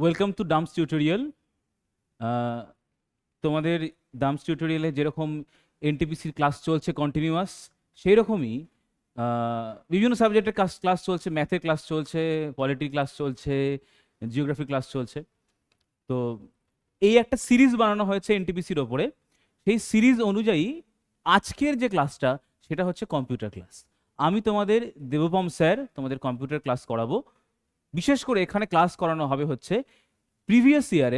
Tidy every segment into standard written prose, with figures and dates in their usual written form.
Welcome to dumps tutorial. তোমাদের dumps টিউটোরিয়ালে যেরকম এনটিপিসির ক্লাস চলছে কন্টিনিউয়াস, সেই রকমই বিভিন্ন সাবজেক্টের ক্লাস চলছে। ম্যাথের ক্লাস চলছে, পলিটির ক্লাস চলছে, জিওগ্রাফি ক্লাস চলছে। তো এই একটা সিরিজ বানানো হয়েছে এনটিপিসির ওপরে। সেই সিরিজ অনুযায়ী আজকের যে ক্লাসটা সেটা হচ্ছে কম্পিউটার ক্লাস। আমি তোমাদের দেবপম স্যার তোমাদের কম্পিউটার ক্লাস করাবো। বিশেষ করে এখানে ক্লাস করানো হবে হচ্ছে প্রিভিয়াস ইয়ার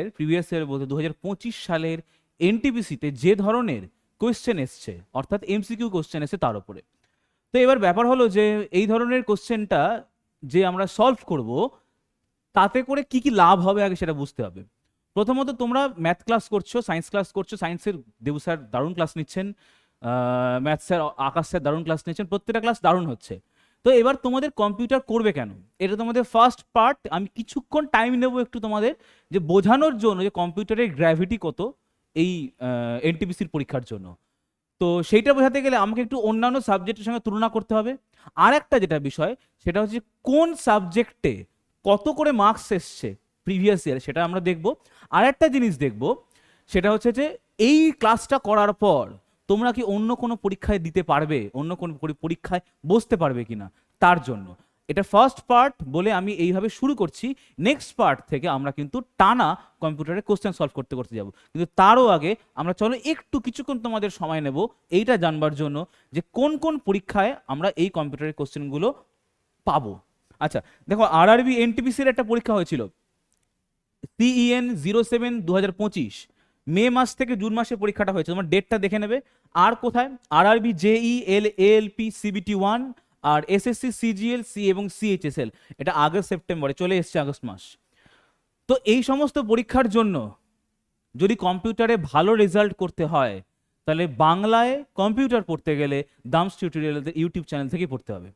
বলতে 2025 সালের এনটিপিসিতে যে ধরনের কোয়েশ্চেন এসছে, অর্থাৎ এমসিকিউ কোয়েশ্চেন এসছে তার উপরে। তো এবার ব্যাপার হলো যে এই ধরনের কোশ্চেনটা যে আমরা সলভ করব, তাতে করে কি কি লাভ হবে আগে সেটা বুঝতে হবে। প্রথমত তোমরা ম্যাথ ক্লাস করছো, সায়েন্স ক্লাস করছো, সায়েন্সের দেবু স্যার দারুণ ক্লাস নিচ্ছেন, ম্যাথ স্যার আকাশ স্যার দারুণ ক্লাস নিচ্ছেন, প্রত্যেকটা ক্লাস দারুণ হচ্ছে। তো এবার তোমাদের কম্পিউটার করবে কেন, এটা তোমাদের ফার্স্ট পার্ট। আমি কিছুক্ষণ টাইম নেবো একটু তোমাদের যে বোঝানোর জন্য যে কম্পিউটারের গ্র্যাভিটি কত এই এনটিপিসির পরীক্ষার জন্য। তো সেইটা বোঝাতে গেলে আমাকে একটু অন্যান্য সাবজেক্টের সঙ্গে তুলনা করতে হবে। আর একটা যেটা বিষয় সেটা হচ্ছে কোন সাবজেক্টে কত করে মার্কস এসছে প্রিভিয়াস ইয়ার, সেটা আমরা দেখব। আর একটা জিনিস দেখব, সেটা হচ্ছে যে এই ক্লাসটা করার পর তোমরা কি অন্য কোনো পরীক্ষায় দিতে পারবে, অন্য কোনো পরীক্ষায় বসতে পারবে কিনা, তার জন্য। এটা ফার্স্ট পার্ট বলে আমি এইভাবে শুরু করছি। নেক্সট পার্ট থেকে আমরা কিন্তু টানা কম্পিউটারে কোশ্চেন সলভ করতে করতে যাব। কিন্তু তারও আগে আমরা চলো একটু কিছুক্ষণ তোমাদের সময় নেব এইটা জানবার জন্য যে কোন কোন পরীক্ষায় আমরা এই কম্পিউটারের কোশ্চেনগুলো পাবো। আচ্ছা দেখো, আরআরবি এনটিপিসির একটা পরীক্ষা হয়েছিল CEN 07/2025, মে মাস থেকে জুন মাসে পরীক্ষাটা হয়েছে। তোমার ডেটটা দেখে নেবে। আর কোথায় আরআরবি জেই এলএলপি CBT1 আর এসএসসি সিজিএল সি এবং সিএইচএসএল, এটা আগস্ট সেপ্টেম্বরে চলে এসছে, আগস্ট মাস। তো এই সমস্ত পরীক্ষার জন্য যদি কম্পিউটারে ভালো রেজাল্ট করতে হয়, তাহলে বাংলায় কম্পিউটার পড়তে গেলে ডাম্পস টিউটোরিয়ালদের ইউটিউব চ্যানেল থেকে পড়তে হবে।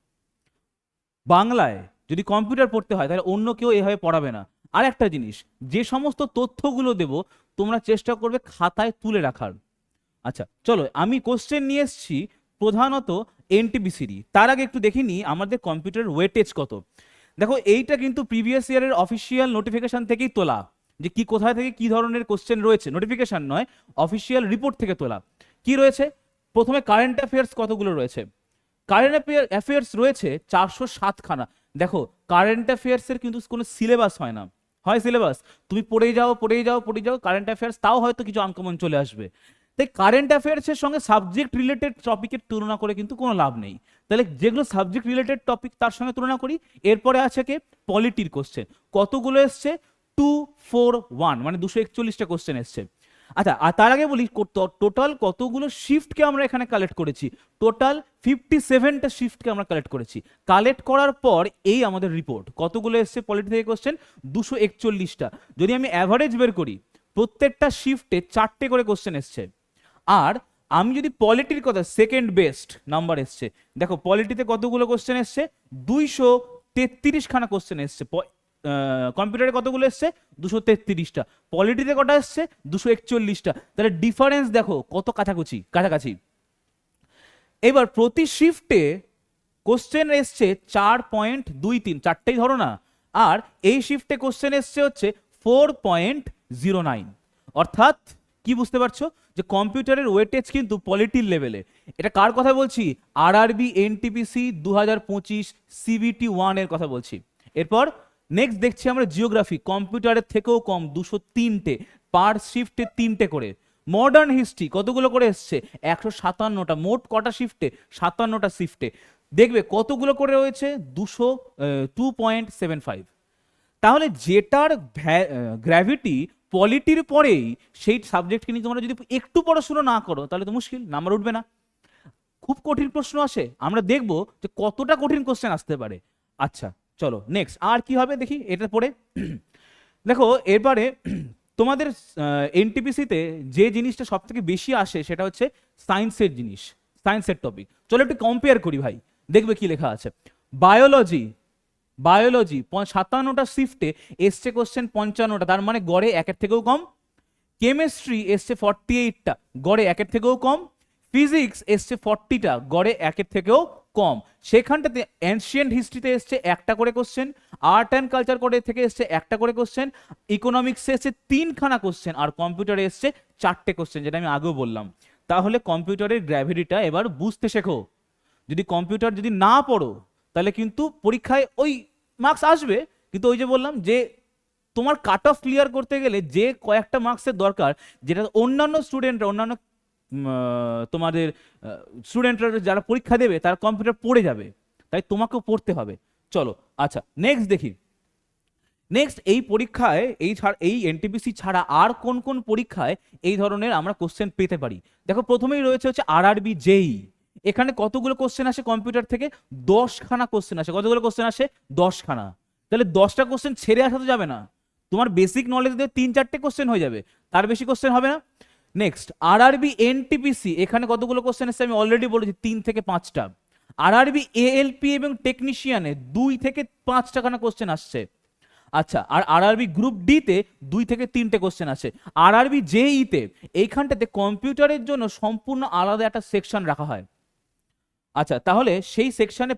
বাংলায় যদি কম্পিউটার পড়তে হয় তাহলে অন্য কেউ এভাবে পড়াবে না। আর একটা জিনিস, যে সমস্ত তথ্যগুলো দেব তোমরা চেষ্টা করবে খাতায় তুলে রাখার। আচ্ছা চলো, আমি কোশ্চেন নিয়ে এসেছি প্রধানত এনটিপিসিরই। তার আগে একটু দেখে নিই আমাদের কম্পিউটারের ওয়েটেজ কত। দেখো এইটা কিন্তু প্রিভিয়াস ইয়ারের অফিসিয়াল নোটিফিকেশন থেকেই তোলা, যে কি কোথায় থেকে কি ধরনের কোশ্চেন রয়েছে। নোটিফিকেশন নয়, অফিসিয়াল রিপোর্ট থেকে তোলা। কি রয়েছে, প্রথমে কারেন্ট অ্যাফেয়ার্স কতগুলো রয়েছে। কারেন্ট অ্যাফেয়ার্স রয়েছে 407খানা। দেখো কারেন্ট অ্যাফেয়ার্সের কিন্তু কোনো সিলেবাস হয় না, হয় সিলেবাস তুমি পড়েই যাও পড়েই যাও পড়েই যাও কারেন্ট অ্যাফেয়ার্স, তাও হয়তো কিছু আনকমন চলে আসবে। তাই কারেন্ট অ্যাফেয়ার্সের সঙ্গে সাবজেক্ট রিলেটেড টপিকের তুলনা করে কিন্তু কোনো লাভ নেই। তাহলে যেগুলো সাবজেক্ট রিলেটেড টপিক তার সঙ্গে তুলনা করি। এরপরে আছে কে, পলিটির কোশ্চেন কতগুলো এসছে, 241, মানে 241টা কোশ্চেন এসছে। আচ্ছা, আর তার আগে বলি টোটাল কতগুলো শিফটকে আমরা এখানে কালেক্ট করেছি। টোটাল 57টা শিফটকে আমরা কালেক্ট করেছি। কালেক্ট করার পর এই আমাদের রিপোর্ট কতগুলো এসছে পলিটি থেকে কোশ্চেন, 241টা। যদি আমি অ্যাভারেজ বের করি, প্রত্যেকটা শিফটে 4টে করে কোশ্চেন এসছে। আর আমি যদি পলিটির কথা, সেকেন্ড বেস্ট নাম্বার এসছে। দেখো পলিটিতে কতগুলো কোশ্চেন এসছে, 233খানা কোশ্চেন এসছে। কম্পিউটারে কতগুলো এসছে, 233টা। পলিটিতে কটা এসছে, 241টা। তাহলে ডিফারেন্স দেখো কত কাছাকাছি কাছাকাছি। এবার প্রতি শিফটে কোশ্চেন এসছে 4.23, চারটেই ধরো না। আর এই শিফটে কোশ্চেন এসছে হচ্ছে 4.09। অর্থাৎ কি বুঝতে পারছো যে কম্পিউটারের ওয়েটেজ কিন্তু পলিটির লেভেলে। এটা কার কথা বলছি, আরআরবি এনটিপিসি 2025 CBT1 এর কথা বলছি। এরপর নেক্সট দেখছি আমরা জিওগ্রাফি, কম্পিউটারের থেকেও কম, 203টে, পার শিফটে 3টে করে। মডার্ন হিস্ট্রি কতগুলো করে এসছে, 157টা। মোট কটা শিফটে, 57টা শিফটে। দেখবে কতগুলো করে রয়েছে, 2.75। তাহলে যেটার গ্র্যাভিটি পলিটির পরেই, সেই সাবজেক্টকে নিয়ে তোমরা যদি একটু পড়াশুনো না করো তাহলে তো মুশকিল, নাম্বার উঠবে না। খুব কঠিন প্রশ্ন আসে, আমরা দেখব যে কতটা কঠিন কোশ্চেন আসতে পারে। আচ্ছা চলো নেক্সট আর কি হবে দেখি এটা পড়ে। দেখো এরপরে তোমাদের এনটিপিসিতে যে জিনিসটা সব থেকে বেশি আসে সেটা হচ্ছে সায়েন্সের জিনিস, সায়েন্সের টপিক। চলো একটু কম্পেয়ার করি ভাই, দেখবে কি লেখা আছে। বায়োলজি, বায়োলজি 57টা শিফটে এসছে কোশ্চেন 55টা, তার মানে গড়ে একের থেকেও কম। কেমিস্ট্রি এসছে 48টা, গড়ে একের থেকেও কম। ফিজিক্স এসছে 40টা, গড়ে একের থেকেও কম। সেখানটাতে অ্যানশিয়েন্ট হিস্ট্রিতে এসছে একটা করে কোশ্চেন, আর্ট অ্যান্ড কালচার করে থেকে এসছে একটা করে কোশ্চেন, ইকোনমিক্সে এসছে 3খানা কোশ্চেন, আর কম্পিউটারে এসছে 4টে কোশ্চেন, যেটা আমি আগেও বললাম। তাহলে কম্পিউটারের গ্র্যাভিটিটা এবার বুঝতে শেখো। যদি কম্পিউটার যদি না পড়ো তাহলে কিন্তু পরীক্ষায় ওই মার্কস আসবে, কিন্তু ওই যে বললাম যে তোমার কাট অফ ক্লিয়ার করতে গেলে যে কয়েকটা মার্কসের দরকার, যেটা অন্যান্য স্টুডেন্টরা, অন্যান্য তোমাদের স্টুডেন্টরা যারা পরীক্ষা দেবে তারা কম্পিউটার পড়ে যাবে, তাই তোমাকেও পড়তে হবে। চলো আচ্ছা নেক্সট দেখি। নেক্সট এই পরীক্ষায় এই এনটিপিসি ছাড়া আর কোন কোন পরীক্ষায় এই ধরনের আমরা কোশ্চেন পেতে পারি। দেখো প্রথমেই রয়েছে হচ্ছে আরআরবি জেই। এখানে কতগুলো কোশ্চেন আসে কম্পিউটার থেকে? 10খানা কোশ্চেন আসে। কতগুলো কোশ্চেন আসে? 10খানা। তাহলে 10টা কোশ্চেন ছেড়ে আসা তো যাবে না, তোমার বেসিক নলেজ দিয়ে 3-4টে কোশ্চেন হয়ে যাবে, তার বেশি কোশ্চেন হবে না। নেক্সট আরআরবি এনটিপিসি, এখানে কতগুলো কোশ্চেন এসেছে আমি অলরেডি বলেছি, 3 থেকে 5টা। আরআরবি এএলপি এবং টেকনিশিয়ানে 2 থেকে 5টা খানা কোশ্চেন আসছে। আচ্ছা, আর আরআরবি গ্রুপ ডি তে 2 থেকে 3টে কোশ্চেন আছে। আরআরবি জেই তে এইখানটাতে কম্পিউটারের জন্য সম্পূর্ণ আলাদা একটা সেকশন রাখা হয়। আচ্ছা, তাহলে সেই সেকশনে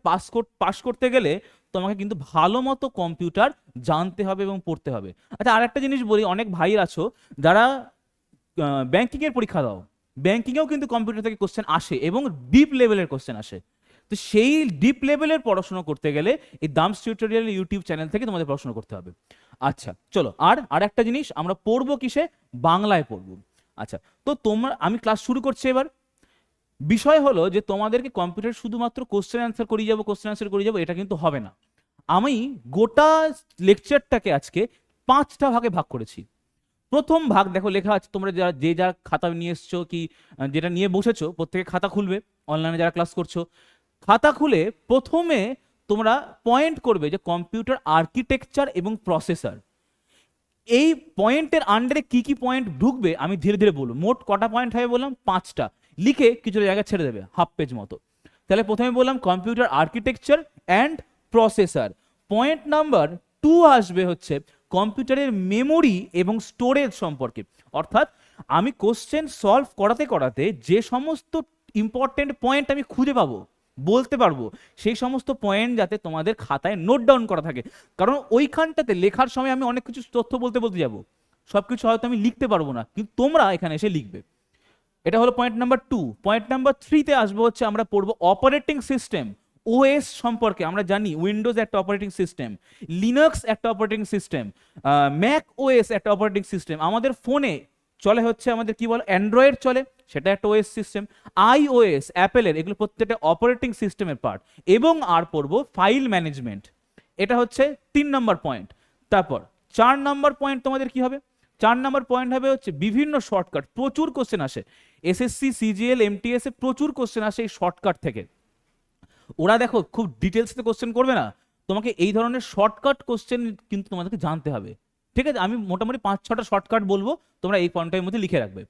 পাস করতে গেলে তোমাকে কিন্তু ভালো মতো কম্পিউটার জানতে হবে এবং পড়তে হবে। আচ্ছা, আর একটা জিনিস বলি, অনেক ভাই আছো যারা ব্যাংকিং এর পরীক্ষা দাও, ব্যাংকিংয়েও কিন্তু কম্পিউটার থেকে কোশ্চেন আসে এবং ডিপ লেভেলের কোশ্চেন আসে। তো সেই ডিপ লেভেলের পড়াশোনা করতে গেলে এই দামস টিউটোরিয়াল ইউটিউব চ্যানেল থেকে তোমাদের পড়াশোনা করতে হবে। আচ্ছা চলো, আর একটা জিনিস আমরা পড়বো কিসে? বাংলায় পড়বো। আচ্ছা, তো আমি ক্লাস শুরু করছি এবার। বিষয় হলো যে তোমাদেরকে কম্পিউটার শুধুমাত্র কোশ্চেন অ্যান্সার করিয়ে যাবো এটা কিন্তু হবে না। আমি গোটা লেকচারটাকে আজকে 5টা ভাগে ভাগ করেছি। প্রথম ভাগ দেখো লেখা আছে, তোমরা যারা খাতা নিয়ে এসছো কি যেটা নিয়ে বসেছো, প্রত্যেকে খাতা খুলবে। অনলাইনে যারা ক্লাস করছো খাতা খুলে প্রথমে তোমরা পয়েন্ট করবে যে কম্পিউটার আর্কিটেকচার এবং প্রসেসর, এই পয়েন্টের আন্ডারে কি কি পয়েন্ট ঢুকবে আমি ধীরে ধীরে বলবো। মোট কটা পয়েন্ট হবে বললাম? 5টা। লিখে কিছু জায়গায় ছেড়ে দেবে, হাফ পেজ মতো। তাহলে প্রথমে বললাম computer architecture and processor. Point number 2 আসবে হচ্ছে কম্পিউটারের মেমোরি এবং স্টোরেজ সম্পর্কে। অর্থাৎ আমি কোশ্চেন সলভ করাতে করাতে যে সমস্ত ইম্পর্টেন্ট পয়েন্ট আমি খুঁজে পাবো, বলতে পারবো, সেই সমস্ত পয়েন্ট যাতে তোমাদের খাতায় নোট ডাউন করা থাকে। কারণ ওইখানটাতে লেখার সময় আমি অনেক কিছু তথ্য বলতে বলতে যাবো, সবকিছু হয়তো আমি লিখতে পারবো না, কিন্তু তোমরা এখানে এসে লিখবে। এটা হলো পয়েন্ট নাম্বার 2। পয়েন্ট নাম্বার 3তে আসবো হচ্ছে আমরা পড়বো অপারেটিং সিস্টেম, ওএস সম্পর্কে। আমরা জানি উইন্ডোজ একটা অপারেটিং সিস্টেম, লিনাক্স একটা অপারেটিং সিস্টেম, ম্যাক ওএস একটা অপারেটিং সিস্টেম। আমাদের ফোনে চলে হচ্ছে আমাদের কি বলে অ্যান্ড্রয়েড চলে, সেটা একটা ওএস সিস্টেম। আইওএস অ্যাপেলের, এগুলো প্রত্যেকটা অপারেটিং সিস্টেমের পার্ট। এবং আর পড়বো ফাইল ম্যানেজমেন্ট, এটা হচ্ছে 3 নম্বর পয়েন্ট। তারপর 4 নম্বর পয়েন্ট তোমাদের কি হবে? 4 নম্বর পয়েন্ট হবে হচ্ছে বিভিন্ন শর্টকাট। প্রচুর কোশ্চেন আসে এসএসসি সিজিএল এমটিএস এ, প্রচুর কোশ্চেন আসে এই শর্টকাট থেকে। ওরা দেখো খুব ডিটেলসে কোশ্চেন করবে না, তোমাকে এই ধরনের শর্টকাট কোশ্চেন কিন্তু তোমাদেরকে জানতে হবে। ঠিক আছে, আমি মোটামুটি 5-6টা শর্টকাট বলবো, তোমরা এই পয়েন্টের মধ্যে লিখে রাখবে।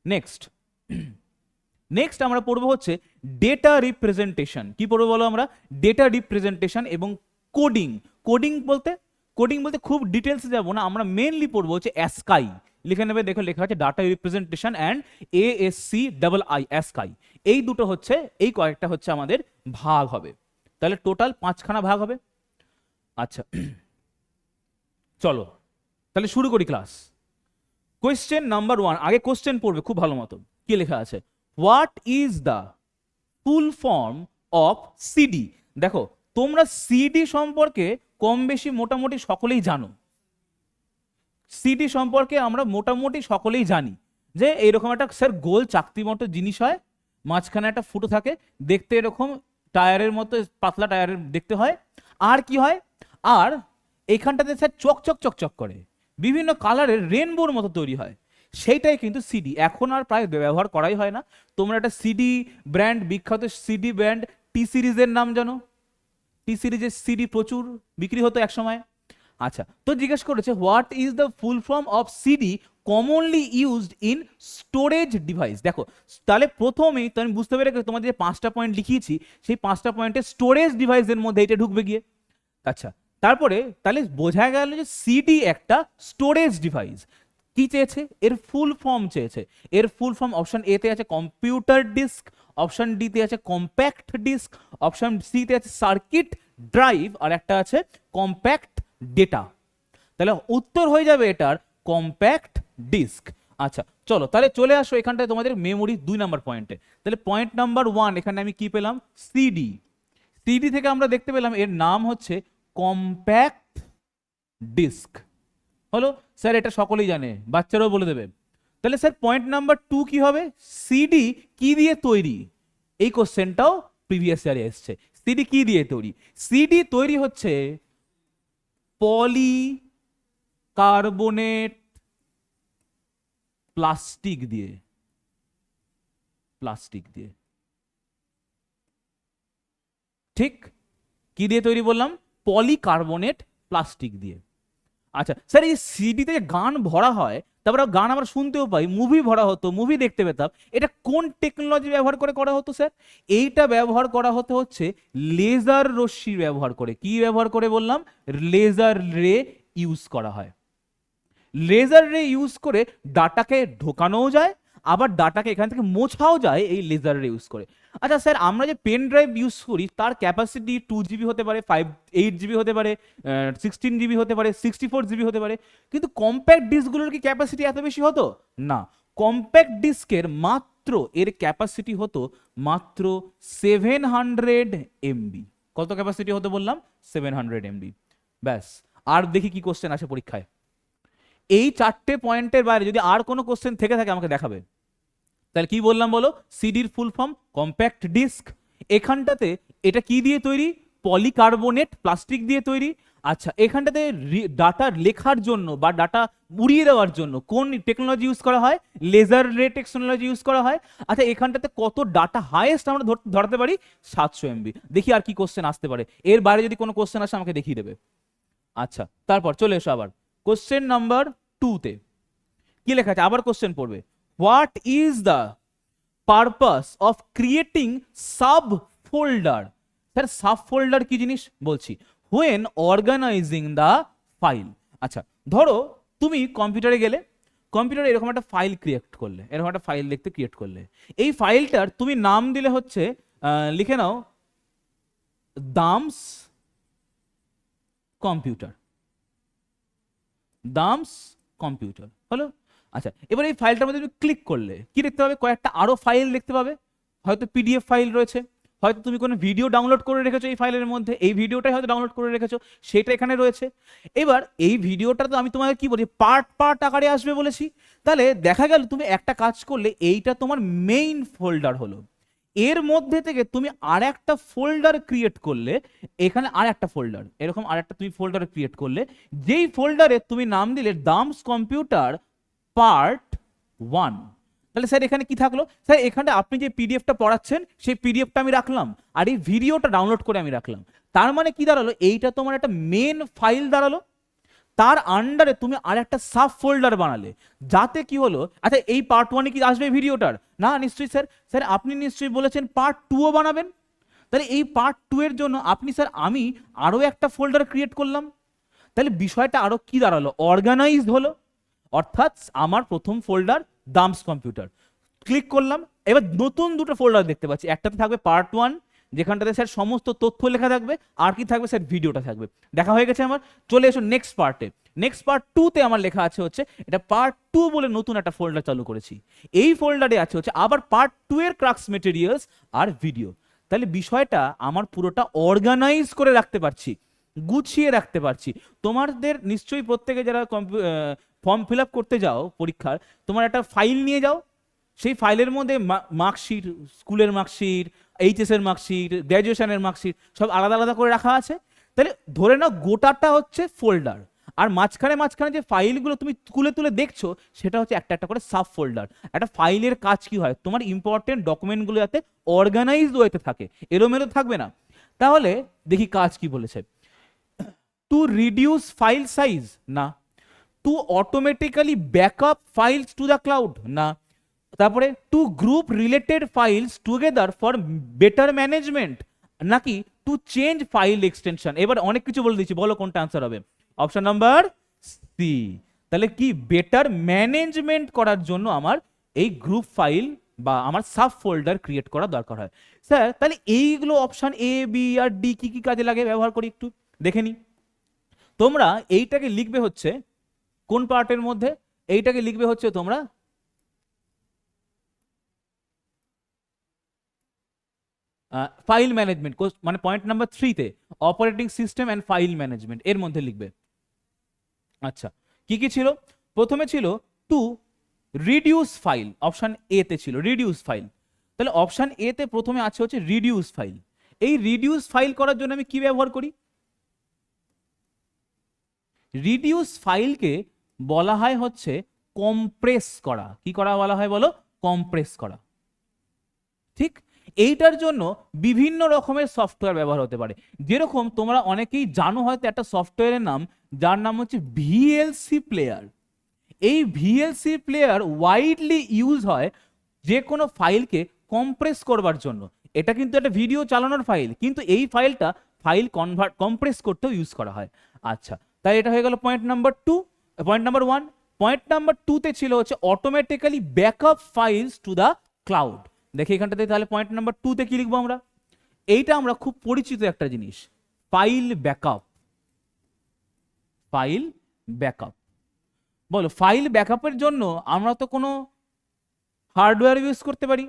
নেক্সট আমরা পড়বো হচ্ছে ডেটা রিপ্রেজেন্টেশন। কি পড়বো বলো আমরা? ডেটা রিপ্রেজেন্টেশন এবং কোডিং। কোডিং বলতে খুব ডিটেলসে যাবো না, আমরা মেনলি পড়বো হচ্ছে অ্যাসকাই। লিখে নেবে, দেখো লেখা আছে ডাটা রিপ্রেজেন্টেশন অ্যান্ড ASCII, অ্যাসকাই। এই দুটো হচ্ছে, এই কয়েকটা হচ্ছে আমাদের ভাগ হবে। তাহলে টোটাল 5খানা ভাগ হবে। আচ্ছা চলো তাহলে শুরু করি ক্লাস। কোয়েশ্চেন নাম্বার 1, আগে কোয়েশ্চেন পড়বে খুব ভালো মতো। কি লেখা আছে? What is the full form of CD? দেখো তোমরা সিডি সম্পর্কে কম বেশি মোটামুটি সকলেই জানো। সিডি সম্পর্কে আমরা মোটামুটি সকলেই জানি যে এইরকম একটা স্যার গোল চাকতি মতো জিনিস হয়, মাঝখানে একটা ফুটো থাকে, দেখতে এরকম টায়ারের মতো, পাতলা টায়ারের দেখতে হয়। আর কি হয়? আর এইখানটাতে স্যার চকচক চকচক করে, বিভিন্ন কালারের রেনবোর মতো তৈরি হয়, সেইটাই কিন্তু সিডি। এখন আর প্রায় ব্যবহার করাই হয় না। তোমরা একটা সিডি ব্র্যান্ড, বিখ্যাত সিডি ব্র্যান্ড টি সিরিজের নাম জানো? টি সিরিজের সিডি প্রচুর বিক্রি হতো এক সময়। আচ্ছা, তো জিজ্ঞেস করেছে what is the full form of CD commonly used in storage device. দেখো তাহলে প্রথমেই তো আমি বুঝতে পেরে গেছি তোমাদের যে 5টা পয়েন্ট লিখিয়েছি, সেই 5টা পয়েন্টে স্টোরেজ ডিভাইসের মধ্যে এটা ঢুকবে গিয়ে। আচ্ছা, তারপরে তাহলে বোঝা গেল যে সিডি একটা স্টোরেজ ডিভাইস। কি চেয়েছে? এর ফুল ফর্ম চেয়েছে। এর ফুল ফর্ম অপশন এ তে আছে কম্পিউটার ডিস্ক, অপশন ডি তে আছে কম্প্যাক্ট ডিস্ক, অপশন সি তে আছে সার্কিট ড্রাইভ, আর একটা আছে কম্প্যাক্ট ডেটা। তাহলে উত্তর হয়ে যাবে এটার কম্প্যাক্ট ডিস্ক। আচ্ছা চলো তাহলে চলে আসো এখানটায় তোমাদের মেমোরি 2 নাম্বার পয়েন্টে। তাহলে পয়েন্ট নাম্বার 1 এখানে আমি কি পেলাম, সিডি। সিডি থেকে আমরা দেখতে পেলাম এর নাম হচ্ছে কম্প্যাক্ট ডিস্ক। হলো স্যার, এটা সকলেই জানে, বাচ্চারাও বলে দেবে। তাহলে স্যার পয়েন্ট নাম্বার 2 কি হবে, সিডি কি দিয়ে তৈরি? এই কোশ্চেনটাও প্রিভিয়াস ইয়ারে এসছে। সিডি কি দিয়ে তৈরি? সিডি তৈরি হচ্ছে পলিকার্বনেট প্লাস্টিক দিয়ে। প্লাস্টিক দিয়ে, ঠিক? কি দিয়ে তৈরি বললাম? পলিকার্বনেট প্লাস্টিক দিয়ে। আচ্ছা স্যার, এই সিডিতে গান ভরা হয়, তারপরে গান আমরা শুনতেও পাই, মুভি ভরা হতো, মুভি দেখতে পেতাম, এটা কোন টেকনোলজি ব্যবহার করে করা হতো স্যার? এইটা ব্যবহার করা হতো হচ্ছে লেজার রশ্মি ব্যবহার করে। কি ব্যবহার করে বললাম? লেজার রে ইউজ করা হয়। লেজার রে ইউজ করে ডাটাকে ঢোকানোও যায়, আবার ডাটাকে এখান থেকে মোছাও যায় এই লেজার রে ইউজ করে। আচ্ছা স্যার, আমরা যে পেন ড্রাইভ ইউজ করি তার ক্যাপাসিটি 2 GB হতে পারে, 8 GB হতে পারে, 16 GB হতে পারে, 64 GB হতে পারে, কিন্তু কম্প্যাক্ট ডিস্কগুলোর কি ক্যাপাসিটি এত বেশি হতো না? কম্প্যাক্ট ডিস্কের মাত্র এর ক্যাপাসিটি হতো মাত্র 700 MB। কত ক্যাপাসিটি হতো বললাম? 700 MB। ব্যাস। আর দেখি কি কোশ্চেন আসে পরীক্ষায়। এই 4টে পয়েন্টের বাইরে যদি আর কোনো কোশ্চেন থেকে থাকে আমাকে দেখাবে। তাহলে কি বললাম বলো? সিডির ফুল ফর্ম কম্প্যাক্ট ডিস্ক। এখানটাতে এটা কি দিয়ে তৈরি? পলিকার্বনেট প্লাস্টিক দিয়ে তৈরি। আচ্ছা এখানটাতে ডাটা লেখার জন্য বা ডাটা উড়িয়ে দেওয়ার জন্য কোন টেকনোলজি ইউজ করা হয়? লেজার রে টেকনোলজি ইউজ করা হয়। আচ্ছা এখানটাতে কত ডাটা হাইয়েস্ট আমরা ধরতে পারি? 700 MB। দেখি আর কি কোশ্চেন আসতে পারে, এর বাইরে যদি কোনো কোশ্চেন আসে আমাকে দেখিয়ে দেবে। আচ্ছা তারপর চলে এসো আবার কোশ্চেন নাম্বার 2-তে। কি লেখা আছে? আবার কোশ্চেন পড়বে, what is the purpose of creating sub folder? Sir sub folder কি জিনিস বলছি, হোয়েন অর্গানাইজিং দ্য ফাইল। আচ্ছা ধরো তুমি কম্পিউটারে গেলে, কম্পিউটারে এরকম একটা ফাইল ক্রিয়েট করলে, এরকম একটা ফাইল দেখতে ক্রিয়েট করলে, এই ফাইলটার তুমি নাম দিলে হচ্ছে লিখে নাও দামস কম্পিউটার। দামস কম্পিউটার হলো। আচ্ছা এবার এই ফাইলটার মধ্যে তুমি ক্লিক করলে কি দেখতে পাবে? কয়েকটা আরো ফাইল দেখতে পাবে। হয়তো পিডিএফ ফাইল রয়েছে, হয়তো তুমি কোনো ভিডিও ডাউনলোড করে রেখেছো এই ফাইলের মধ্যে, এই ভিডিওটাই হয়তো ডাউনলোড করে রেখেছো, সেটা এখানে রয়েছে। এবার এই ভিডিওটা তো আমি তোমাকে কি বলি, পার্ট পার্ট আকারে আসবে বলেছি। তাহলে দেখা গেল তুমি একটা কাজ করলে, এইটা তোমার মেইন ফোল্ডার হলো। এর মধ্যে থেকে তুমি আর একটা ফোল্ডার ক্রিয়েট করলে, এখানে আর একটা ফোল্ডার, এরকম আর একটা তুমি ফোল্ডার ক্রিয়েট করলে, যেই ফোল্ডারে তুমি নাম দিলে দামস কম্পিউটার পার্ট 1। তাহলে স্যার এখানে কি থাকলো? স্যার এখানে আপনি যে পিডিএফটা পড়াচ্ছেন সেই পিডিএফটা আমি রাখলাম, আর এই ভিডিওটা ডাউনলোড করে আমি রাখলাম। তার মানে কি দাঁড়ালো? এইটা তোমার একটা মেন ফাইল দাঁড়ালো। তার আন্ডারে তুমি আর একটা সাব ফোল্ডার বানালে, যাতে কি হলো, আচ্ছা এই পার্ট 1-এ কি আসবে ভিডিওটার? না নিশ্চয়ই স্যার। স্যার আপনি নিশ্চয়ই বলেছেন পার্ট 2ও বানাবেন। তাহলে এই পার্ট 2 এর জন্য আপনি স্যার আমি আরো একটা ফোল্ডার ক্রিয়েট করলাম। তাহলে বিষয়টা আরো কি দাঁড়ালো? অর্গানাইজড হলো। অর্থাৎ আমার প্রথম ফোল্ডার দামস কম্পিউটার, ক্লিক করলাম, এবার নতুন দুটো ফোল্ডার দেখতে পাচ্ছি। একটাতে থাকবে পার্ট 1, যেখানটাতে স্যার সমস্ত তথ্য লেখা থাকবে, আর কি থাকবে স্যার? ভিডিওটা থাকবে। দেখা হয়ে গেছে আমার। চলে এসো নেক্সট পার্টে। নেক্সট পার্ট 2-তে আমার লেখা আছে হচ্ছে, এটা পার্ট 2 বলে নতুন একটা ফোল্ডার চালু করেছি। এই ফোল্ডারে আছে হচ্ছে আবার পার্ট 2 এর ক্রাক্স মেটেরিয়ালস আর ভিডিও। তাহলে বিষয়টা আমার পুরোটা অর্গানাইজ করে রাখতে পারছি, গুছিয়ে রাখতে পারছি। তোমাদের নিশ্চয়ই প্রত্যেকে যারা ফর্ম ফিল আপ করতে যাও পরীক্ষার, তোমার একটা ফাইল নিয়ে যাও, সেই ফাইলের মধ্যে মার্কশিট, স্কুলের মার্কশিট, এইচএস এর মার্কশিট, গ্র্যাজুয়েশনের মার্কশিট সব আলাদা আলাদা করে রাখা আছে। তাহলে ধরে নাও গোটাটা হচ্ছে ফোল্ডার, আর মাঝখানে মাঝখানে যে ফাইলগুলো তুমি তুলে তুলে দেখছো সেটা হচ্ছে একটা একটা করে সাব ফোল্ডার। একটা ফাইলের কাজ কি হয়? তোমার ইম্পর্টেন্ট ডকুমেন্টগুলো যাতে অর্গানাইজড ওয়েতে থাকে, এলোমেলো থাকবে না। তাহলে দেখি কাজ কি বলেছে। টু রিডিউস ফাইল সাইজ, না। To automatically backup files to the cloud, না। তারপরে to group related files together for better management, নাকি টু চেঞ্জ ফাইল এক্সটেনশন? এবার অনেক কিছু বলে দিচ্ছি, বলো কোনটা আনসার হবে? Option number C. তাহলে কি বেটার ম্যানেজমেন্ট করার জন্য আমার এই গ্রুপ ফাইল বা আমার সাব ফোল্ডার ক্রিয়েট করা দরকার হয়। স্যার তাহলে এইগুলো অপশন এ বি আর ডি কি কি কাজে লাগে ব্যবহার করি একটু দেখে নি। তোমরা এইটাকে লিখবে হচ্ছে কোন পার্টের মধ্যে, এইটাকে লিখবে হচ্ছে তোমরা ফাইল ম্যানেজমেন্ট, মানে পয়েন্ট নাম্বার 3-তে operating system and file management এর মধ্যে লিখবে। আচ্ছা, কি কি ছিল? প্রথমে ছিল to reduce file, option A তে ছিল রিডিউস ফাইল। তাহলে অপশন এ তে প্রথমে আছে হচ্ছে রিডিউস ফাইল। এই রিডিউস ফাইল করার জন্য আমি কি ব্যবহার করি? রিডিউস ফাইলকে বলা হয় হচ্ছে কম্প্রেস করা। কি করা বলা হয় বলো? কম্প্রেস করা। ঠিক, এইটার জন্য বিভিন্ন রকমের সফটওয়্যার ব্যবহার হতে পারে। যেরকম তোমরা অনেকেই জানো হয়তো একটা সফটওয়্যারের নাম, যার নাম হচ্ছে ভিএলসি প্লেয়ার। এই ভিএলসি প্লেয়ার ওয়াইডলি ইউজ হয় যে কোনো ফাইলকে কম্প্রেস করবার জন্য। এটা কিন্তু একটা ভিডিও চালানোর ফাইল, কিন্তু এই ফাইলটা কম্প্রেস করতেও ইউজ করা হয়। আচ্ছা, তাই এটা হয়ে গেল point number 2, point number 1। Point number 2-তে ছিল হচ্ছে automatically backup files to the cloud. দেখি এখানটাতে, তাহলে পয়েন্ট নাম্বার 2-তে কি লিখবো আমরা? এইটা আমরা খুব পরিচিত একটা জিনিস, ফাইল ব্যাকআপ। ফাইল ব্যাকআপ, বলো ফাইল ব্যাকআপের জন্য আমরা তো কোনো হার্ডওয়্যার ইউজ করতে পারি,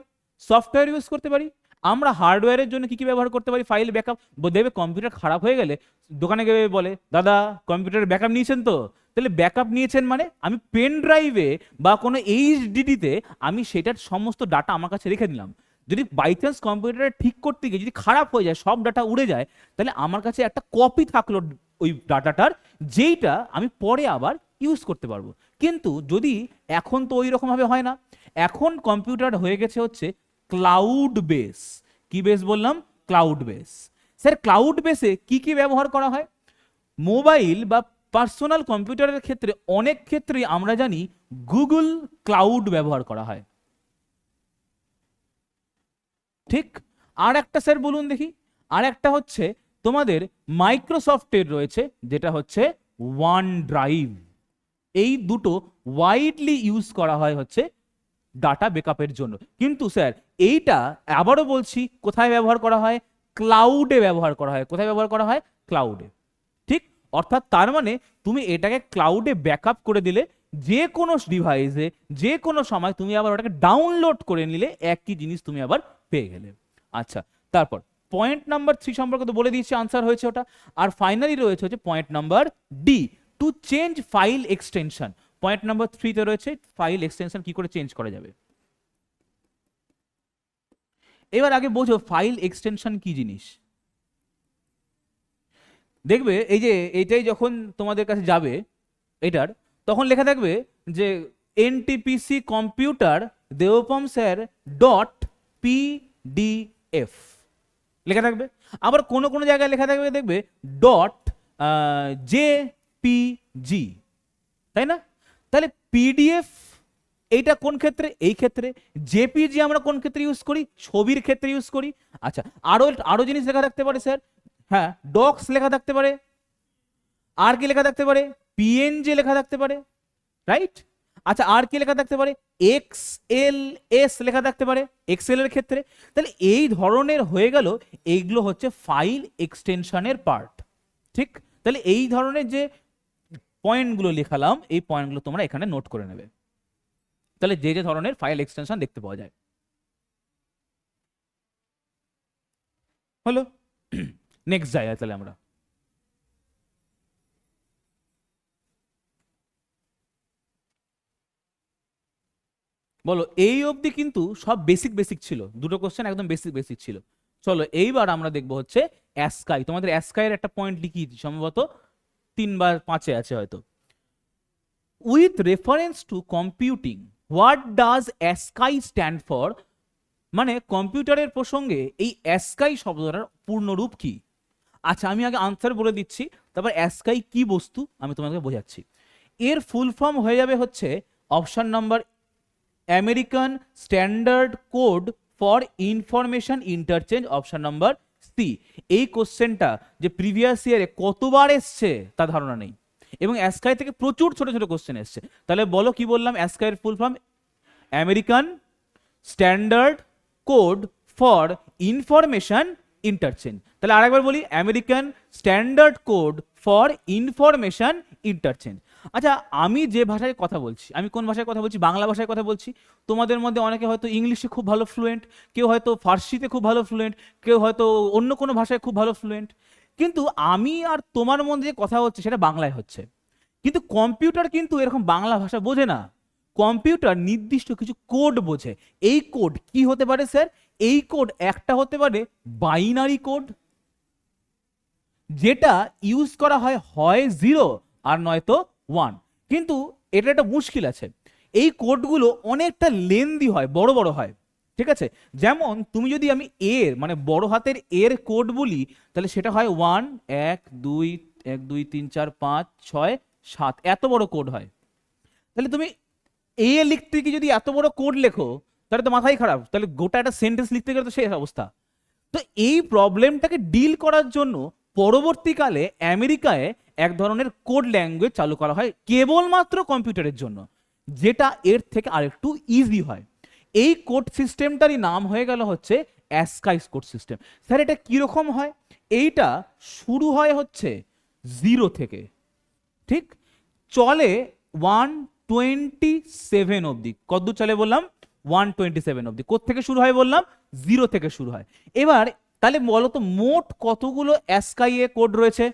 সফটওয়্যার ইউজ করতে পারি। আমরা হার্ডওয়্যারের জন্য কি কি ব্যবহার করতে পারি? File backup. দেখবে কম্পিউটার খারাপ হয়ে গেলে দোকানে গিয়ে বলে, দাদা কম্পিউটারের ব্যাকআপ নিয়েছেন তো? তাহলে ব্যাকআপ নিয়েছেন মানে আমি পেন ড্রাইভে বা কোনো এইচডিডিতে আমি সেটার সমস্ত ডাটা আমার কাছে রেখে দিলাম। যদি বাই চান্স কম্পিউটারে ঠিক করতে গিয়ে যদি খারাপ হয়ে যায়, সব ডাটা উড়ে যায়, তাহলে আমার কাছে একটা কপি থাকলো ওই ডাটাটার, যেইটা আমি পরে আবার ইউজ করতে পারবো। কিন্তু যদি এখন তো ওই রকম ভাবে হয় না, এখন কম্পিউটার হয়ে গেছে হচ্ছে ক্লাউড বেস। কি বেস বললাম? Cloud base. স্যার ক্লাউড বেসে কি কি ব্যবহার করা হয়? মোবাইল বা পার্সোনাল কম্পিউটারের ক্ষেত্রে অনেক ক্ষেত্রে আমরা জানি গুগল ক্লাউড ব্যবহার করা হয়। ঠিক, আর একটা স্যার বলুন দেখি, আর একটা হচ্ছে তোমাদের মাইক্রোসফটের রয়েছে, যেটা হচ্ছে ওয়ান ড্রাইভ। এই দুটো ওয়াইডলি ইউজ করা হয় হচ্ছে ডাটা ব্যাকআপের জন্য। কিন্তু স্যার এইটা আবারও বলছি, কোথায় ব্যবহার করা হয়? ক্লাউডে ব্যবহার করা হয়। কোথায় ব্যবহার করা হয়? ক্লাউডে। ঠিক, অর্থাৎ তার মানে তুমি এটাকে ক্লাউডে ব্যাকআপ করে দিলে, যে কোনো ডিভাইসে যে কোনো সময় তুমি আবার ওটাকে ডাউনলোড করে নিলে একই জিনিস তুমি আবার পেয়ে গেলে। আচ্ছা, তারপর পয়েন্ট নাম্বার 3 সম্পর্কে তো বলে দিয়েছি, আনসার হয়েছে ওটা। আর ফাইনালি রয়েছে হচ্ছে point number D, to change file extension. Point number 3-তে রয়েছে ফাইল এক্সটেনশন কি করে চেঞ্জ করা যাবে। এবার আগে বোঝো ফাইল এক্সটেনশন কি জিনিস। দেখবে এই যে এইটাই যখন তোমাদের কাছে যাবে এটার, তখন লেখা থাকবে যে NTPC computer Deopam sir dot PDF লেখা থাকবে। আবার কোনো কোনো জায়গায় লেখা থাকবে দেখবে ডট জেপিজি, তাই না? তাহলে পিডিএফ এইটা কোন ক্ষেত্রে? এই ক্ষেত্রে। জেপিজি আমরা কোন ক্ষেত্রে ইউজ করি? ছবির ক্ষেত্রে ইউজ করি। আচ্ছা, আরো আরো জিনিস লেখা থাকতে পারে স্যার, হ্যাঁ ডক্স লেখা থাকতে পারে, আর কি লেখা থাকতে পারে? পিএনজি লেখা থাকতে পারে, রাইট? আচ্ছা, আর কি লেখা থাকতে পারে? এক্সএলএস লেখা থাকতে পারে এক্সেল এর ক্ষেত্রে। তাহলে এই ধরনের হয়ে গেল, এইগুলো হচ্ছে ফাইল এক্সটেনশনের পার্ট। ঠিক, তাহলে এই ধরনের যে পয়েন্টগুলো লেখালাম, এই পয়েন্টগুলো তোমরা এখানে নোট করে নেবে। তাহলে যে যে ধরনের ফাইল এক্সটেনশন দেখতে পাওয়া যায় হলো। নেক্সট যাই তাহলে আমরা। বলো, এই অবধি কিন্তু সব বেসিক বেসিক ছিল, দুটো কোশ্চেন একদম বেসিক বেসিক ছিল। চলো এইবার আমরা দেখবো হচ্ছে অ্যাসকাই। তোমাদের অ্যাসকাইয়ের একটা পয়েন্ট লিখিয়েছি সম্ভবত 3 বা 5-এ আছে হয়তো। With reference to computing, what does ASCII stand for? মানে কম্পিউটারের প্রসঙ্গে এই অ্যাসকাই শব্দটার পূর্ণরূপ কি? আচ্ছা, আমি আগে আনসার বলে দিচ্ছি, তারপর অ্যাসকাই কি বস্তু আমি তোমাকে বোঝাচ্ছি। এর ফুল ফর্ম হয়ে যাবে হচ্ছে option number American standard code for information interchange, option number C. এই কোশ্চেনটা যে প্রিভিয়াস ইয়ারে কতবার এসছে তা ধারণা নেই, এবং অ্যাসকাই থেকে প্রচুর ছোট ছোট কোশ্চেন এসছে। তাহলে বলো কি বললাম? অ্যাসকাইয়ের full form American standard code for information interchange. তাহলে আরেকবার বলি, American standard code for information interchange. আচ্ছা, আমি যে ভাষায় কথা বলছি, আমি কোন ভাষায় কথা বলছি? বাংলা ভাষায় কথা বলছি। তোমাদের মধ্যে অনেকে হয়তো ইংলিশে খুব ভালো ফ্লুয়েন্ট, কেউ হয়তো ফার্সিতে খুব ভালো ফ্লুয়েন্ট, কেউ হয়তো অন্য কোনো ভাষায় খুব ভালো ফ্লুয়েন্ট। কিন্তু আমি আর তোমার মধ্যে যে কথা হচ্ছে সেটা বাংলায় হচ্ছে। কিন্তু কম্পিউটার কিন্তু এরকম বাংলা ভাষা বোঝে না। কম্পিউটার নির্দিষ্ট কিছু কোড বোঝে। এই কোড কি হতে পারে স্যার? এই কোড একটা হতে পারে বাইনারি কোড, যেটা ইউজ করা হয় হয় 0 আর নয়তো 1। কিন্তু এটা একটা মুশকিল আছে, এই কোডগুলো অনেকটা লেন্দি হয়, বড় বড় হয়। ঠিক আছে, যেমন তুমি যদি আমি এর মানে বড় হাতের এর কোড বলি, তাহলে সেটা হয় 1 1 2 1 2 3 4 5 6 7, এত বড় কোড হয়। তাহলে তুমি এ লিখতে কি যদি এত বড় কোড লেখো, তাহলে তো মাথাই খারাপ, তাহলে গোটা একটা সেন্টেন্স লিখতে গেলে তো সেই অবস্থা। তো এই প্রবলেমটাকে ডিল করার জন্য পরবর্তীকালে আমেরিকায় এক ধরনের কোড ল্যাঙ্গুয়েজ চালু করা হয় কেবলমাত্র কম্পিউটারের জন্য, যেটা এর থেকে আরেকটু ইজি হয়। এই কোড সিস্টেমটারই নাম হয়ে গেল হচ্ছে অ্যাস্কাই কোড সিস্টেম। স্যার এটা কিরকম হয়? এইটা শুরু হয় হচ্ছে 0 থেকে, ঠিক, চলে 127 অবধি। কতদূর চলে বললাম? 127 অবধি। কোত্থেকে শুরু হয় বললাম? 0 থেকে শুরু হয়। এবার তাহলে বলো তো মোট কতগুলো অ্যাস্কাই এ কোড রয়েছে?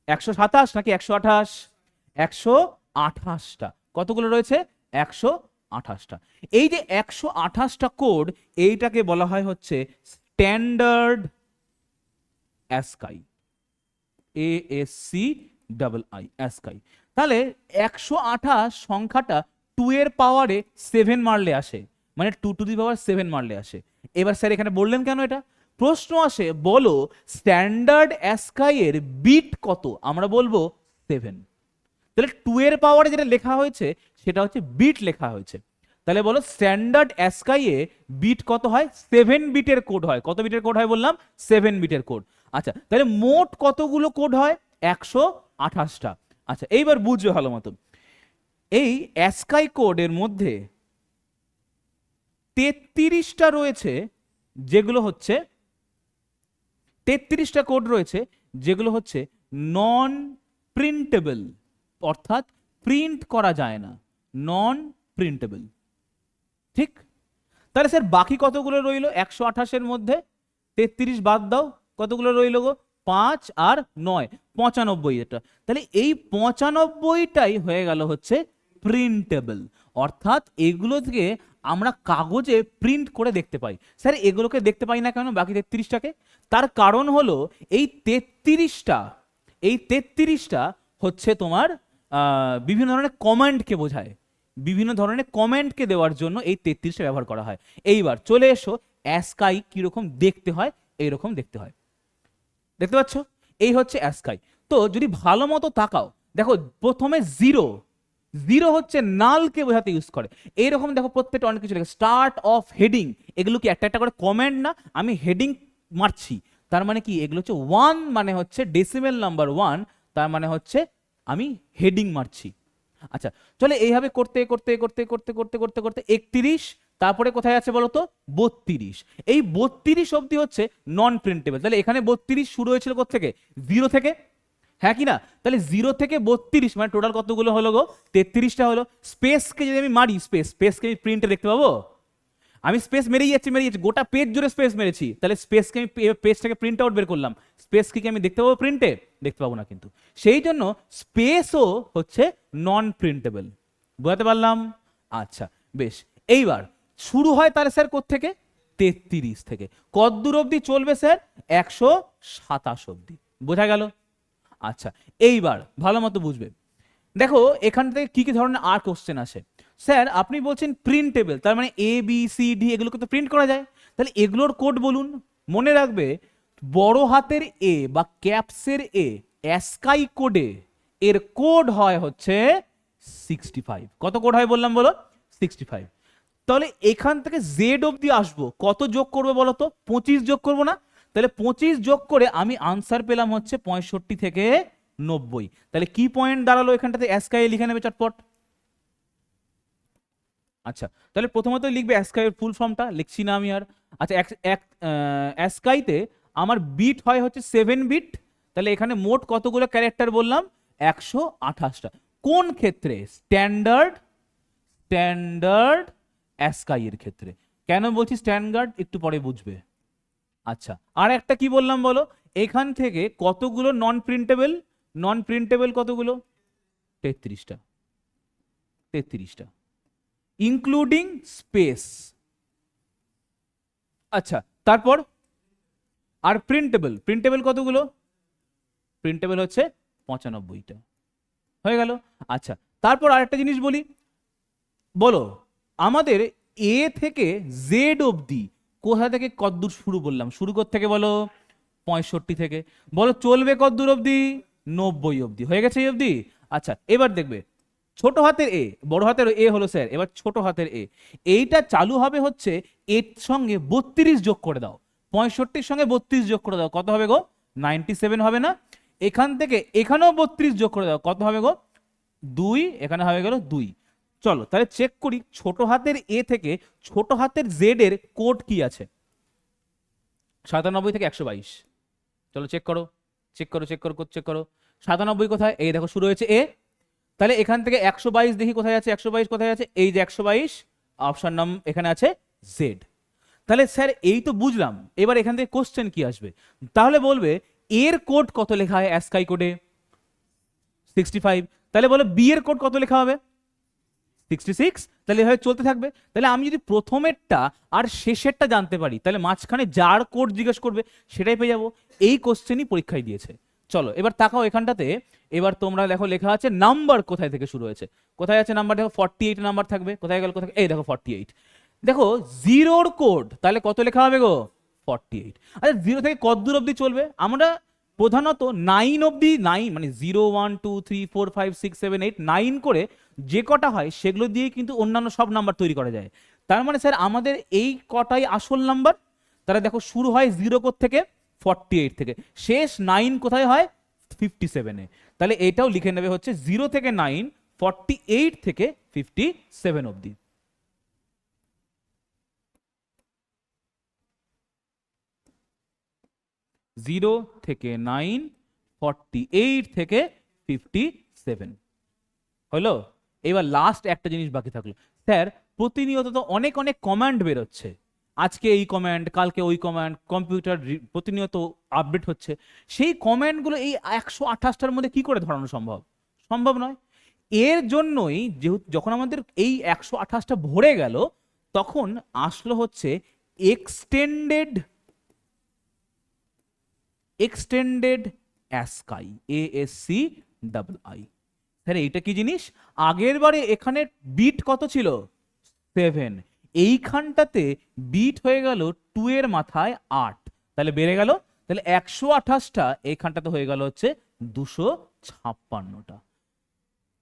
127 নাকি 128? 128টা। কতগুলো রয়েছে? 128টা। এই যে 128টা কোড, এইটাকে বলা হয় হচ্ছে স্ট্যান্ডার্ড অ্যাস্কাই, ASCII, অ্যাস্কাই। তাহলে 128 সংখ্যাটা 2 এর পাওয়ারে 7 মারলে আসে, মানে 2 টু দি পাওয়ার 7 মারলে আসে। এবার স্যার এখানে বললেন কেন এটা? প্রশ্ন আসে, বলো স্ট্যান্ডার্ড অ্যাস্কাই এর বিট কত? আমরা বলবো 7। তাহলে 2 এর পাওয়ারে যেটা লেখা হয়েছে সেটা হচ্ছে বিট লেখা হয়েছে। তাহলে বলো স্ট্যান্ডার্ড অ্যাস্কাই এ বিট কত হয়? 7 বিটের কোড হয়। কত বিটের কোড হয় বললাম? 7 বিটের কোড। আচ্ছা, তাহলে মোট কতগুলো কোড হয়? 128টা। আচ্ছা, এইবার বুঝবে ভালো মতো। এই অ্যাস্কাই কোডের মধ্যে 33টা রয়েছে, যেগুলো হচ্ছে 33টা কোড রয়েছে যেগুলো হচ্ছে নন প্রিন্টেবল, অর্থাৎ প্রিন্ট করা যায় না, নন প্রিন্টেবল। ঠিক, তাহলে স্যার বাকি কতগুলো রইলো 128-এর মধ্যে? 33 বাদ দাও, কতগুলো রইলো গো? 5 আর 9, 95 এটা। তাহলে এই 95টাই হয়ে গেল হচ্ছে প্রিন্টেবল, অর্থাৎ এগুলো থেকে আমরা কাগজে প্রিন্ট করে দেখতে পাই। স্যার এগুলোকে দেখতে পাই না কেন বাকি 33টাকে? তার কারণ হলো এই 33টা হচ্ছে তোমার বিভিন্ন ধরনের কমান্ডকে বোঝায়, বিভিন্ন ধরনের কমেন্টকে দেওয়ার জন্য এই 33টা ব্যবহার করা হয়। এইবার চলে এসো অ্যাস্কাই কিরকম দেখতে হয়। এইরকম দেখতে হয়, দেখতে পাচ্ছ? এই হচ্ছে অ্যাস্কাই। তো যদি ভালো মতো তাকাও, দেখো প্রথমে 0 হচ্ছে নালকে বোঝাতে ইউজ করে। এইরকম দেখো প্রত্যেকটা অনেক কিছু লেখা, স্টার্ট অফ হেডিং, এগুলো কি একটা একটা করে কমেন্ট না? আমি হেডিং মারছি, তার মানে কি এগুলো হচ্ছে 1, মানে হচ্ছে ডেসিমেল নাম্বার 1, তার মানে হচ্ছে আমি হেডিং মারছি। আচ্ছা, চলে এইভাবে করতে করতে করতে করতে করতে করতে করতে 31, তারপরে কোথায় আছে বলতো? 32। এই 32 অবধি হচ্ছে নন প্রিন্টেবল। তাহলে এখানে 32 শুরু হয়েছিল কোত্থেকে? 0 থেকে, হ্যাঁ কি না? তাহলে 0 থেকে 32 মানে টোটাল কতগুলো হলো গো? 33টা হলো। স্পেসকে যদি আমি মারি, স্পেসকে আমি প্রিন্টে দেখতে পাবো? আমি স্পেস মেরেই যাচ্ছি, গোটা পেজ জুড়ে স্পেস মেরেছি, তাহলে স্পেসকে আমি পেজটাকে প্রিন্ট আউট বের করলাম, স্পেস কি আমি দেখতে পাবো প্রিন্টে? দেখতে পাবো না কিন্তু। সেই জন্য স্পেসও হচ্ছে নন প্রিন্টেবল। বুঝতে পারলাম? আচ্ছা বেশ। এইবার শুরু হয় তাহলে স্যার কোত্থেকে? 33 থেকে। কতদূর অবধি চলবে স্যার? 127 অবধি। বোঝা গেল? আচ্ছা, এইবার ভালো মতো বুঝবে। দেখো এখান থেকে কি কি ধরনের আর কোশ্চেন আসে। স্যার আপনি বলছেন প্রিন্টেবল, তার মানে ABCD এগুলোকে তো প্রিন্ট করা যায়, তাহলে এগুলোর কোড বলুন। মনে রাখবে বড় হাতের এ বা ক্যাপসের এ অ্যাস্কাই কোডে এর কোড হয় হচ্ছে 65। কত কোড হয় বললাম বলো? 65। তাহলে এখান থেকে জেড অবধি আসবো, কত যোগ করবো বলো তো? 25 যোগ করবো না? তাহলে 25 যোগ করে আমি আনসার পেলাম হচ্ছে 65 থেকে 90। তাহলে কি পয়েন্ট দাঁড়ালো এখানটাতে? অ্যাস্কাই লিখে নেবে চটপট। আচ্ছা, তাহলে প্রথমত লিখবে অ্যাস্কাইয়ের ফুল ফর্মটা, লিখছি না আমি আর। আচ্ছা, অ্যাস্কাইতে আমার বিট হয় হচ্ছে 7 বিট, তাহলে এখানে মোট কতগুলো ক্যারেক্টার বললাম? 128টা। কোন ক্ষেত্রে? স্ট্যান্ডার্ড অ্যাস্কাই এর ক্ষেত্রে। কেন বলছি স্ট্যান্ডার্ড একটু পরে বুঝবে। আচ্ছা, আর একটা কি বললাম বলো? এখান থেকে কতগুলো নন প্রিন্টেবল কতগুলো? 33টা। 33টা ইনক্লুডিং স্পেস। আচ্ছা, তারপর আর প্রিন্টেবল কতগুলো? প্রিন্টেবল হচ্ছে 95টা। হয়ে গেল। আচ্ছা, তারপর আরেকটা জিনিস বলি, বলো আমাদের এ থেকে জেড অবধি কোথা থেকে কতদূর শুরু বললাম? শুরু থেকে বলো 65 থেকে। বলো চলবে কতদূর অবধি? 90 অবধি। হয়ে গেছে এই অবধি। আচ্ছা, এবার দেখবে ছোট হাতের এ, বড় হাতের এ হলো স্যার, এবার ছোট হাতের এ, এইটা চালু হবে হচ্ছে এর সঙ্গে 32 যোগ করে দাও। 65 সঙ্গে 32 যোগ করে দাও, কত হবে গো? 97 হবে না? এখান থেকে এখানেও 32 যোগ করে দাও, কত হবে গো? 2। এখানে হয়ে গেল 2। চলো তাহলে চেক করি ছোট হাতের এ থেকে ছোট হাতের জেড এর কোড কি আছে। 97 থেকে 122। চলো চেক করো। 97 কোথায়? এই দেখো শুরু হয়েছে এ। তাহলে এখান থেকে 122 দেখি কোথায় আছে? 122 কোথায় আছে? এই যে 122, অপশন নাম এখানে আছে জেড। তাহলে স্যার এই তো বুঝলাম, এবার এখান থেকে কোশ্চেন কি আসবে? তাহলে বলবে এর কোড কত লেখা হয় অ্যাস্কাই কোডে? 65। তাহলে বলো বি এর কোড কত লেখা হবে? 66। তাহলে এভাবে চলতে থাকবে। তাহলে আমি যদি প্রথমেরটা আর শেষেরটা জানতে পারি, তাহলে মাঝখানে যার কোড জিজ্ঞেস করবে সেটাই পেয়ে যাবো। এই কোশ্চেনই পরীক্ষায় দিয়েছে। চলো এবার তাকাও এখানটাতে। এবার তোমরা দেখো লেখা আছে নাম্বার কোথায় থেকে শুরু হয়েছে। কোথায় আছে নাম্বার? দেখো 48 নাম্বার থাকবে। কোথায় গেল? কোথায়? এই দেখো 48। দেখো জিরোর কোড তাহলে কত লেখা হবে গো? 48। আচ্ছা, জিরো থেকে কত দূর অবধি চলবে? আমরা প্রধানত 9 অবধি, 9 মানে 0 1 2 3 4 5 6 7 8 9 করে যে কটা হয় সেগুলো দিয়ে কিন্তু অন্যান্য সব নাম্বার তৈরি করা যায়। তার মানে স্যার আমাদের এই কটাই আসল নাম্বার। তাহলে দেখো শুরু হয় 0 থেকে 48 থেকে, শেষ 9 কোথায় হয়? 57 এ। তাহলে এটাও লিখে নেবে হচ্ছে 0 থেকে 9, 48 থেকে 57 অবধি। জিরো থেকে 9, 48 থেকে 57 হলো। এবার লাস্ট একটা জিনিস বাকি থাকলো। স্যার প্রতিনিয়ত তো অনেক অনেক কমান্ড বেরোচ্ছে, আজকে এই কমান্ড, কালকে ওই কমান্ড, কম্পিউটার প্রতিনিয়ত আপডেট হচ্ছে। সেই কমান্ডগুলো এই 128টার মধ্যে কি করে ধরানো সম্ভব? সম্ভব নয়। এর জন্যই যেহেতু যখন আমাদের এই 128টা ভরে গেল, তখন আসলো হচ্ছে এক্সটেন্ডেড অ্যাস্কাই, ASCII। স্যার এইটা কি জিনিস? আগের বারে এখানে বিট কত ছিল? 7। এইখানটাতে বিট হয়ে গেল 2 এর মাথায় 8, তাহলে বেড়ে গেল। তাহলে 128টা এইখানটাতে হয়ে গেল হচ্ছে 256টা।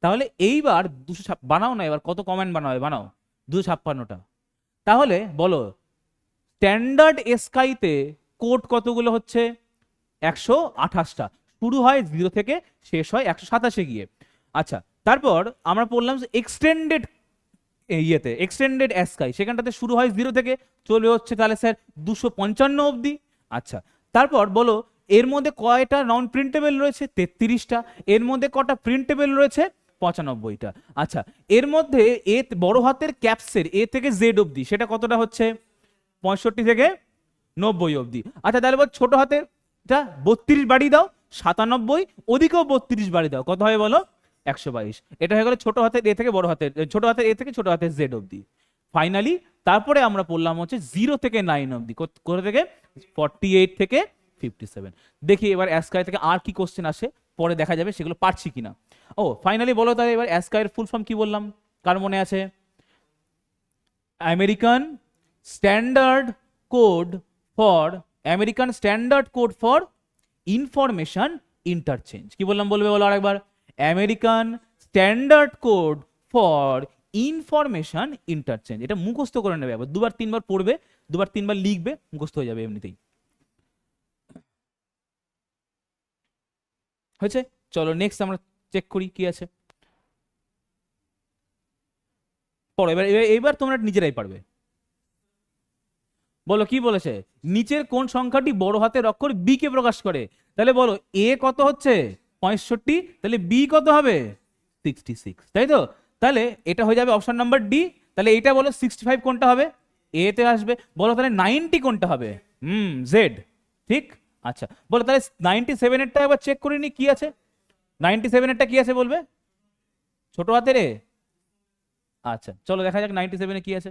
তাহলে এইবার 200 বানাও না, এবার কত কমেন্ট বানাবে? বানাও 256টা। তাহলে বলো স্ট্যান্ডার্ড এসকাইতে কোড কতগুলো হচ্ছে? 128টা। শুরু হয় 0 থেকে, শেষ হয় 127 গিয়ে। আচ্ছা, তারপর আমরা পড়লাম যে এক্সটেন্ডেড অ্যাস্কাই, সেখানটাতে শুরু হয় 0 থেকে, চলে হচ্ছে তাহলে স্যার 255 অবধি। আচ্ছা, তারপর বলো এর মধ্যে কয়টা নন প্রিন্টেবল রয়েছে? 33টা। এর মধ্যে কটা প্রিন্টেবল রয়েছে? 95টা। আচ্ছা, এর মধ্যে এ বড় হাতের ক্যাপসের এ থেকে জেড অবধি সেটা কতটা হচ্ছে? 65 থেকে 90 অবধি। আচ্ছা, তাহলে বল ছোট হাতের 32 বাড়িয়ে দাও, 97, ওদিকেও 32 বাড়িয়ে দাও, কত হয় বলো? 122। এটা হয়ে গেল ছোট হাতের এ থেকে বড় হাতের, ছোট হাতের এ থেকে ছোট হাতের জেড অবধি। ফাইনালি তারপরে আমরা পড়লাম হচ্ছে 0 থেকে 9 অবধি, কোথা থেকে? 48 থেকে 57। দেখি এবার অ্যাস্কাই থেকে আর কি কোশ্চেন আসে, পরে দেখা যাবে সেগুলো পারছি কিনা। ও ফাইনালি বলো তাহলে এবার অ্যাস্কাইয়ের ফুল ফর্ম কি বললাম? কার মনে আছে? American standard code for information interchange. কি বললাম বলবে বলো আরেকবার? American standard code for information interchange. এটা মুখস্থ করে নেবে, আবার 2-3 বার পড়বে, 2-3 বার লিখবে, মুখস্থ হয়ে যাবে এমনিতেই। হয়েছে? চলো নেক্সট আমরা চেক করি কি আছে। পড়ো এবার, এবার তোমরা নিজেরাই পারবে। বলো কি বলেছে, নিচের কোন সংখ্যাটি বড় হাতের অক্ষর বি কে প্রকাশ করে? তাহলে বলো এ কত হচ্ছে 65, তাহলে বি কত হবে 66, তাই তো? তাহলে এটা হয়ে যাবে অপশন নাম্বার ডি। তাহলে এটা বলো 65 কোনটা হবে, এ তে আসবে। বলো তাহলে 90 কোনটা হবে, জেড, ঠিক। আচ্ছা বলো তাহলে 97 এরটা একবার চেক করে নি কি আছে, 97 এরটা কি আছে বলবে, ছোট হাতের এ। আচ্ছা চলো দেখা যাক 97 এ কি আছে।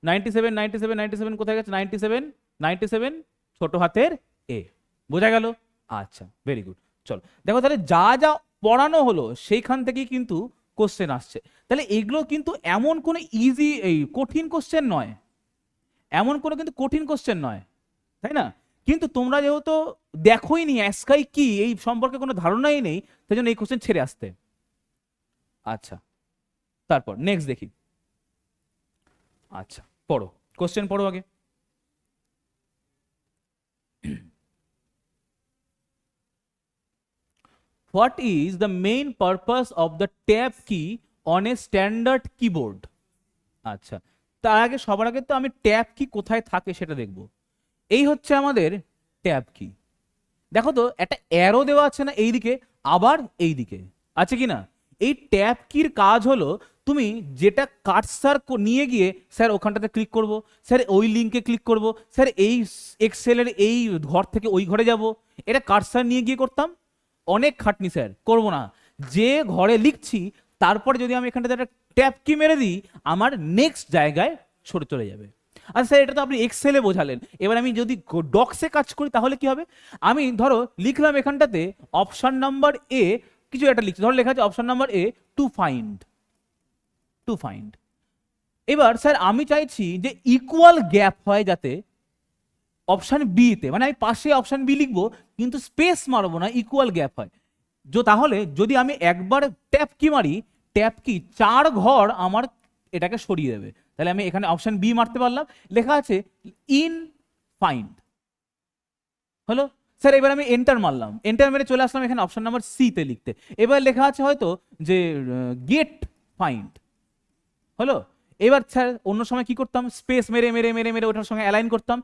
97 97 97 কোথায় গেছে, 97 97 ছোট হাতের এ, বোঝা গেল? আচ্ছা ভেরি গুড। চলো দেখো তাহলে যা যা পড়ানো হলো সেইখান থেকেই কিন্তু কোশ্চেন আসছে। তাহলে এগুলো কিন্তু এমন কোনো ইজি এই কঠিন কোশ্চেন নয়, এমন কোনো কিন্তু কঠিন কোশ্চেন নয়, তাই না? কিন্তু তোমরা যেহেতু দেখোই নি অ্যাস্কাই কি এই সম্পর্কে কোনো ধারণাই নেই, সেই জন্য এই কোশ্চেন ছেড়ে আসতে। আচ্ছা তারপর নেক্সট দেখি। আচ্ছা পড়ো, কোশ্চেন পড়ো আগে। What is the main purpose of the tab key on a standard keyboard? আচ্ছা তার আগে সবার আগে তো আমি ট্যাব কি কোথায় থাকে সেটা দেখব। এই হচ্ছে আমাদের ট্যাব কি। দেখো তো একটা অ্যারো দেওয়া আছে না এইদিকে, আবার এইদিকে আছে কি না? এই ট্যাব কির কাজ হলো তুমি যেটা কার্সার নিয়ে গিয়ে স্যার ওখানটাতে ক্লিক করব, স্যার ওই লিঙ্কে ক্লিক করব, স্যার এই এক্সেলের এই ঘর থেকে ওই ঘরে যাব, এটা কার্সার নিয়ে গিয়ে করতাম। অনেক খাটনি স্যার, করব না। যে ঘরে লিখছি তারপরে যদি আমি এখানটাতে একটা ট্যাব কি মেরে দিই আমার নেক্সট জায়গায় সরে চলে যাবে। আচ্ছা স্যার এটা তো আপনি এক্সেলে বোঝালেন, এবার আমি যদি ডক্সে কাজ করি তাহলে কি হবে? আমি ধরো লিখলাম এখানটাতে অপশন নাম্বার এ, কিছু একটা লিখছি, ধরো লেখা আছে option number A to find, to find. এবার স্যার আমি চাইছি যে ইকুয়াল গ্যাপ হয় যাতে অপশন বি তে, মানে আমি পাশে অপশন বি লিখবো কিন্তু স্পেস মারবো না, ইকুয়াল গ্যাপ হয়। তাহলে যদি আমি একবার ট্যাপ কি মারি, ট্যাপ কি 4 ঘর আমার এটাকে সরিয়ে দেবে। তাহলে আমি এখানে অপশন বি মারতে পারলাম, লেখা আছে ইন ফাইন্ড, হলো। স্যার এবার আমি এন্টার মারলাম, এন্টার মেরে চলে আসলাম এখানে অপশন নাম্বার সি তে লিখতে, এবার লেখা আছে হয়তো যে গেট ফাইন্ড, হলো। এবার স্যার অন্য সময় কি করতাম, স্পেস মেরে মেরে মেরে মেরে ওটার সঙ্গে অ্যালাইন করতাম,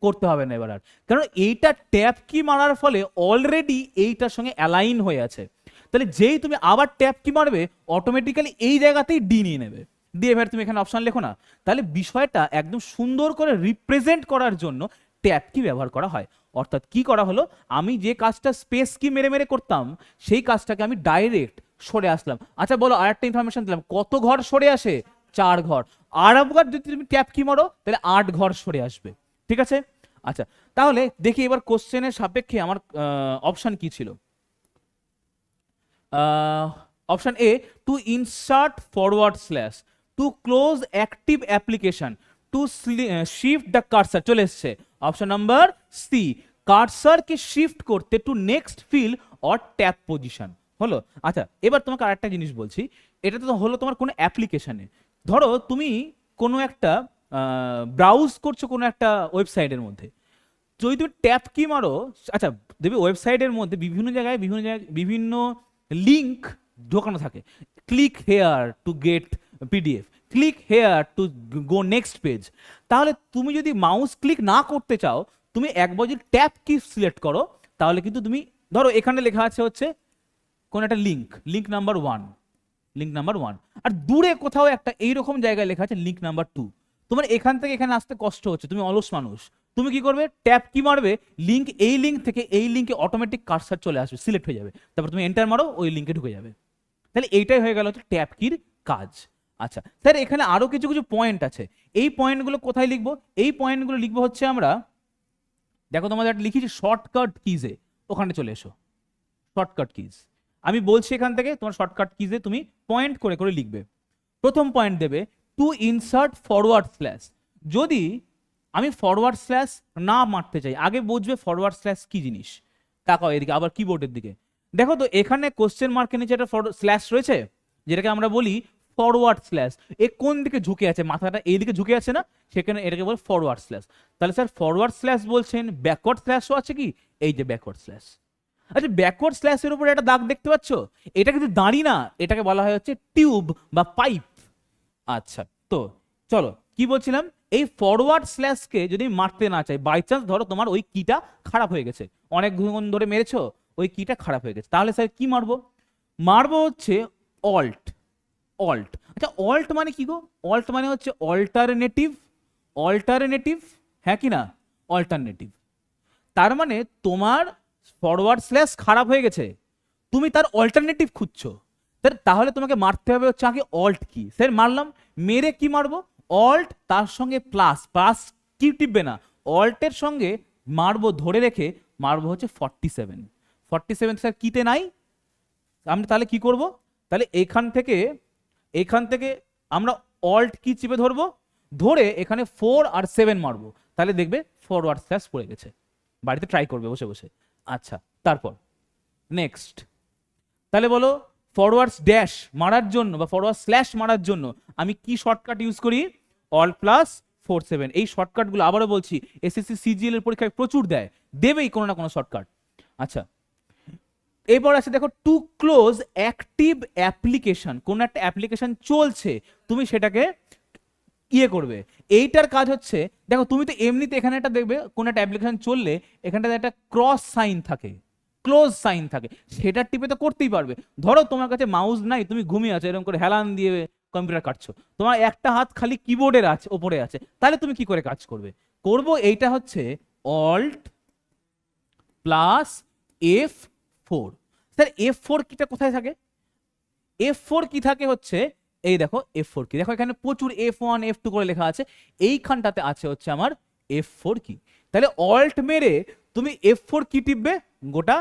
করতে হবে না এবার আর, কারণ এইটা ট্যাপ কি মারার ফলে অলরেডি এইটার সঙ্গে অ্যালাইন হয়ে আছে। তাহলে যেই তুমি আবার ট্যাপ কি মারবে অটোমেটিক্যালি এই জায়গাতেই ডি নিয়ে নেবে, দিয়ে এবার তুমি এখানে অপশন লেখো না। তাহলে বিষয়টা একদম সুন্দর করে রিপ্রেজেন্ট করার জন্য ট্যাপ কি ব্যবহার করা হয়। অর্থাৎ কি করা হলো, আমি যে কাজটা স্পেস কি মেরে মেরে করতাম সেই কাজটাকে আমি ডাইরেক্ট সরে আসলাম। আচ্ছা বলো আরেকটা ইনফরমেশন দিলাম, কত ঘর সরে আসে, 4 ঘর। আর একবার যদি তুমি ট্যাপ কি মারো তাহলে 8 ঘর সরে আসবে, ঠিক আছে? আচ্ছা তাহলে দেখি এবার কোশ্চেনের সাপেক্ষে আমার অপশন কি ছিল। Option A to insert forward slash, to close active application, to shift the cursor, চলে এসছে। অপশন নাম্বার সি কার্সারকে শিফট করতে to next field or tab position, হলো। আচ্ছা এবার তোমাকে আরেকটা জিনিস বলছি, এটা তো হলো তোমার কোনো অ্যাপ্লিকেশনে। ধরো তুমি কোনো একটা ব্রাউজ করছো কোনো একটা ওয়েবসাইটের মধ্যে, যদি তুমি ট্যাপ কি মারো, আচ্ছা দেখবে ওয়েবসাইটের মধ্যে বিভিন্ন লিঙ্ক ঢোকানো থাকে, click here to get PDF, click here to go next page. তাহলে তুমি যদি মাউস ক্লিক না করতে চাও, তুমি একবার যদি ট্যাপ কি সিলেক্ট করো তাহলে কিন্তু তুমি ধরো এখানে লেখা আছে হচ্ছে কোন একটা link, link number 1, link number 1, আর দূরে কোথাও একটা এইরকম জায়গায় লেখা আছে লিঙ্ক নাম্বার 2। তোমার এখান থেকে এখানে আসতে কষ্ট হচ্ছে, তুমি অলস মানুষ, তুমি কি করবে, ট্যাপ কি মারবে, লিঙ্ক এই লিঙ্ক থেকে এই লিঙ্কে অটোমেটিক কার্সার চলে আসবে, সিলেক্ট হয়ে যাবে, তারপর তুমি এন্টার মারো ওই লিঙ্কে ঢুকে যাবে। তাহলে এইটাই হয়ে গেল হচ্ছে ট্যাপ কির কাজ। আচ্ছা স্যার এখানে আরো কিছু কিছু পয়েন্ট আছে, এই পয়েন্টগুলো কোথায় লিখবো, এই পয়েন্টগুলো লিখবো হচ্ছে আমরা, দেখো তোমাদের একটা লিখেছি শর্টকাট কিজে, ওখানে চলে এসো, শর্টকাট কিজ আমি বলছি এখান থেকে, তোমার শর্টকাট কিজে তুমি পয়েন্ট করে করে লিখবে। প্রথম পয়েন্ট দেবে টু ইনসার্ট ফরওয়ার্ড স্ল্যাশ। যদি আমি ফরওয়ার্ড স্ল্যাশ না মারতে চাই, আগে বুঝবে ফরওয়ার্ড স্ল্যাশ কি জিনিস। তাকাও এদিকে আবার কিবোর্ডের দিকে, দেখো তো এখানে কোশ্চেন মার্কের নিচে একটা স্ল্যাশ রয়েছে যেটাকে আমরা বলি ফরওয়ার্ড স্ল্যাশ। এ কোন দিকে ঝুঁকে আছে, মাথাটা এইদিকে ঝুঁকে আছে না, সেখানে এটাকে বলে ফরওয়ার্ড স্ল্যাশ। তাহলে স্যার ফরওয়ার্ড স্ল্যাশ বলছেন, ব্যাকওয়ার্ড স্ল্যাশও আছে কি, এই যে ব্যাকওয়ার্ড স্ল্যাশ। আচ্ছা ব্যাকওয়ার্ড স্ল্যাশের উপরে একটা দাগ দেখতে পাচ্ছ, এটা কিন্তু দাঁড়ি না, এটাকে বলা হয় হচ্ছে টিউব বা পাইপ। আচ্ছা তো চলো কি বলছিলাম, এই ফরওয়ার্ড স্ল্যাশকে যদি মারতে না চাই, বাই চান্স ধরো তোমার ওই কিটা খারাপ হয়ে গেছে, অনেকক্ষণ ধরে মেরেছো, ওই কিটা খারাপ হয়ে গেছে, তাহলে স্যার কি মারবো? মারবো হচ্ছে অল্ট। অল্ট, আচ্ছা অল্ট মানে কি গো? অল্ট মানে হচ্ছে অল্টারনেটিভ। অল্টারনেটিভ, হ্যাঁ কি না? অল্টারনেটিভ। তার মানে তোমার ফরওয়ার্ড স্ল্যাশ খারাপ হয়ে গেছে, তুমি তার অল্টারনেটিভ খুঁজছো, তাহলে তোমাকে মারতে হবে হচ্ছে আগে অল্ট কি। স্যার মারলাম, মেরে কি মারবো? অল্ট তার সঙ্গে প্লাস, প্লাস কি টিপবে না, অল্টের সঙ্গে মারবো ধরে রেখে, মারবো হচ্ছে 47। 47 স্যার কিতে নাই, আমরা তাহলে কি করব? তাহলে এখান থেকে আমরা অল্ট কি চিপে ধরবো, ধরে এখানে 4 আর 7 মারবো, তাহলে দেখবে ফরওয়ার্ড স্ল্যাশ পড়ে গেছে। বাড়িতে ট্রাই করবে বসে বসে। আচ্ছা, তারপর নেক্সট, তাহলে বলো ফরওয়ার্ড ড্যাশ মারার জন্য বা ফরওয়ার্ড স্ল্যাশ মারার জন্য আমি কি শর্টকাট ইউজ করি? All plus 47। এই শর্টকাটগুলো আবারও বলছি এসএসসি সিজিএল এর পরীক্ষায় প্রচুর দেবেই কোনো না কোনো শর্টকাট। আচ্ছা, এরপর আছে দেখো টু ক্লোজ অ্যাক্টিভ অ্যাপ্লিকেশন, কোন একটা অ্যাপ্লিকেশন চলছে, তুমি সেটাকে ইয়ে করবে। এইটার কাজ হচ্ছে, দেখো তুমি তো এমনিতে এখানে একটা দেখবে কোন একটা অ্যাপ্লিকেশন চললে এখানটাতে একটা ক্রস সাইন থাকে, ক্লোজ সাইন থাকে, সেটা টিপে তো করতেই পারবে। ধরো তোমার কাছে মাউস নাই, তুমি ঘুমিয়ে আছো, এরকম করে হেলান দিয়ে কম্পিউটার কাটছো, তোমার একটা হাত খালি কিবোর্ডের আছে, ওপরে আছে, তাহলে তুমি কি করে কাজ করবে? করবো এইটা হচ্ছে alt plus F4। Sir F4 কিটা কোথায় থাকে? F4 কি থাকে হচ্ছে, এই দেখো F4 কি, দেখো এখানে প্রচুর F1 F2 করে লেখা আছে, এইখানটাতে আছে হচ্ছে আমার F4 কি। তাহলে অল্ট মেরে তুমি F4 কি টিপবে, গোটা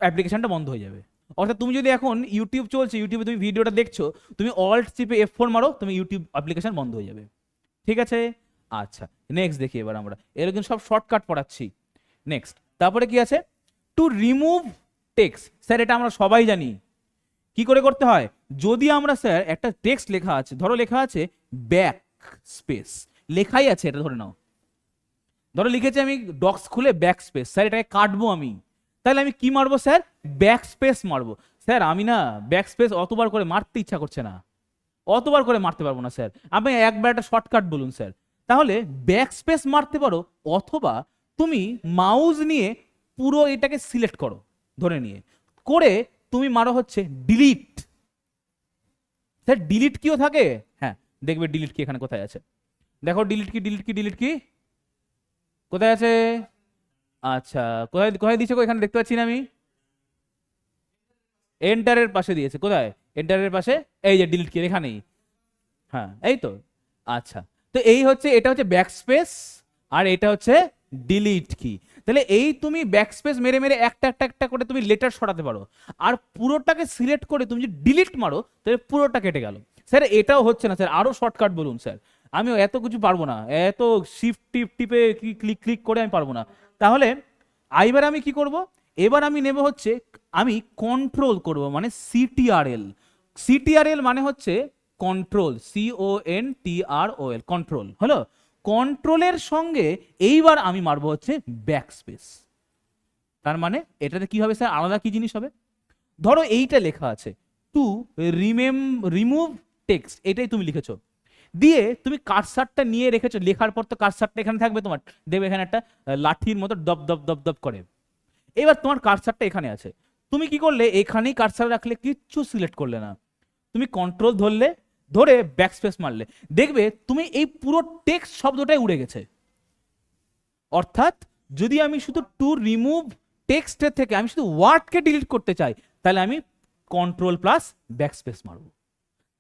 অ্যাপ্লিকেশনটা বন্ধ হয়ে যাবে। অর্থাৎ তুমি যদি এখন ইউটিউব চলছে, ইউটিউবে তুমি ভিডিওটা দেখছো, তুমি অল্ট চিপে F4 মারো, তুমি ইউটিউব অ্যাপ্লিকেশন বন্ধ হয়ে যাবে। ঠিক আছে? আচ্ছা, নেক্সট দেখি এবার আমরা, এরকম সব শর্টকাট পড়াচ্ছি। নেক্সট, তারপরে কি আছে? To remove text. স্যার এটা আমরা সবাই জানি কি করে করতে হয়। যদি আমরা স্যার একটা টেক্সট লেখা আছে, ধরো লেখা আছে ব্যাক স্পেস, লেখাই আছে এটা ধরে নাও, ধরো লিখেছি আমি ডক্স খুলে ব্যাক স্পেস, স্যার এটাকে কাটবো আমি, তাহলে আমি কি মারবো স্যার? ব্যাক স্পেস মারবো। স্যার আমি না ব্যাক স্পেস অতবার করে মারতে ইচ্ছা করছে না, অতবার করে মারতে পারবো না স্যার, আপনি একবার একটা শর্টকাট বলুন স্যার। তাহলে ব্যাক স্পেস মারতে পারো, অথবা তুমি মাউস নিয়ে পুরো এটাকে সিলেক্ট করো, ধরে নিয়ে করে তুমি মারো হচ্ছে ডিলিট। স্যার ডিলিট কিও থাকে, হ্যাঁ দেখবে ডিলিট কি এখানে কোথায় আছে, দেখো ডিলিট কি, ডিলিট কি, ডিলিট কি কোথায় আছে? আচ্ছা, কোথায় কোথায় দিয়েছে গো? এখানে দেখতে পাচ্ছি না আমি, এন্টারের পাশে দিয়েছে, কোথায়? এন্টারের পাশে, এই যে ডিলিট কি এখানেই, হ্যাঁ এই তো। আচ্ছা, তো এই হচ্ছে, এটা হচ্ছে ব্যাক স্পেস আর এটা হচ্ছে ডিলিট কি। তাহলে এই তুমি ব্যাক স্পেস মেরে মেরে একটা একটা একটা করে তুমি লেটার সরাতে পারো, আর পুরোটাকে সিলেক্ট করে তুমি যদি ডিলিট মারো তাহলে পুরোটা কেটে গেল। স্যার এটাও হচ্ছে না স্যার, আরো শর্টকাট বলুন স্যার। আমি এত কিছু পারবো না, এত শিফট টিপ টিপে ক্লিক ক্লিক করে আমি পারবো না। তাহলে এবার আমি কি করব? এবার আমি নেব হচ্ছে, আমি কন্ট্রোল করব, মানে সিটিআরএল। সিটিআরএল মানে হচ্ছে কন্ট্রোল, CONTROL, কন্ট্রোল হলো। কন্ট্রোলের সঙ্গে এইবার আমি মারবো হচ্ছে ব্যাক স্পেস। তার মানে এটাতে কি হবে স্যার, আলাদা কি জিনিস হবে? ধরো এইটা লেখা আছে টু রিমুভ টেক্সট, এটাই তুমি লিখেছো, দিয়ে তুমি কারসারটা নিয়ে রেখেছো, লেখার পর তো কারসারটা এখানে থাকবে তোমার, দেখবে এখানে একটা লাঠির মতো দপ দপ দপ দপ করে। এবার তোমার কারসারটা এখানে আছে, তুমি কি করলে, এখানেই কারসার রাখলে, কিচ্ছু সিলেক্ট করলে না, তুমি কন্ট্রোল ধরলে, ধরে ব্যাক স্পেস মারলে, দেখবে তুমি এই পুরো টেক্সট শব্দটাই উড়ে গেছে। অর্থাৎ যদি আমি শুধু টু রিমুভ টেক্সটের থেকে আমি শুধু ওয়ার্ডকে ডিলিট করতে চাই, তাহলে আমি কন্ট্রোল প্লাস ব্যাক স্পেস মারবো।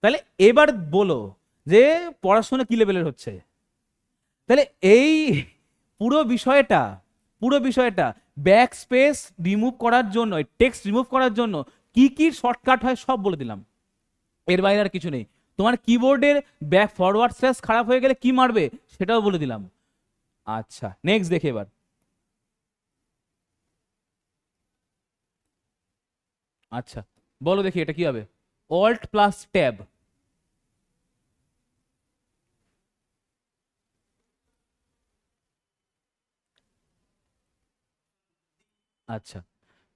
তাহলে এবার বলো যে পড়াশোনা কি লেভেলের হচ্ছে। তাহলে এই পুরো বিষয়টা, পুরো বিষয়টা ব্যাক স্পেস রিমুভ করার জন্য, টেক্সট রিমুভ করার জন্য কি কি শর্টকাট হয় সব বলে দিলাম, এর বাইরে আর কিছু নেই। তোমার কিবোর্ডের ব্যাক ফরওয়ার্ড স্ল্যাশ খারাপ হয়ে গেলে কি মারবে সেটাও বলে দিলাম। আচ্ছা, নেক্সট দেখে এবার। আচ্ছা বলো দেখি এটা কি হবে? Alt plus tab. আচ্ছা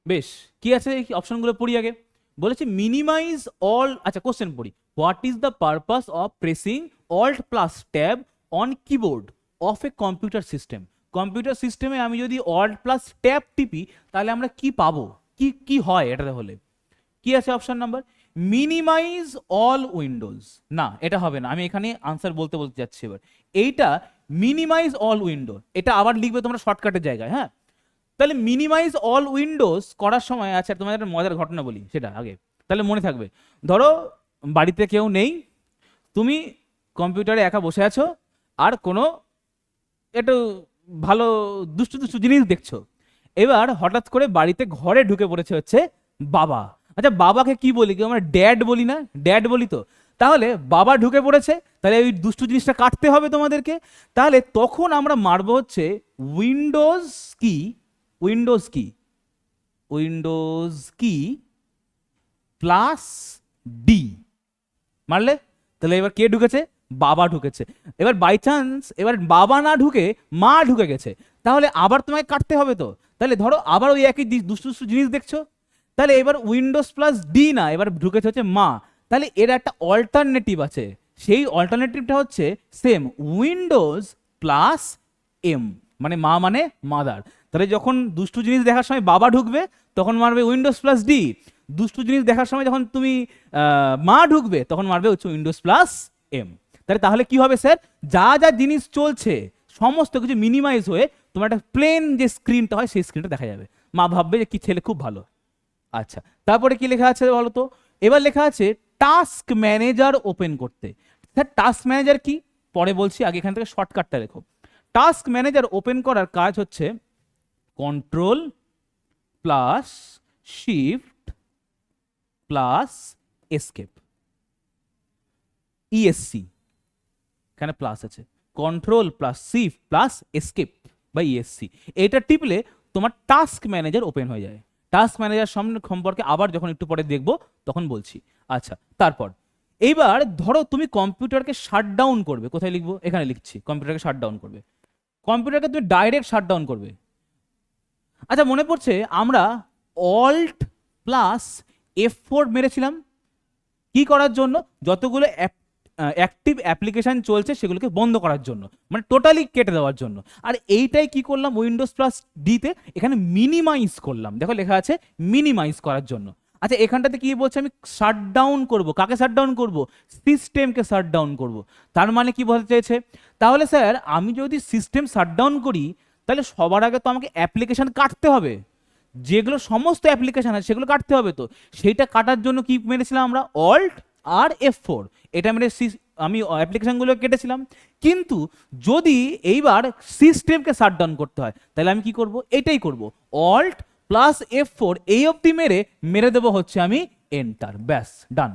বেশ, কি আছে এই অপশনগুলো পড়ি আগে। বলেছে মিনিমাইজ অল, আচ্ছা কোশ্চেন পড়ি, what is the purpose of pressing Alt plus tab on keyboard of a computer system. Computer সিস্টেমে আমি যদি অল্ট প্লাস ট্যাব টিপি তাহলে আমরা কি পাবো, কি কি হয় এটাতে হলে? কি আছে option number? Minimise all windows. না, এটা হবে না, আমি এখানে আনসার বলতে বলতে যাচ্ছি এবার। এইটা মিনিমাইজ অল উইন্ডো, এটা আবার লিখবে তোমরা শর্টকাটের জায়গায়, হ্যাঁ। তাহলে মিনিমাইজ অল উইন্ডোজ করার সময়, আচ্ছা তোমাদের একটা মজার ঘটনা বলি সেটা আগে, তাহলে মনে থাকবে। ধরো বাড়িতে কেউ নেই, তুমি কম্পিউটারে একা বসে আছো, আর কোনো একটু ভালো দুষ্টু দুষ্টু জিনিস দেখছো। এবার হঠাৎ করে বাড়িতে ঘরে ঢুকে পড়েছে হচ্ছে বাবা। আচ্ছা বাবাকে কি বলি, কি আমরা ড্যাড বলি না, ড্যাড বলি তো। তাহলে বাবা ঢুকে পড়েছে, তাহলে ওই দুষ্টু জিনিসটা কাটতে হবে তোমাদেরকে। তাহলে তখন আমরা মারবো হচ্ছে উইন্ডোজ কি, উইন্ডোজ কি, উইন্ডোজ কি প্লাস ডি মারলে। তাহলে এবার কে ঢুকেছে? বাবা ঢুকেছে। এবার বাই চান্স এবার বাবা না ঢুকে মা ঢুকে গেছে, তাহলে আবার তোমায় কাটতে হবে তো। তাহলে ধরো আবার ওই একই দুষ্টু দুষ্টু জিনিস দেখছো, তাহলে এবার উইন্ডোজ প্লাস ডি না, এবার ঢুকেছে হচ্ছে মা। তাহলে এর একটা অল্টারনেটিভ আছে, সেই অল্টারনেটিভটা হচ্ছে সেম, উইন্ডোজ প্লাস এম, মানে মা মানে মাদার। তাহলে যখন দুষ্টু জিনিস দেখার সময় বাবা ঢুকবে তখন মারবে উইন্ডোজ প্লাস ডি, দুষ্টু জিনিস দেখার সময় যখন তুমি মা ঢুকবে তখন মারবে হচ্ছে উইন্ডোজ প্লাস এম। তাহলে কি হবে স্যার, যা যা জিনিস চলছে সমস্ত কিছু মিনিমাইজ হয়ে তোমার একটা প্লেন যে স্ক্রিনটা হয় সেই স্ক্রিনটা দেখা যাবে। মা ভাববে যে কি ছেলে খুব ভালো। আচ্ছা তারপরে কি লেখা আছে বলো তো? এবার লেখা আছে টাস্ক ম্যানেজার ওপেন করতে। স্যার টাস্ক ম্যানেজার কি পরে বলছি, আগে এখান থেকে শর্টকাটটা লেখো। টাস্ক ম্যানেজার ওপেন করার কাজ হচ্ছে control plus shift plus escape, ESC, এখানে প্লাস আছে, control plus shift plus escape বা ইএসসি। এটা টিপলে তোমার টাস্ক ম্যানেজার ওপেন হয়ে যায়। টাস্ক ম্যানেজার সম্পর্কে আবার যখন একটু পরে দেখবো তখন বলছি। আচ্ছা তারপর এইবার ধরো তুমি কম্পিউটারকে শাটডাউন করবে, কোথায় লিখবো? এখানে লিখছি, কম্পিউটারকে শাটডাউন করবে। কম্পিউটারকে তুমি ডাইরেক্ট শাটডাউন করবে। আচ্ছা মনে পড়ছে আমরা অল্ট প্লাস F4 মেরেছিলাম কি করার জন্য? যতগুলো অ্যাক্টিভ অ্যাপ্লিকেশন চলছে সেগুলোকে বন্ধ করার জন্য, মানে টোটালি কেটে দেওয়ার জন্য। আর এইটাই কি করলাম উইন্ডোজ প্লাস ডিতে, এখানে মিনিমাইজ করলাম, দেখো লেখা আছে মিনিমাইজ করার জন্য। আচ্ছা এখানটাতে কি বলছে, আমি শাটডাউন করব, কাকে শাটডাউন করব? সিস্টেমকে শাটডাউন করব। তার মানে কি বলতে চাইছে? তাহলে স্যার আমি যদি সিস্টেম শাটডাউন করি তাহলে সবার আগে তো আমাকে অ্যাপ্লিকেশন কাটতে হবে, যেগুলো সমস্ত অ্যাপ্লিকেশন আছে সেগুলো কাটতে হবে। তো সেইটা কাটার জন্য কি মেরেছিলাম আমরা? অল্ট আর F4, এটা মেরে আমি অ্যাপ্লিকেশনগুলো কেটেছিলাম। কিন্তু যদি এইবার সিস্টেমকে শাটডাউন করতে হয় তাহলে আমি কি করব? এটাই করব, অল্ট প্লাস F4 এই অবধি মেরে দেবো হচ্ছে আমি এন্টার, ব্যাস ডান।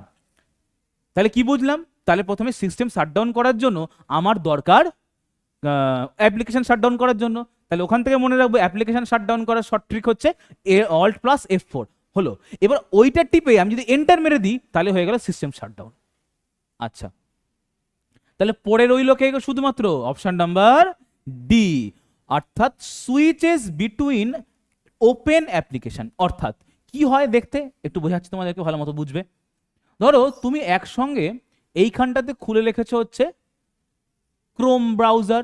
তাহলে কি বুঝলাম? তাহলে প্রথমে সিস্টেম শাটডাউন করার জন্য আমার দরকার অ্যাপ্লিকেশন শাটডাউন করার জন্য, তাহলে ওখান থেকে মনে রাখবো অ্যাপ্লিকেশন শাটডাউন করার শর্ট ট্রিক হচ্ছে অল্ট প্লাস F4 হলো। এবার ওইটা টিপে আমি যদি এন্টার মেরে দিই তাহলে হয়ে গেল সিস্টেম শাটডাউন। আচ্ছা তাহলে পড়ে রইল কে? শুধুমাত্র অপশন নাম্বার ডি, অর্থাৎ সুইচেস বিটুইন ওপেন অ্যাপ্লিকেশন। অর্থাৎ কি হয় দেখতে একটু বোঝাচ্ছি তোমাদেরকে, ভালো মতো বুঝবে। ধরো তুমি একসঙ্গে এইখানটাতে খুলে রেখেছো হচ্ছে ক্রোম ব্রাউজার,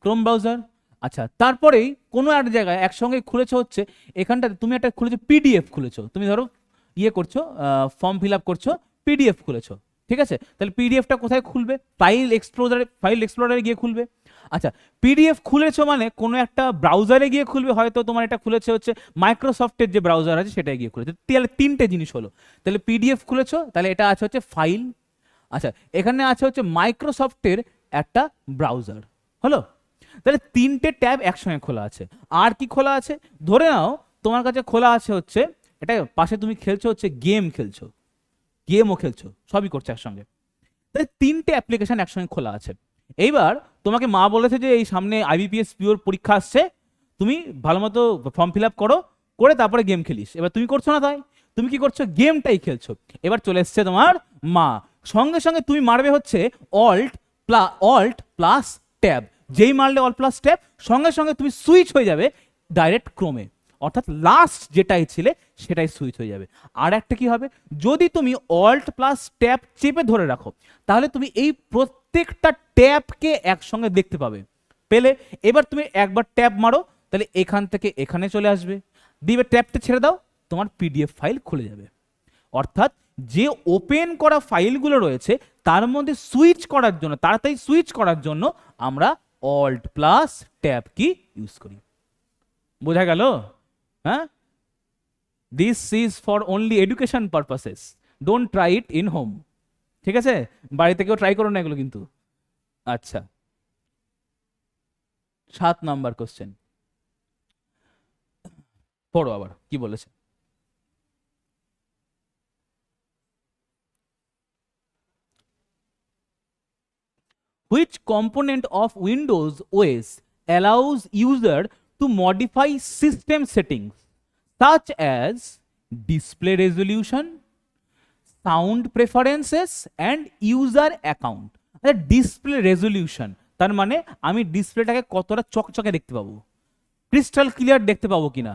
ক্রোম ব্রাউজার। আচ্ছা তারপরেই কোনো একটা জায়গায় একসঙ্গে খুলেছো হচ্ছে এখানটাতে তুমি একটা খুলেছো পিডিএফ খুলেছো, তুমি ধরো ইয়ে করছো ফর্ম ফিল আপ করছো, পিডিএফ খুলেছো, ঠিক আছে? তাহলে পিডিএফটা কোথায় খুলবে? ফাইল এক্সপ্লোরারে গিয়ে খুলবে। আচ্ছা পিডিএফ খুলেছো মানে কোনো একটা ব্রাউজারে গিয়ে খুলবে, হয়তো তোমার এটা খুলেছে হচ্ছে মাইক্রোসফটের যে ব্রাউজার আছে সেটাই গিয়ে খুলেছে। তাহলে তিনটে জিনিস হলো, তাহলে পিডিএফ খুলেছো, তাহলে এটা আছে হচ্ছে ফাইল। আচ্ছা এখানে আছে হচ্ছে মাইক্রোসফটের একটা ব্রাউজার, হলো। তাহলে তিনটে ট্যাব একসঙ্গে খোলা আছে। আর কি খোলা আছে? ধরে নাও তোমার কাছে খোলা আছে হচ্ছে এটা, পাশে তুমি খেলছো হচ্ছে গেম খেলছো, গেমও খেলছো, সবই করছো একসঙ্গে। তাহলে তিনটে অ্যাপ্লিকেশন একসঙ্গে খোলা আছে। এইবার তোমাকে মা বলেছে যে এই সামনে IBPS পিওর পরীক্ষা আসছে, তুমি ভালো মতো ফর্ম ফিল আপ করো, করে তারপরে গেম খেলিস। এবার তুমি করছো না, তাই তুমি কি করছো? গেমটাই খেলছো। এবার চলে এসছে তোমার মা, সঙ্গে সঙ্গে তুমি মারবে হচ্ছে অল্ট প্লাস ট্যাব। যেই মারলে অল্ট প্লাস ট্যাব, সঙ্গে সঙ্গে তুমি সুইচ হয়ে যাবে ডাইরেক্ট ক্রোমে, অর্থাৎ লাস্ট যেটাই ছিলে সেটাই সুইচ হয়ে যাবে। আর একটা কি হবে, যদি তুমি অল্ট প্লাস ট্যাব চেপে ধরে রাখো তাহলে তুমি এই প্রত্যেকটা ট্যাবকে একসঙ্গে দেখতে পাবে। পেলে এবার তুমি একবার ট্যাব মারো, তাহলে এখান থেকে এখানে চলে আসবে, দিয়ে ট্যাবটা ছেড়ে দাও, তোমার পিডিএফ ফাইল খুলে যাবে। অর্থাৎ যে ওপেন করা ফাইলগুলো রয়েছে তার মধ্যে সুইচ করার জন্য, তাড়াতাড়ি সুইচ করার জন্য আমরা অল্ট প্লাস ট্যাব কি ইউজ করি। বোঝা গেল? হ্যাঁ, this is for only education purposes, don't try it in home. ঠিক আছে, বাড়িতে কেউ ট্রাই করো না এগুলো কিন্তু। আচ্ছা, 7 নাম্বার কোশ্চেন পড়ো, আবার কি বলেছে। Which component of Windows OS allows user to modify system settings such as display resolution, sound preferences and user account? Display resolution তার মানে আমি ডিসপ্লেটাকে কতটা চকচকে দেখতে পাবো, ক্রিস্টাল ক্লিয়ার দেখতে পাবো কিনা,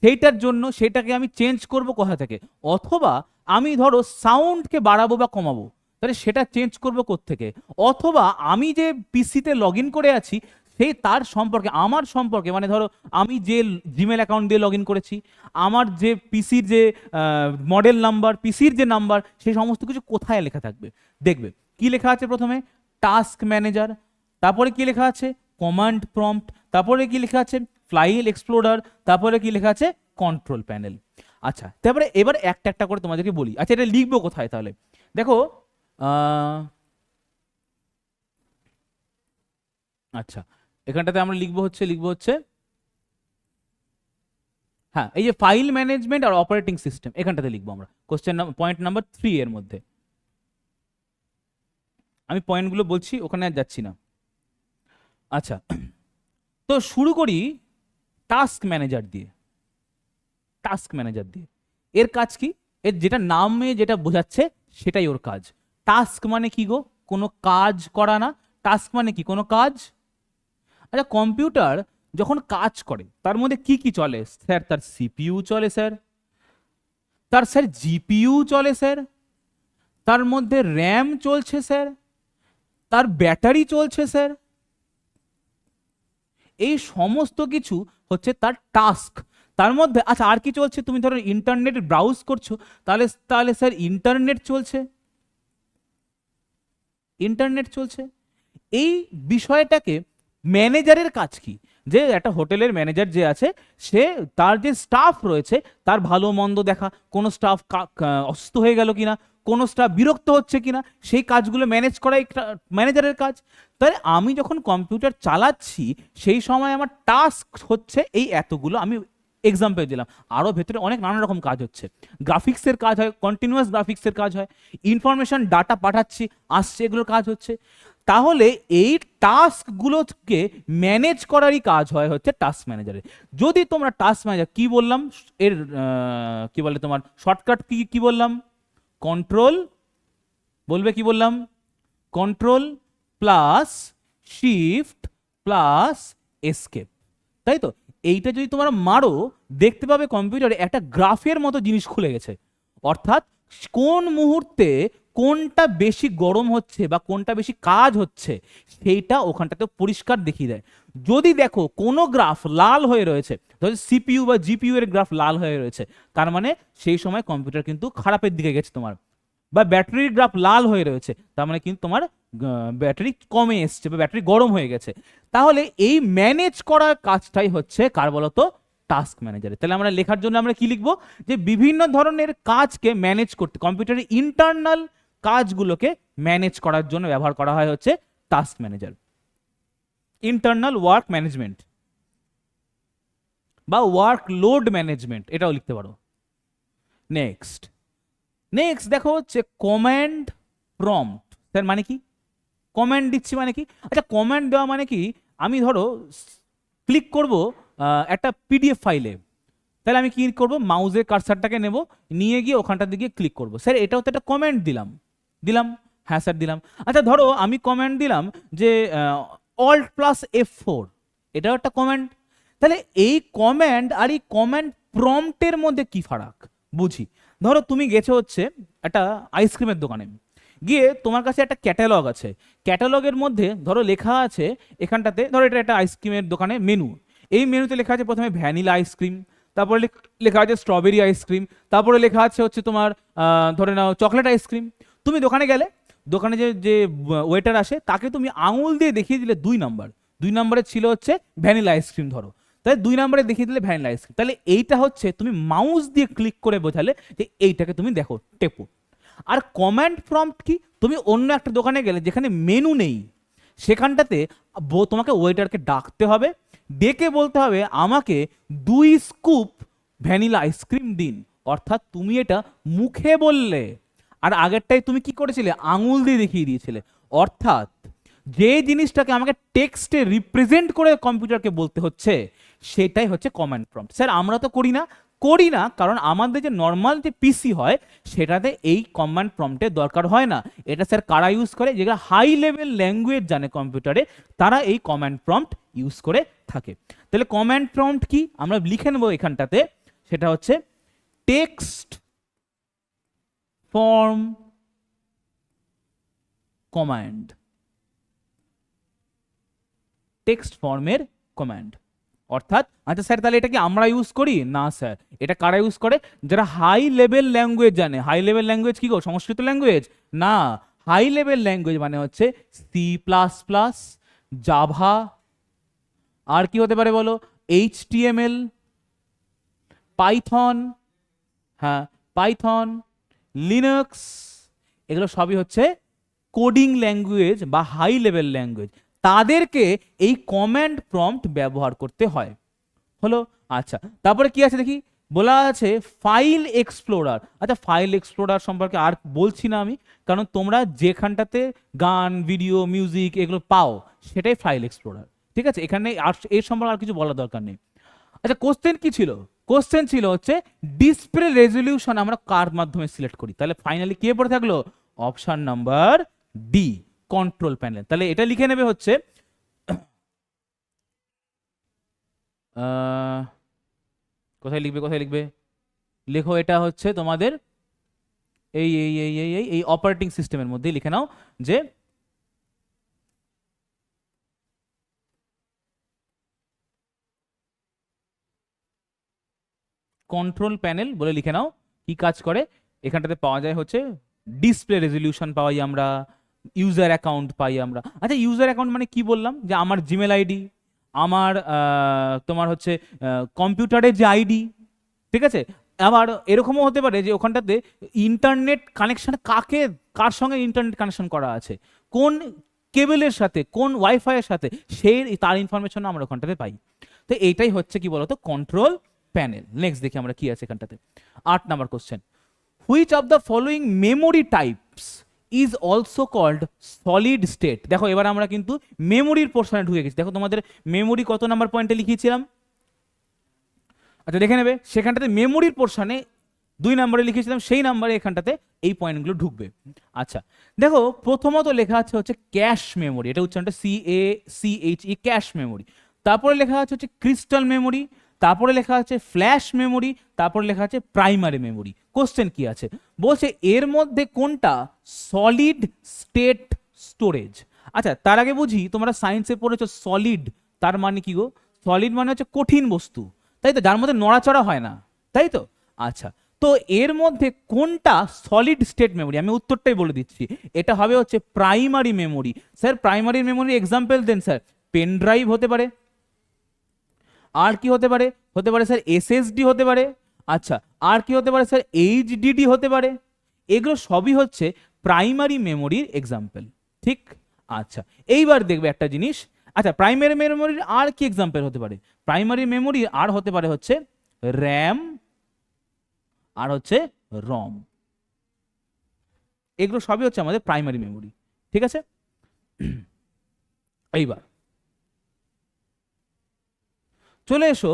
সেইটার জন্য সেটাকে আমি চেঞ্জ করব কোথা থেকে। অথবা আমি ধরো সাউন্ডকে বাড়াবো বা কমাবো, তাহলে সেটা চেঞ্জ করবো কোত্থেকে। অথবা আমি যে পিসিতে লগ ইন করে আছি সেই তার সম্পর্কে, আমার সম্পর্কে, মানে ধরো আমি যে জিমেল অ্যাকাউন্ট দিয়ে লগ ইন করেছি, আমার যে পিসির যে মডেল নাম্বার, পিসির যে নাম্বার, সেই সমস্ত কিছু কোথায় লেখা থাকবে দেখবে। কি লেখা আছে প্রথমে? টাস্ক ম্যানেজার, তারপরে কি লেখা আছে? কমান্ড প্রম্পট, তারপরে কি লেখা আছে? ফাইল এক্সপ্লোরার, তারপরে কি লেখা আছে? Control panel. আচ্ছা, তারপরে এবার একটা একটা করে তোমাদেরকে বলি। আচ্ছা, এটা লিখবো কোথায় তাহলে? দেখো, আচ্ছা এখানটাতে আমরা লিখবো হচ্ছে হ্যাঁ, এই যে ফাইল ম্যানেজমেন্ট আর অপারেটিং সিস্টেম, এখানটাতে লিখবো আমরা কোশ্চেন পয়েন্ট নাম্বার 3 এর মধ্যে। আমি পয়েন্টগুলো বলছি, ওখানে আর যাচ্ছি না। আচ্ছা, তো শুরু করি টাস্ক ম্যানেজার দিয়ে। টাস্ক ম্যানেজার দিয়ে এর কাজ কি? এর যেটা নামে যেটা বোঝাচ্ছে সেটাই ওর কাজ। টাস্ক মানে কি গো? কোনো কাজ করা না। টাস্ক মানে কি? কোনো কাজ। আচ্ছা, কম্পিউটার যখন কাজ করে তার মধ্যে কি কি চলে স্যার? তার সিপিইউ চলে স্যার, তার স্যার জিপিইউ চলে স্যার, তার মধ্যে র্যাম চলছে স্যার, তার ব্যাটারি চলছে স্যার। এই সমস্ত কিছু হচ্ছে তার টাস্ক। তার মধ্যে আচ্ছা আর কি চলছে? তুমি ধরো ইন্টারনেট ব্রাউজ করছো, তাহলে তাহলে স্যার ইন্টারনেট চলছে, ইন্টারনেট চলছে। এই বিষয়টাকে ম্যানেজারের কাজ কি? যে একটা হোটেলের ম্যানেজার যে আছে, সে তার যে স্টাফ রয়েছে তার ভালো মন্দ দেখা, কোনো স্টাফ অসুস্থ হয়ে গেল কিনা, কোনো স্টাফ বিরক্ত হচ্ছে কিনা, সেই কাজগুলো ম্যানেজ করাই ম্যানেজারের কাজ। তাহলে আমি যখন কম্পিউটার চালাচ্ছি সেই সময় আমার টাস্ক হচ্ছে এই এতগুলো। আমি এক্সাম্পল দিলাম, আরও ভেতরে অনেক নানা রকম কাজ হচ্ছে। গ্রাফিক্সের কাজ হয়, কন্টিনিউয়াস গ্রাফিক্সের কাজ হয়, ইনফরমেশন ডাটা পাঠাচ্ছি আসছে, এগুলোর কাজ হচ্ছে। তাহলে এই টাস্কগুলোকে ম্যানেজ করারই কাজ হয় হচ্ছে টাস্ক ম্যানেজারের। যদি তোমরা টাস্ক ম্যানেজার কি বললাম এর কি বলে তোমার শর্টকাট কি কি বললাম? কন্ট্রোল, বলবে কি বললাম? Control plus shift plus escape, তাই তো? এইটা যদি তোমরা মারো দেখতে পাবে কম্পিউটারে একটা গ্রাফের মতো জিনিস খুলে গেছে। অর্থাৎ কোন মুহূর্তে কোনটা বেশি গরম হচ্ছে বা কোনটা বেশি কাজ হচ্ছে সেইটা ওখানটাতে পরিষ্কার দেখিয়ে দেয়। যদি দেখো কোনো গ্রাফ লাল হয়ে রয়েছে, ধরো সিপিইউ বা জিপিইউ এর গ্রাফ লাল হয়ে রয়েছে, তার মানে সেই সময় কম্পিউটার কিন্তু খারাপের দিকে গেছে তোমার। বা ব্যাটারির গ্রাফ লাল হয়ে রয়েছে, তার মানে কিন্তু তোমার ব্যাটারি কমে এসছে বা ব্যাটারি গরম হয়ে গেছে। তাহলে এই ম্যানেজ করার কাজটাই হচ্ছে কার বলতো? টাস্ক ম্যানেজারের। তাহলে আমরা লেখার জন্য আমরা কি লিখবো? যে বিভিন্ন ধরনের কাজকে ম্যানেজ করতে, কম্পিউটারের ইন্টারনাল কাজগুলোকে ম্যানেজ করার জন্য ব্যবহার করা হয় হচ্ছে task manager, internal work management বা ওয়ার্ক লোড ম্যানেজমেন্ট, এটাও লিখতে পারো। নেক্সট নেক্সট দেখো হচ্ছে কমান্ড প্রম্পট। তার মানে কি? কমান্ড দিচ্ছি মানে কি? আচ্ছা, কমান্ড দেওয়া মানে কি? আমি ধরো ক্লিক করব একটা পিডিএফ ফাইলে, তাহলে আমি কি করব? মাউসের কার্সারটাকে নেব, নিয়ে গিয়ে ওখানটার দিকে ক্লিক করব। স্যার এটাও তো একটা কমান্ড দিলাম। দিলাম, হ্যাঁ স্যার দিলাম। আচ্ছা ধরো আমি কমান্ড দিলাম যে অল্ট প্লাস F4, এটাও একটা কমান্ড। তাহলে এই কমান্ড আর এই কমান্ড প্রম্পটের মধ্যে কি ফারাক বুঝি। ধরো তুমি গেছো হচ্ছে একটা আইসক্রিমের দোকানে, গিয়ে তোমার কাছে একটা ক্যাটালগ আছে, ক্যাটালগের মধ্যে ধরো লেখা আছে এখানটাতে, ধরো এটা একটা আইসক্রিমের দোকানে মেনু, এই মেনুতে লেখা আছে প্রথমে ভ্যানিলা আইসক্রিম, তারপরে লেখা আছে স্ট্রবেরি আইসক্রিম, তারপরে লেখা আছে হচ্ছে তোমার ধরে নাও চকলেট আইসক্রিম। তুমি দোকানে গেলে, দোকানে যে যে ওয়েটার আসে তাকে তুমি আঙুল দিয়ে দেখিয়ে দিলে 2 নাম্বার, 2 নাম্বারে ছিল হচ্ছে ভ্যানিলা আইসক্রিম ধরো, তাহলে 2 নাম্বারে দেখিয়ে দিলে ভ্যানিলা আইসক্রিম, তাহলে এইটা হচ্ছে তুমি মাউস দিয়ে ক্লিক করে বোঝালে যে এইটাকে তুমি দেখো টেপো। আর কমান্ড প্রম্পট কি, তুমি অন্য একটা দোকানে গেলে যেখানে মেনু নেই সেখানটাতে তোমাকে ওয়েটারকে ডাকতে হবে, ডেকে বলতে হবে আমাকে 2 স্কুপ ভ্যানিলা আইসক্রিম দিন, অর্থাৎ তুমি এটা মুখে বললে, আর আগেরটাই তুমি কি করেছিলে, আঙুল দিয়ে দেখিয়ে দিয়েছিলে। অর্থাৎ যে জিনিসটাকে আমাকে টেক্সটে রিপ্রেজেন্ট করে কম্পিউটারকে বলতে হচ্ছে সেটাই হচ্ছে কমান্ড প্রম্পট। স্যার আমরা তো করি না কারণ আমাদের যে নর্মাল যে পিসি হয় সেটাতে এই কমান্ড প্রম্পটের দরকার হয় না। এটা স্যার কারা ইউজ করে, যেগুলো হাই লেভেল ল্যাঙ্গুয়েজ জানে কম্পিউটারে, তারা এই কমান্ড প্রম্পট ইউজ করে থাকে। তাহলে কমান্ড প্রম্পট কি আমরা লিখে নেবো এখানটাতে, সেটা হচ্ছে টেক্সট ফর্ম কমান্ড, টেক্সট ফর্মের কমান্ড। অর্থাৎ আচ্ছা স্যার তাহলে এটা কি আমরা ইউজ করি না স্যার, এটা কারা ইউজ করে, যারা হাই লেভেল ল্যাঙ্গুয়েজ জানে। হাই লেভেল ল্যাঙ্গুয়েজ কি গো, সংস্কৃত ল্যাঙ্গুয়েজ না, হাই লেভেল ল্যাঙ্গুয়েজ মানে হচ্ছে C++, জাভা, আর কি হতে পারে বলো, HTML, পাইথন, হ্যাঁ পাইথন, লিনাক্স, এগুলো সবই হচ্ছে কোডিং ল্যাঙ্গুয়েজ বা হাই লেভেল ল্যাঙ্গুয়েজ, তাদেরকে এই কমান্ড প্রম্পট ব্যবহার করতে হয়। হলো, আচ্ছা তারপরে কি আছে দেখি, বলা আছে ফাইল এক্সপ্লোরার। আচ্ছা ফাইল এক্সপ্লোরার সম্পর্কে আর বলছি না আমি, কারণ তোমরা যেখানটাতে গান ভিডিও মিউজিক এগুলো পাও সেটাই ফাইল এক্সপ্লোরার, ঠিক আছে, এখানে আর এর সম্পর্কে আর কিছু বলার দরকার নেই। আচ্ছা কোশ্চেন কি ছিল, কোশ্চেন ছিল হচ্ছে ডিসপ্লে রেজলিউশন আমরা কার মাধ্যমে সিলেক্ট করি, তাহলে ফাইনালি কে পড়ে থাকলো, option number D, control panel. তাহলে এটা লিখে নেবে হচ্ছে কোথায় লিখবে, কোথায় লিখবে, লেখো এটা হচ্ছে তোমাদের এই এই এই এই এই এই অপারেটিং সিস্টেমের মধ্যে লিখে নাও যে কন্ট্রোল প্যানেল বলে লিখে নাও। কি কাজ করে এখানটাতে পাওয়া যায় হচ্ছে ডিসপ্লে রেজলিউশন পাই আমরা, ইউজার অ্যাকাউন্ট পাই আমরা। আচ্ছা ইউজার অ্যাকাউন্ট মানে কি বললাম, যে আমার জিমেল আইডি, আমার তোমার হচ্ছে কম্পিউটারের যে আইডি, ঠিক আছে। আবার এরকমও হতে পারে যে ওখানটাতে ইন্টারনেট কানেকশন কার সঙ্গে ইন্টারনেট কানেকশন করা আছে, কোন কেবলের সাথে, কোন ওয়াইফাইয়ের সাথে, সেই তার ইনফরমেশন আমরা ওখানটাতে পাই। তো এইটাই হচ্ছে কি বলতো কন্ট্রোল প্যানেল। নেক্সট দেখি আমরা কি আছে এখানটাতে, 8 number question, which of the following memory types is also called solid state. দেখো এবার আমরা কিন্তু মেমোরির পোর্শনে ঢুকে গেছি। দেখো তোমাদের মেমোরি কত নাম্বার পয়েন্টে লিখিয়েছিলাম, আচ্ছা দেখে নেবে সেখানটাতে মেমোরির পোর্শনে 2 নাম্বারে লিখেছিলাম, সেই নাম্বারে এখানটাতে এই পয়েন্টগুলো ঢুকবে। আচ্ছা দেখো প্রথমত লেখা আছে হচ্ছে ক্যাশ মেমোরি, এটা উচ্চারণটা CACHE, ক্যাশ মেমোরি। তারপরে লেখা আছে হচ্ছে ক্রিস্টাল মেমোরি, তারপরে লেখা আছে ফ্ল্যাশ মেমোরি, তারপরে লেখা আছে প্রাইমারি মেমোরি। কোশ্চেন কি আছে বলছে এর মধ্যে কোনটা সলিড স্টেট স্টোরেজ। আচ্ছা তার আগে বুঝি, তোমরা সায়েন্সে পড়েছো সলিড, তার মানে কি গো, সলিড মানে হচ্ছে কঠিন বস্তু, তাই তো, যার মধ্যে নড়াচড়া হয় না, তাই তো। আচ্ছা তো এর মধ্যে কোনটা সলিড স্টেট মেমোরি, আমি উত্তরটাই বলে দিচ্ছি, এটা হবে হচ্ছে primary memory. Sir primary memory example দেন স্যার, পেন ড্রাইভ হতে পারে, আর কি হতে পারে, হতে পারে স্যার SSD হতে পারে, আচ্ছা আর কি হতে পারে স্যার HDD হতে পারে, এগুলো সবই হচ্ছে প্রাইমারি মেমোরির এক্সাম্পল, ঠিক। আচ্ছা এইবার দেখবে একটা জিনিস, আচ্ছা প্রাইমারি মেমোরির আর কি এক্সাম্পল হতে পারে, প্রাইমারি মেমোরি আর হতে পারে হচ্ছে র্যাম আর হচ্ছে রম, এগুলো সবই হচ্ছে আমাদের প্রাইমারি মেমোরি, ঠিক আছে। এইবার চলে এসো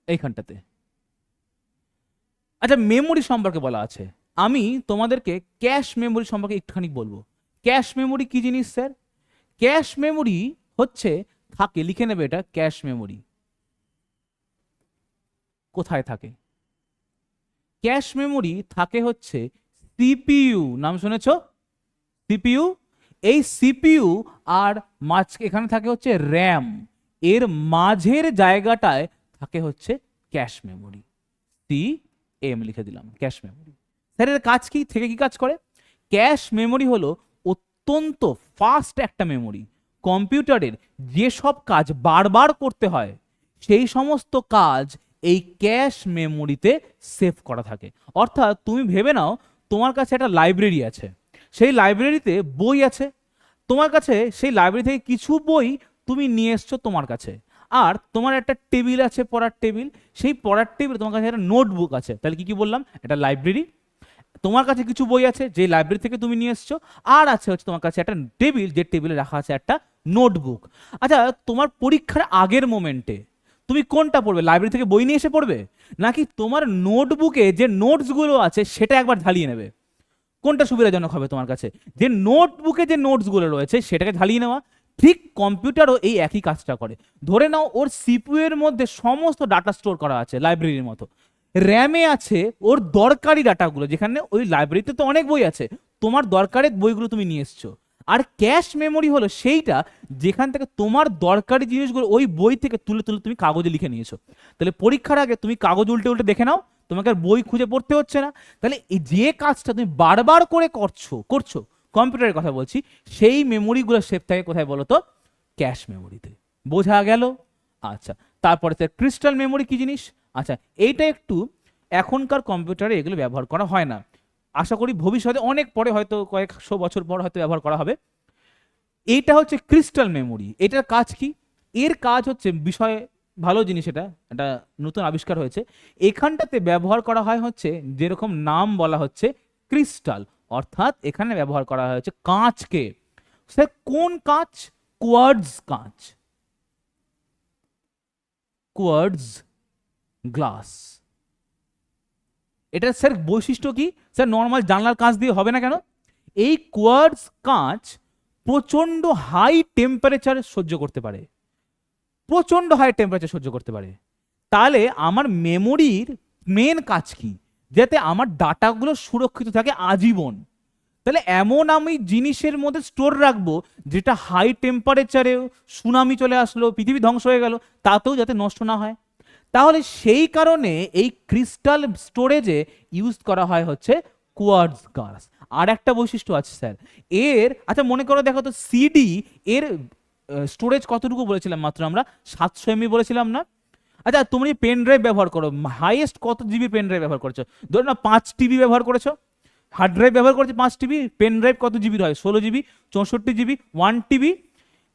এইখানটাতে, আচ্ছা মেমোরি সম্পর্কে বলা আছে, আমি তোমাদেরকে ক্যাশ মেমোরি সম্পর্কে একটুখানি বলবো। ক্যাশ মেমোরি কি জিনিস স্যার, ক্যাশ মেমোরি হচ্ছে থাকে, লিখে নেবে এটা, ক্যাশ মেমোরি কোথায় থাকে, ক্যাশ মেমোরি থাকে হচ্ছে সিপিইউ নাম শুনেছো? সিপিইউ, এই সিপিইউ আর এখানে থাকে হচ্ছে র্যাম, এর মাঝের জায়গাটায় থাকে হচ্ছে ক্যাশ মেমোরি। সিএম লিখে দিলাম, ক্যাশ মেমোরি। স্যার এর কাজ কি, থেকে কি কাজ করে? ক্যাশ মেমোরি হলো অত্যন্ত ফাস্ট একটা মেমোরি। কম্পিউটারের যেসব কাজ বারবার করতে হয় সেই সমস্ত কাজ এই ক্যাশ মেমোরিতে সেভ করা থাকে। অর্থাৎ তুমি ভেবে নাও তোমার কাছে একটা লাইব্রেরি আছে, সেই লাইব্রেরিতে বই আছে, তোমার কাছে সেই লাইব্রেরি থেকে কিছু বই তুমি নিয়ে এসছো তোমার কাছে, আর তোমার একটা টেবিল আছে, পড়ার টেবিল, সেই পড়ার টেবিল তোমার কাছে একটা নোটবুক আছে। তাহলে কি কি বললাম? একটা লাইব্রেরি, তোমার কাছে কিছু বই আছে যে লাইব্রেরি থেকে তুমি নিয়ে এসছো, আর আছে হচ্ছে তোমার কাছে একটা টেবিল, যে টেবিলে রাখা আছে একটা নোটবুক। আচ্ছা, তোমার পরীক্ষার আগের মোমেন্টে তুমি কোনটা পড়বে? লাইব্রেরি থেকে বই নিয়ে এসে পড়বে, নাকি তোমার নোটবুকে যে নোটসগুলো আছে সেটা একবার ঝালিয়ে নেবে? কোনটা সুবিধাজনক হবে তোমার কাছে? যে নোটবুকে যে নোটসগুলো রয়েছে সেটাকে ঝালিয়ে নেওয়া। ঠিক কম্পিউটারও এই একই কাজটা করে। ধরে নাও ওর সিপিইউ এর মধ্যে সমস্ত ডাটা স্টোর করা আছে লাইব্রেরির মতো, র্যামে আছে ওর দরকারি ডাটাগুলো, যেখানে ওই লাইব্রেরিতে তো অনেক বই আছে, তোমার দরকারের বইগুলো তুমি নিয়ে এসছো। আর ক্যাশ মেমোরি হলো সেইটা যেখান থেকে তোমার দরকারি জিনিসগুলো ওই বই থেকে তুলে তুলে তুমি কাগজে লিখে নিয়েছো। তাহলে পরীক্ষার আগে তুমি কাগজ উল্টে উল্টে দেখে নাও, তোমাকে আর বই খুঁজে পড়তে হচ্ছে না। তাহলে এই যে কাজটা তুমি বারবার করে করছো করছো, কম্পিউটারের কথা বলছি, সেই মেমোরিগুলো সেভ থাকে কোথায় বলো তো? ক্যাশ মেমোরিতে। বোঝা গেল? আচ্ছা, তারপরে স্যার ক্রিস্টাল মেমোরি কি জিনিস? আচ্ছা, এইটা একটু এখনকার কম্পিউটারে এগুলো ব্যবহার করা হয় না, আশা করি ভবিষ্যতে অনেক পরে হয়তো কয়েকশো বছর পর হয়তো ব্যবহার করা হবে। এইটা হচ্ছে ক্রিস্টাল মেমোরি। এটার কাজ কি? এর কাজ হচ্ছে বিষয়, ভালো জিনিস, এটা একটা নতুন আবিষ্কার হয়েছে। এখানটাতে ব্যবহার করা হয় হচ্ছে, যেরকম নাম বলা হচ্ছে ক্রিস্টাল, অর্থাৎ এখানে ব্যবহার করা হয়েছে কাঁচকে। স্যার কোন কাঁচ? কোয়ার্টজ কাঁচ, কোয়ার্টজ গ্লাস। এটা স্যার বৈশিষ্ট্য কি? স্যার নর্মাল জানলার কাঁচ দিয়ে হবে না কেন? এই কোয়ার্টজ কাঁচ প্রচন্ড হাই টেম্পারেচার সহ্য করতে পারে, প্রচন্ড হাই টেম্পারেচার সহ্য করতে পারে। তাহলে আমার মেমোরির মেন কাজ কি? যাতে আমার ডাটাগুলো সুরক্ষিত থাকে আজীবন। তাহলে এমন আমি জিনিসের মধ্যে স্টোর রাখবো যেটা হাই টেম্পারেচারেও, সুনামি চলে আসলো, পৃথিবী ধ্বংস হয়ে গেল, তাতেও যাতে নষ্ট না হয়। তাহলে সেই কারণে এই ক্রিস্টাল স্টোরেজে ইউজ করা হয় হচ্ছে কোয়ার্টজ গ্লাস। আর একটা বৈশিষ্ট্য আছে স্যার এর, আচ্ছা মনে করো দেখো তো, সিডি এর স্টোরেজ কতটুকু বলেছিলাম মাত্র আমরা? 700 MB বলেছিলাম না? আচ্ছা তুমি পেন ড্রাইভ ব্যবহার করো, হাইয়েস্ট কত জিবি পেন ড্রাইভ ব্যবহার করছো? ধরো না 5 TB ব্যবহার করেছো, হার্ড ড্রাইভ ব্যবহার করেছো 5 TB, পেন ড্রাইভ কত জিবির হয়? 16 GB, 64 GB, 1 TB।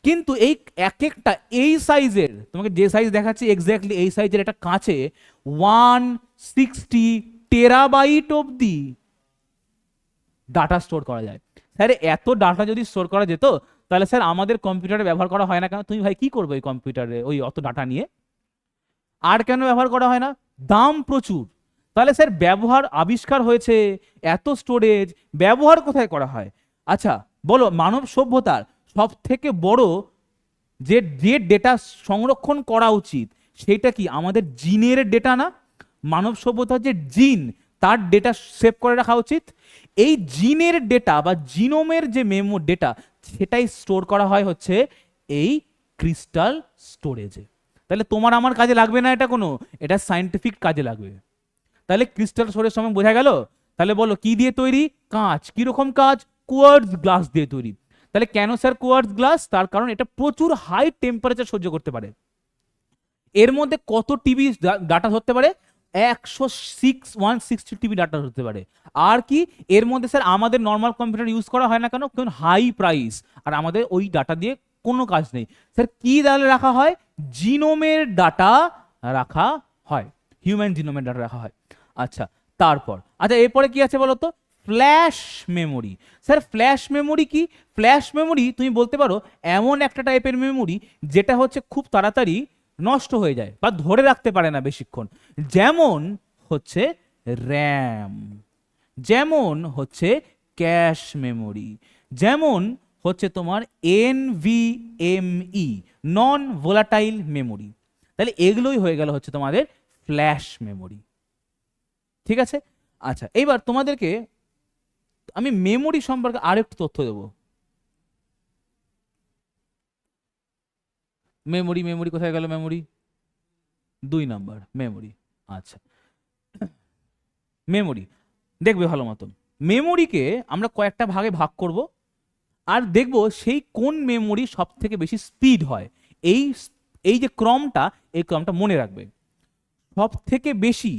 কিন্তু এই এক একটা এই সাইজের, তোমাকে যে সাইজ দেখাচ্ছি এক্স্যাক্টলি এই সাইজের একটা কাঁচে 160 TB অব্দি ডাটা স্টোর করা যায়। স্যার এত ডাটা যদি স্টোর করা যেত, তাহলে স্যার আমাদের কম্পিউটারে ব্যবহার করা হয় না কেন? তুমি ভাই কি করবে ওই কম্পিউটারে ওই অত ডাটা নিয়ে? আর কেন ব্যবহার করা হয় না? দাম প্রচুর। তাহলে স্যার ব্যবহার, আবিষ্কার হয়েছে এত স্টোরেজ, ব্যবহার কোথায় করা হয়? আচ্ছা বলো, মানব সভ্যতার সব থেকে বড় যে যে ডেটা সংরক্ষণ করা উচিত সেটা কি? আমাদের জিনের ডেটা না? মানব সভ্যতার যে জিন, তার ডেটা সেভ করে রাখা উচিত। এই জিনের ডেটা বা জিনোমের যে ডেটা, সেটাই স্টোর করা হয় হচ্ছে এই ক্রিস্টাল স্টোরেজে। তাহলে তোমার আমার কাজে লাগবে না এটা কোনো, এটা সায়েন্টিফিক কাজে লাগবে। তাহলে ক্রিস্টাল স্টোরেজ সময় বোঝা গেল? তাহলে বলো কি দিয়ে তৈরি? কাঁচ। কিরকম কাঁচ? কোয়ার্টজ গ্লাস দিয়ে তৈরি। তাহলে কেন স্যার কোয়ার্টজ গ্লাস? তার কারণ এটা প্রচুর হাই টেম্পারেচার সহ্য করতে পারে। এর মধ্যে কত টিবি ডাটা ধরতে পারে? 160 TB ডাটা ধরতে পারে। আর কি এর মধ্যে স্যার আমাদের নর্মাল কম্পিউটার ইউজ করা হয় না কেন? কারণ হাই প্রাইস, আর আমাদের ওই ডাটা দিয়ে কোনো কাজ নেই। স্যার কি তাহলে রাখা হয়? জিনোমের ডাটা রাখা হয়, হিউম্যান জিনোমের ডাটা রাখা হয়। আচ্ছা তারপর, আচ্ছা এরপরে কি আছে বলতো? Flash memory. Sir flash memory কি? ফ্ল্যাশ মেমোরি তুমি বলতে পারো এমন একটা টাইপের মেমোরি যেটা হচ্ছে খুব তাড়াতাড়ি নষ্ট হয়ে যায় বা ধরে রাখতে পারে না বেশিক্ষণ। যেমন হচ্ছে র্যাম, যেমন হচ্ছে ক্যাশ মেমোরি, যেমন হচ্ছে তোমার NVMe, নন ভোলাটাইল মেমোরি। তাহলে এগুলোই হয়ে গেল হচ্ছে তোমাদের ফ্ল্যাশ মেমোরি। ঠিক আছে? আচ্ছা এইবার তোমাদেরকে আমি মেমোরি সম্পর্কে আরেকটু তথ্য দেবো। মেমোরি, মেমোরি কোথায় গেল? Memory 2 number memory. আচ্ছা, মেমোরি দেখবে ভালো মতন। মেমোরিকে আমরা কয়েকটা ভাগে ভাগ করব, আর দেখব সেই কোন মেমোরি সব থেকে বেশি স্পিড হয়। এই এই যে ক্রমটা, এই ক্রমটা মনে রাখবে। সব থেকে বেশি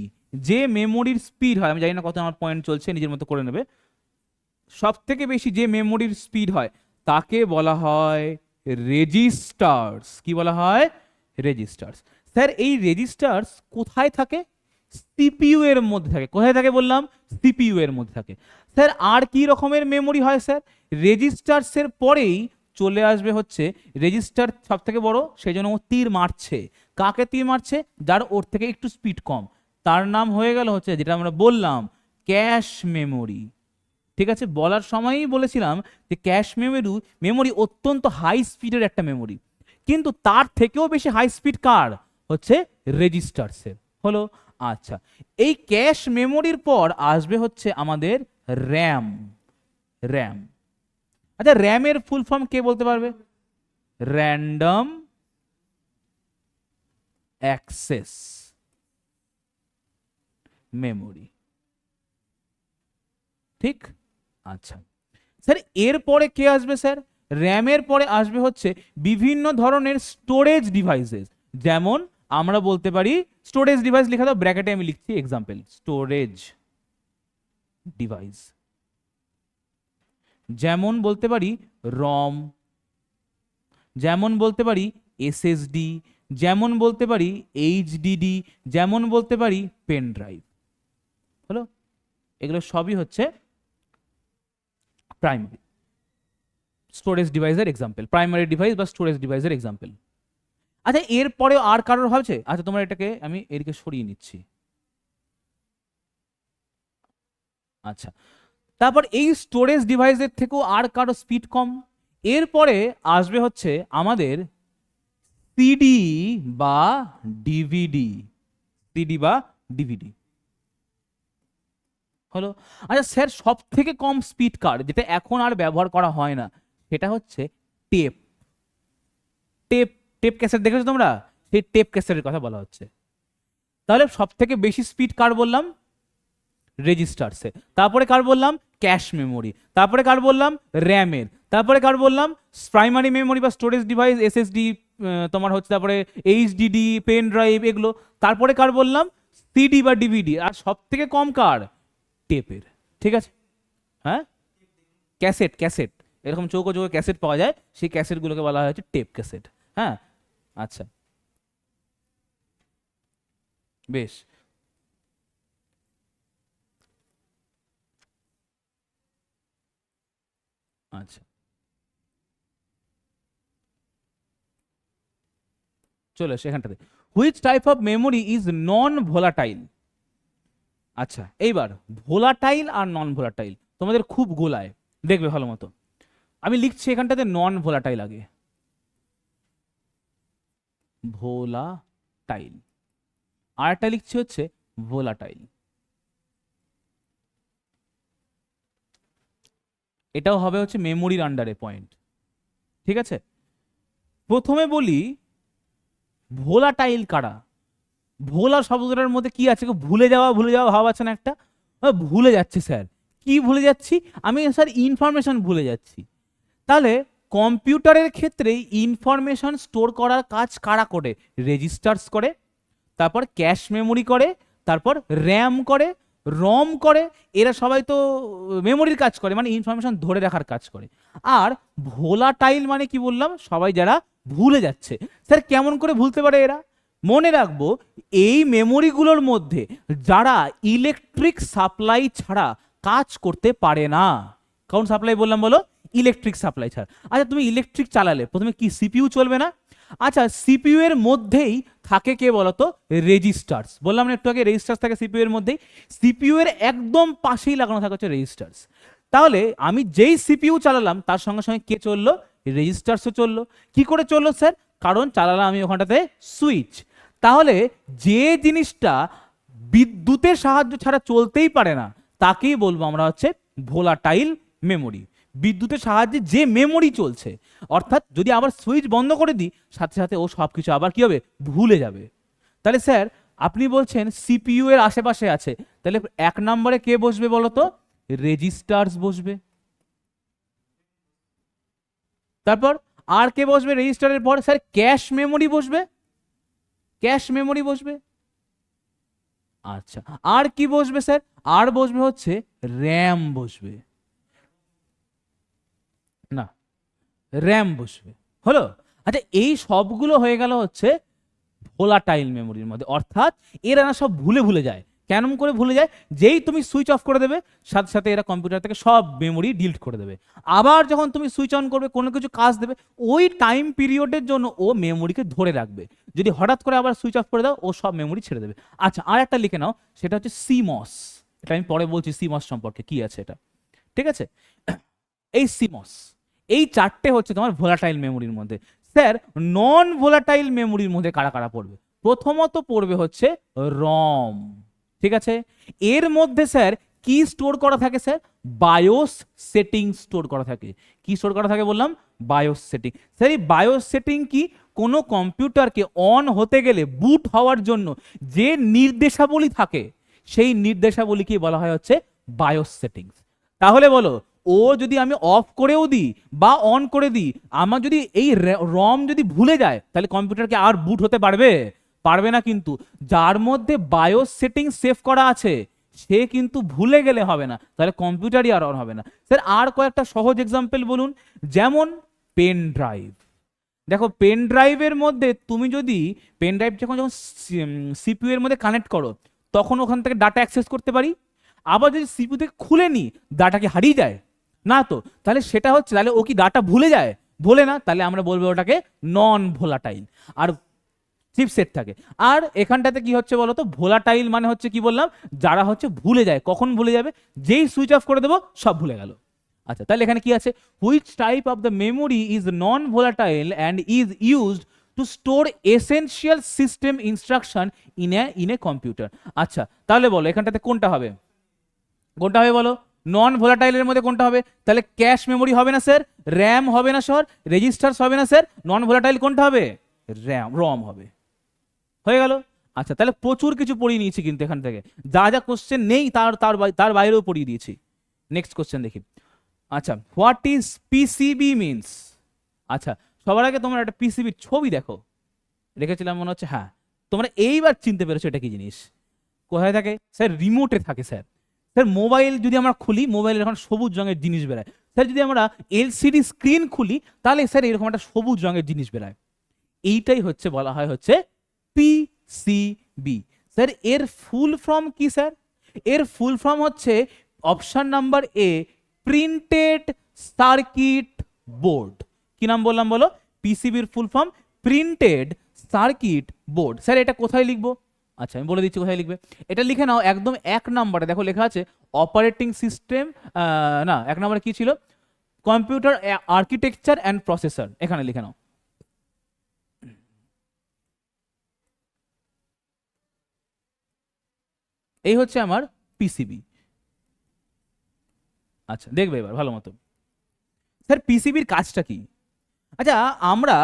যে মেমোরির স্পিড হয়, আমি জানি না কত আমার পয়েন্ট চলছে, নিজের মতো করে নেবে। সব থেকে বেশি যে মেমোরির স্পিড হয় তাকে বলা হয় রেজিস্টার্স। কি বলা হয়? রেজিস্টার্স। স্যার এই রেজিস্টার্স কোথায় থাকে? সিপিইউ এর মধ্যে থাকে। কোথায় থাকে বললাম? সিপিইউ এর মধ্যে থাকে। স্যার আর কি রকমের মেমোরি হয় স্যার? রেজিস্টার্স এর পরেই চলে আসবে হচ্ছে রেজিস্টার সব থেকে বড়, সেই জন্য ও তীর মারছে। কাকে তীর মারছে? যার ওর থেকে একটু স্পিড কম। তার নাম হয়ে গেল হচ্ছে, যেটা আমরা বললাম, ক্যাশ মেমোরি। ঠিক আছে, বলার সময়ই বলেছিলাম যে ক্যাশ মেমোরি অত্যন্ত হাই স্পিডের একটা মেমোরি, কিন্তু তার থেকেও বেশি হাই স্পিড কার? হচ্ছে রেজিস্টার্সের। হলো। আচ্ছা, এই ক্যাশ মেমোরির পর আসবে হচ্ছে আমাদের র্যাম। র্যাম। আচ্ছা, র্যামের ফুল ফর্ম কে বলতে পারবে? Random access memory. ঠিক। আচ্ছা স্যার, এরপরে কে আসবে স্যার? র্যামের পরে আসবে হচ্ছে বিভিন্ন ধরনের স্টোরেজ ডিভাইসেস। যেমন আমরা বলতে পারি, স্টোরেজ ডিভাইস লেখা দাও ব্র্যাকেটে, আমি লিখছি এক্সাম্পল, স্টোরেজ ডিভাইস। যেমন বলতে পারি রম, যেমন বলতে পারি এসএসডি, যেমন বলতে পারি এইচডিডি, যেমন বলতে পারি পেন ড্রাইভ। হলো, এগুলো সবই হচ্ছে প্রাইমারি স্টোরেজ ডিভাইসের এক্সাম্পল, প্রাইমারি ডিভাইস বা স্টোরেজ ডিভাইসের এক্সাম্পল। আচ্ছা, এরপরেও আর কারোর হচ্ছে? আচ্ছা, তোমরা এটাকে আমি এদিকে সরিয়ে নিচ্ছি। আচ্ছা, তারপর এই স্টোরেজ ডিভাইসের থেকেও আর কারো স্পিড কম। এরপরে আসবে হচ্ছে আমাদের সিডি বা ডিভিডি। সিডি বা ডিভিডি। হলো। আচ্ছা স্যার, সব থেকে কম স্পিড কার, যেটা এখন আর ব্যবহার করা হয় না, সেটা হচ্ছে টেপ। টেপ, টেপ ক্যাসেট দেখেছো তোমরা? সেই টেপ ক্যাসেটের কথা বলা হচ্ছে। তাহলে সব থেকে বেশি স্পিড কার বললাম? রেজিস্টার্সে। তারপরে কার বললাম? Cache memory. তারপরে কার বললাম? র্যামের। তারপরে কার বললাম? প্রাইমারি মেমোরি বা স্টোরেজ ডিভাইস, এসএসডি, তোমার হচ্ছে তারপরে এইচডিডি, পেন ড্রাইভ, এগুলো। তারপরে কার বললাম? সিডি বা ডিভিডি। আর সব থেকে কম কার? টেপের। ঠিক আছে, হ্যাঁ, ক্যাসেট। ক্যাসেট এরকম চৌকো চৌকো ক্যাসেট পাওয়া যায়, সেই ক্যাসেটগুলোকে বলা হচ্ছে টেপ ক্যাসেট। হ্যাঁ, আচ্ছা, বেশ। আচ্ছা, চলে আসে এখানটাতে। Which type of memory is non volatile? আচ্ছা, এইবার ভোলাটাইল আর নন ভোলাটাইল তোমাদের খুব গোলায়, দেখবে ভালো মতো। আমি লিখছি এখানটাতে নন ভোলাটাইল আগে, ভোলাটাইল। আর একটা লিখছি হচ্ছে ভোলাটাইল। এটাও হবে হচ্ছে মেমোরির আন্ডারে পয়েন্ট। ঠিক আছে, প্রথমে বলি ভোলাটাইল কারা। ভোলা শব্দটার মধ্যে কি আছে? ভুলে যাওয়া, ভুলে যাওয়া ভাব আছে না একটা? ভুলে যাচ্ছি স্যার। কি ভুলে যাচ্ছি? আমি স্যার ইনফরমেশন ভুলে যাচ্ছি। তাহলে কম্পিউটারের ক্ষেত্রে ইনফরমেশন স্টোর করার কাজ কারা করে? রেজিস্টার্স করে, তারপর ক্যাশ মেমোরি করে, তারপর র্যাম করে, রম করে। এরা সবাই তো মেমোরির কাজ করে, মানে ইনফরমেশন ধরে রাখার কাজ করে। আর ভোলাটাইল মানে কি বললাম? সবাই যারা ভুলে যাচ্ছে। স্যার কেমন করে ভুলতে পারে এরা? মনে রাখবো, এই মেমোরিগুলোর মধ্যে যারা ইলেকট্রিক সাপ্লাই ছাড়া কাজ করতে পারে না। কোন সাপ্লাই বললাম বলো? ইলেকট্রিক সাপ্লাই ছাড়া। আচ্ছা, তুমি ইলেকট্রিক চালালে প্রথমে কি সিপিইউ চলবে না? আচ্ছা, সিপিইউ এর মধ্যেই থাকে কে বলতো? রেজিস্টার্স। বললাম না একটু আগে, রেজিস্টার্স থাকে সিপিইউ এর মধ্যেই। সিপিইউ এর একদম পাশেই লাগানো থাকে হচ্ছে রেজিস্টার্স। তাহলে আমি যেই সিপিইউ চালালাম তার সঙ্গে সঙ্গে কে চললো? রেজিস্টার্সও চললো। কি করে চললো স্যার? কারণ চালালাম আমি ওখানটাতে সুইচ। তাহলে যে জিনিসটা বিদ্যুতের সাহায্য ছাড়া চলতেই পারে না, তাকেই বলবো আমরা হচ্ছে ভোলাটাইল মেমোরি। বিদ্যুতের সাহায্যে যে মেমোরি চলছে, অর্থাৎ যদি আবার সুইচ বন্ধ করে দিই সাথে সাথে ও সব কিছু আবার কি হবে, ভুলে যাবে। তাহলে স্যার আপনি বলছেন সিপিইউ এর আশেপাশে আছে, তাহলে 1 নম্বরে কে বসবে বলো তো? রেজিস্টার্স বসবে। তারপর আর কে বসবে রেজিস্টারের পর? স্যার ক্যাশ মেমোরি বসবে, ক্যাশ মেমোরি বসবে। আচ্ছা, আর কি বসবে স্যার? আর বসবে হচ্ছে র্যাম বসবে, না র্যাম বসবে, হলো? আচ্ছা, এই সবগুলো হয়ে গেল হচ্ছে ভোলাটাইল মেমোরির মধ্যে, অর্থাৎ এরা না সব ভুলে ভুলে যায়। কেমন করে ভুলে যায়? যেই তুমি সুইচ অফ করে দেবে সাথে সাথে এরা কম্পিউটার থেকে সব মেমোরি ডিলিট করে দেবে। আবার যখন তুমি সুইচ অন করবে, কোনো কিছু কাজ দেবে, ওই টাইম পিরিয়ডের জন্য ও মেমোরিকে ধরে রাখবে। যদি হঠাৎ করে আবার সুইচ অফ করে দাও, ও সব মেমোরি ছেড়ে দেবে। আচ্ছা, আর একটা লিখে নাও, সেটা হচ্ছে সিমস। এটা আমি পরে বলছি সিমস সম্পর্কে কি আছে এটা, ঠিক আছে? এই সিমস, এই চারটে হচ্ছে তোমার ভোলাটাইল মেমোরির মধ্যে। স্যার নন ভোলাটাইল মেমোরির মধ্যে কারা কারা পড়বে? প্রথমত পড়বে হচ্ছে রম, ঠিক আছে? এর মধ্যে স্যার কি স্টোর করা থাকে স্যার? বায়োস সেটিং স্টোর করা থাকে। কি স্টোর করা থাকে বললাম? Bias setting. স্যার এই বায়োস সেটিং কি? কোনো কম্পিউটারকে অন হতে গেলে বুট হওয়ার জন্য যে নির্দেশাবলী থাকে, সেই নির্দেশাবলীকে বলা হয় হচ্ছে বায়োস সেটিংস। তাহলে বলো, ও যদি আমি অফ করেও দিই বা অন করে দিই, আমার যদি এই রম যদি ভুলে যায়, তাহলে কম্পিউটারকে আর বুট হতে পারবে? পারবে না। কিন্তু যার মধ্যে বায়োস সেটিং সেভ করা আছে সে কিন্তু ভুলে গেলে হবে না, তাহলে কম্পিউটারই আর অন হবে না। স্যার আর কয়েকটা সহজ এক্সাম্পল বলুন। যেমন পেন ড্রাইভ। দেখো পেন ড্রাইভের মধ্যে তুমি যদি পেন ড্রাইভ যখন যখন সিপিইউ এর মধ্যে কানেক্ট করো, তখন ওখান থেকে ডাটা অ্যাক্সেস করতে পারি। আবার যদি সিপিইউ থেকে খুলে নি, ডাটা কি হারিয়ে যায়? না তো। তাহলে সেটা হচ্ছে, তাহলে ও কি ডাটা ভুলে যায়? ভুলে না, তাহলে আমরা বলবো ওটাকে নন ভোলাটাইল। আর চিপসেট থাকে। আর এখানটাতে কি হচ্ছে বলতো? ভোলাটাইল মানে হচ্ছে কি বললাম? যারা হচ্ছে ভুলে যায়। কখন ভুলে যাবে? যেই সুইচ অফ করে দেবো সব ভুলে গেল। আচ্ছা, তাহলে এখানে কি আছে? Which type of the memory is non volatile and is used to store essential system instruction in a computer. আচ্ছা, তাহলে বলো এখানটাতে কোনটা হবে? কোনটা হবে বলো? নন ভোলাটাইলের মধ্যে কোনটা হবে? তাহলে ক্যাশ মেমোরি হবে না স্যার? র্যাম হবে না স্যার? রেজিস্টার্স হবে না স্যার? নন ভোলাটাইল কোনটা হবে? রম হবে। হয়ে গেল। আচ্ছা, তাহলে প্রচুর কিছু পড়িয়ে নিয়েছি কিন্তু এখান থেকে, যা যা কোশ্চেন নেই তার তার তার বাইরেও পড়িয়ে দিয়েছি। নেক্সট কোশ্চেন দেখি। আচ্ছা, হোয়াট ইজ পিসিবি মিনস? আচ্ছা, সবার আগে তোমরা একটা পিসিবির ছবি দেখো, রেখেছিলাম মনে হচ্ছে, হ্যাঁ তোমরা এইবার চিনতে পেরেছো এটা কি জিনিস। কোথায় থাকে স্যার? রিমোটে থাকে স্যার। স্যার মোবাইল যদি আমরা খুলি, মোবাইলের এখন সবুজ রঙের জিনিস বেরায়। স্যার যদি আমরা এলসিডি স্ক্রিন খুলি, তাহলে স্যার এরকম একটা সবুজ রঙের জিনিস বেরায়। এইটাই হচ্ছে বলা হয় হচ্ছে পিসিবি। স্যার এর ফুল ফর্ম কি স্যার? এর ফুল ফর্ম হচ্ছে option number A, printed circuit board. কি নাম বললাম বলো? পিসিবির full form printed circuit board. Sir এটা কোথায় লিখবো? আচ্ছা, আমি বলে দিচ্ছি কোথায় লিখবে। এটা লিখে নাও একদম 1 নম্বরে, দেখো লেখা আছে অপারেটিং সিস্টেম, না 1 নম্বরে কি ছিল? Computer architecture and processor. এখানে লিখে নাও। এই হচ্ছে আমার পিসিবি। আচ্ছা, দেখবে এবার ভালো মতো। স্যার পিসিবির কাজটা কি? আচ্ছা, আমরা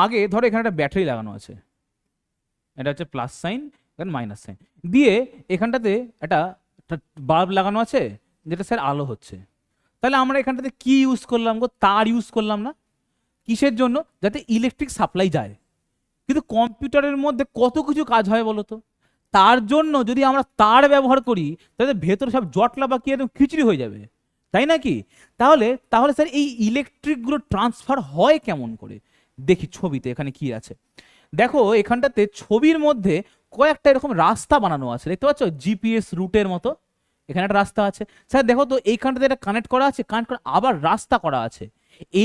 আগে ধরো এখানে একটা ব্যাটারি লাগানো আছে, এটা হচ্ছে প্লাস সাইন, এখানে মাইনাস সাইন দিয়ে, এখানটাতে একটা বাল্ব লাগানো আছে যেটা স্যার আলো হচ্ছে। তাহলে আমরা এখানটাতে কি ইউজ করলাম গো? তার ইউজ করলাম না? কিসের জন্য? যাতে ইলেকট্রিক সাপ্লাই যায়। কিন্তু কম্পিউটারের মধ্যে কত কিছু কাজ হয় বলো তো। তার জন্য যদি আমরা তার ব্যবহার করি, তাহলে ভেতরে সব জটলা বা কি একদম খিচড়ি হয়ে যাবে, তাই নাকি? তাহলে তাহলে স্যার এই ইলেকট্রিকগুলো ট্রান্সফার হয় কেমন করে? দেখি ছবিতে এখানে কি আছে। দেখো এখানটাতে ছবির মধ্যে কয়েকটা এরকম রাস্তা বানানো আছে, দেখতে পাচ্ছ? জিপিএস রুটের মতো এখানে একটা রাস্তা আছে। স্যার দেখো তো এইখানটাতে এটা কানেক্ট করা আছে, কানেক্ট করে আবার রাস্তা করা আছে।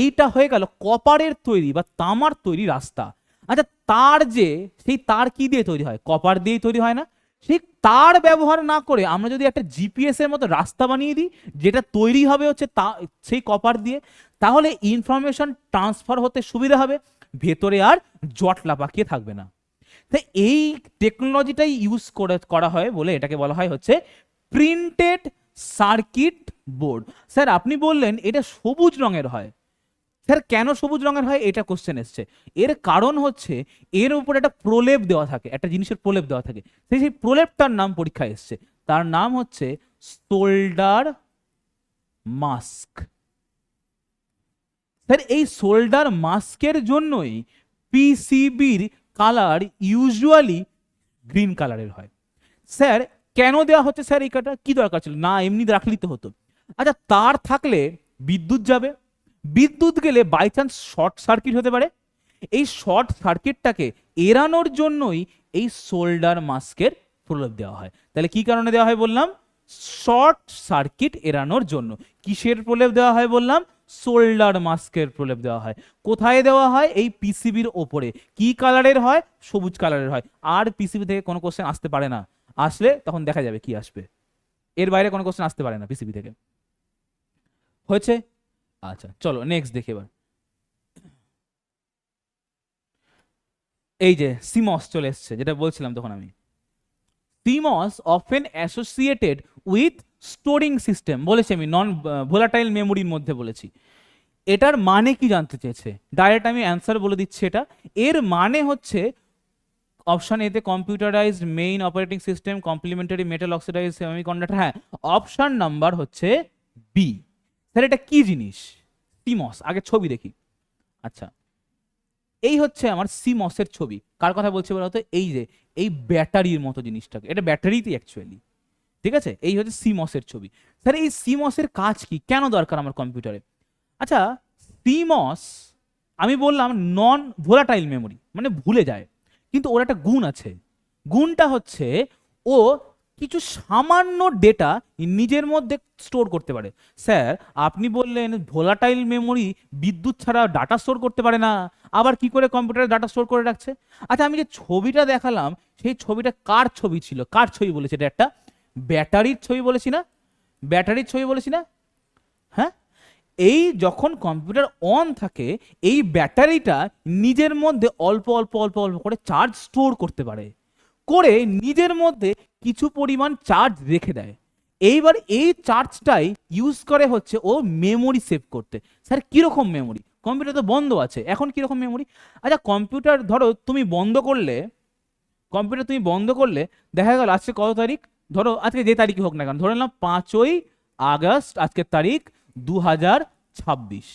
এইটা হয়ে গেল কপারের তৈরি বা তামার তৈরি রাস্তা। আচ্ছা, তার যে সেই তার কি দিয়ে তৈরি হয়? কপার দিয়েই তৈরি হয় না? সেই তার ব্যবহার না করে আমরা যদি একটা জিপিএস এর মতো রাস্তা বানিয়ে দিই, যেটা তৈরি হবে হচ্ছে তা সেই কপার দিয়ে, তাহলে ইনফরমেশন ট্রান্সফার হতে সুবিধা হবে, ভেতরে আর জটলা পাকিয়ে থাকবে না। তাই এই টেকনোলজিটাই ইউজ করা হয় বলে এটাকে বলা হয় হচ্ছে প্রিন্টেড সার্কিট বোর্ড। স্যার আপনি বললেন এটা সবুজ রঙের হয়, স্যার কেন সবুজ রঙের হয় এটা কোশ্চেন এসছে। এর কারণ হচ্ছে এর উপর একটা প্রলেপ দেওয়া থাকে, একটা জিনিসের প্রলেপ দেওয়া থাকে, সেই প্রলেপটার নাম পরীক্ষায় এসছে, তার নাম হচ্ছে সোল্ডার মাস্ক। স্যার এই সোল্ডার মাস্কের জন্যই পিসিবির কালার ইউজুয়ালি গ্রিন কালারের হয়। স্যার কেন দেওয়া হচ্ছে স্যার এই কাটা, কি দরকার ছিল, না এমনি রাখলেই তো হতো। আচ্ছা তার থাকলে বিদ্যুৎ যাবে, বিদ্যুৎ গেলে বাই চান্স শর্ট সার্কিট হতে পারে, এই শর্ট সার্কিটটাকে এড়ানোর জন্যই এই সোল্ডার মাস্কের প্রলেপ দেওয়া হয়। তাহলে কি কারণে দেওয়া হয় বললাম, শর্ট সার্কিট এড়ানোর জন্য। কিসের প্রলেপ দেওয়া হয় বললাম, সোল্ডার মাস্কের প্রলেপ দেওয়া হয়। কোথায় দেওয়া হয়, এই পিসিবির ওপরে। কি কালারের হয়, সবুজ কালারের হয়। আর পিসিবি থেকে কোনো কোশ্চেন আসতে পারে না, আসলে তখন দেখা যাবে কি আসবে, এর বাইরে কোনো কোশ্চেন আসতে পারে না পিসিবি থেকে। হয়েছে? আচ্ছা চলো নেক্সট দেখি এবার। এই যে সিমস চলে এসছে, যেটা বলছিলাম তখন আমি, seems often associated with storing system বলেছি আমি, নন ভোলাটাইল মেমোরির মধ্যে বলেছি। এটার মানে কি জানতে চেয়েছে, ডাইরেক্ট আমি অ্যান্সার বলে দিচ্ছি। এটা এর মানে হচ্ছে অপশন এতে computerised main operating system, complementary metal oxidise semiconductor, হ্যাঁ অপশন নাম্বার হচ্ছে বি। স্যার এটা কি জিনিস সিমস, আগে ছবি দেখি। আচ্ছা এই হচ্ছে আমার সিমসের ছবি, কার কথা বলছে বলতো, এই যে এই ব্যাটারির মতো জিনিসটাকে, এটা ব্যাটারিতে অ্যাকচুয়ালি, ঠিক আছে, এই হচ্ছে সিমসের ছবি। স্যার এই সিমসের কাজ কি, কেন দরকার আমার কম্পিউটারে? আচ্ছা সিমস আমি বললাম নন ভোলাটাইল মেমোরি, মানে ভুলে যায়, কিন্তু ওর একটা গুণ আছে, গুণটা হচ্ছে ও কিছু সামান্য ডেটা নিজের মধ্যে স্টোর করতে পারে। স্যার আপনি বললেন ভোলাটাইল মেমোরি বিদ্যুৎ ছাড়া ডাটা স্টোর করতে পারে না, আবার কি করে কম্পিউটারে ডাটা স্টোর করে রাখছে? আচ্ছা আমি যে ছবিটা দেখালাম সেই ছবিটা কার ছবি ছিল, কার ছবি বলেছে, এটা একটা ব্যাটারির ছবি বলেছি না, ব্যাটারির ছবি বলেছি না, হ্যাঁ। এই যখন কম্পিউটার অন থাকে এই ব্যাটারিটা নিজের মধ্যে অল্প অল্প অল্প অল্প করে চার্জ স্টোর করতে পারে, করে নিজের মধ্যে কিছু পরিমাণ চার্জ রেখে দেয়। এইবার এই চার্জটাই ইউজ করে হচ্ছে ও মেমোরি সেভ করতে। স্যার কিরকম মেমোরি, কম্পিউটার তো বন্ধ আছে, এখন কিরকম মেমোরি? আচ্ছা কম্পিউটার ধরো তুমি বন্ধ করলে, কম্পিউটার তুমি বন্ধ করলে, দেখা গেল আজকে কত তারিখ, ধরো আজকে যে তারিখই হোক না কেন, ধরে নিলাম 5ই আগস্ট আজকের তারিখ 2026।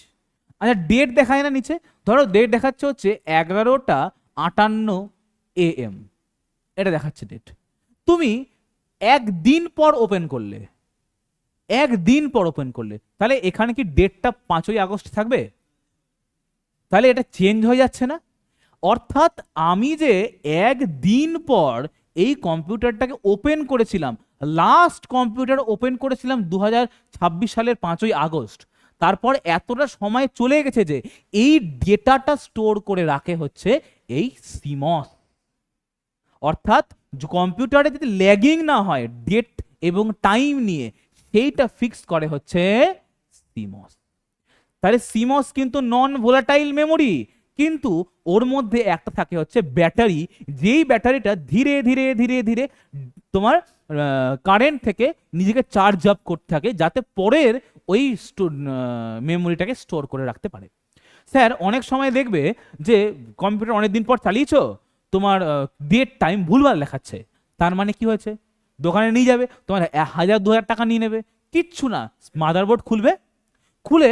আচ্ছা ডেট দেখায় না নিচে, ধরো ডেট দেখাচ্ছে হচ্ছে 11:58 AM, এটা দেখাচ্ছে ডেট। তুমি একদিন পর ওপেন করলে, একদিন পর ওপেন করলে, তাহলে এখানে কি ডেটটা 5ই আগস্ট থাকবে? তাহলে এটা চেঞ্জ হয়ে যাচ্ছে না? অর্থাৎ আমি যে একদিন পর এই কম্পিউটারটাকে ওপেন করেছিলাম, লাস্ট কম্পিউটার ওপেন করেছিলাম 2026 সালের 5ই আগস্ট, তারপর এতটা সময় চলে গেছে যে এই ডেটাটা স্টোর করে রাখে হচ্ছে এই সিমস। অর্থাৎ কম্পিউটারে যদি ল্যাগিং না হয় ডেট এবং টাইম নিয়ে, সেইটা ফিক্স করে হচ্ছে সিমস। তাহলে সিমস কিন্তু নন ভোলাটাইল মেমোরি, কিন্তু ওর মধ্যে একটা থাকে হচ্ছে ব্যাটারি, যেই ব্যাটারিটা ধীরে ধীরে ধীরে ধীরে তোমার কারেন্ট থেকে নিজেকে চার্জ আপ করতে থাকে, যাতে পরের ওই মেমোরিটাকে স্টোর করে রাখতে পারে। স্যার অনেক সময় দেখবে যে কম্পিউটার অনেক দিন পর চালিয়েছো, তোমার ডেট টাইম ভুলভাল দেখাচ্ছে, তার মানে কি হয়েছে, দোকানে নিয়ে যাবে, তোমার 1000-2000 টাকা নিয়ে নেবে, কিচ্ছু না, মাদারবোর্ড খুলবে, খুলে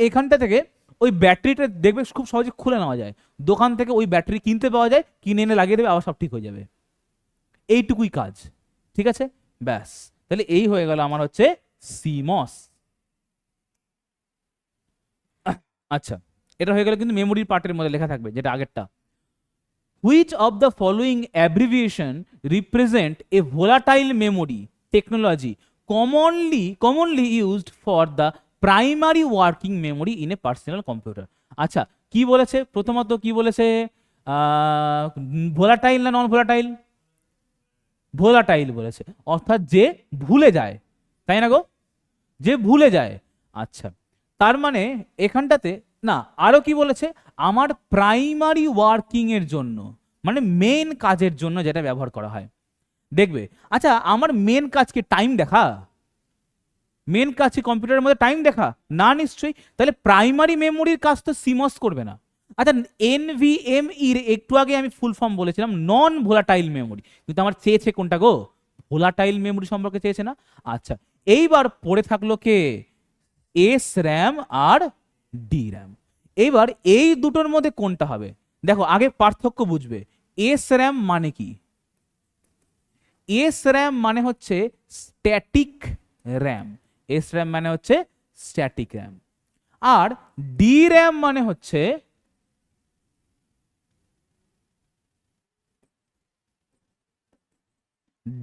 এখানটা থেকে ওই ব্যাটারিটা দেখবে খুব সহজে খুলে নেওয়া যায়, দোকান থেকে ওই ব্যাটারি কিনতে পাওয়া যায়, কিনে এনে লাগিয়ে দেবে, আবার সব ঠিক হয়ে যাবে। এইটুকুই কাজ, ঠিক আছে, ব্যাস। তাহলে এই হয়ে গেল আমার হচ্ছে সিমস। আচ্ছা এটা হয়ে গেল, কিন্তু মেমোরির পার্টের মধ্যে লেখা থাকবে যেটা আগেরটা। Which of the following abbreviation represent a volatile memory technology commonly used for the primary working memory in a personal computer? আচ্ছা কি বলেছে, প্রথমত কি বলেছে, ভোলাটাইল না নন ভোলাটাইল? ভোলাটাইল বলেছে, অর্থাৎ যে ভুলে যায়, তাই না গো, যে ভুলে যায়। আচ্ছা তার মানে এখানটাতে না, আরো কি বলেছে, আমার প্রাইমারি ওয়ার্কিং এর জন্য, মানে মেন কাজের জন্য যেটা ব্যবহার করা হয়। দেখবে আচ্ছা আমার মেন কাজ কি টাইম দেখা, মেন কাজ কি কম্পিউটারের মধ্যে টাইম দেখা? না নিশ্চয়ই। তাহলে প্রাইমারি মেমোরির কাজ তো সিমস করবে না। আচ্ছা, এনভিএমই একটু আগে আমি ফুল ফর্ম বলেছিলাম নন ভোলাটাইল মেমোরি, কিন্তু আমার চেয়েছে কোনটা গো? ভোলাটাইল মেমোরি সম্পর্কে চেয়েছে না? আচ্ছা, এইবার পড়ে থাকলো কে? এস র্যাম আর ডি র্যাম। এইবার এই দুটোর মধ্যে কোনটা হবে? দেখো আগে পার্থক্য বুঝবে। এস র্যাম মানে কি? এস র্যাম মানে হচ্ছে স্ট্যাটিক র্যাম। এস র্যাম মানে হচ্ছে স্ট্যাটিক র্যাম। আর ডি র্যাম মানে হচ্ছে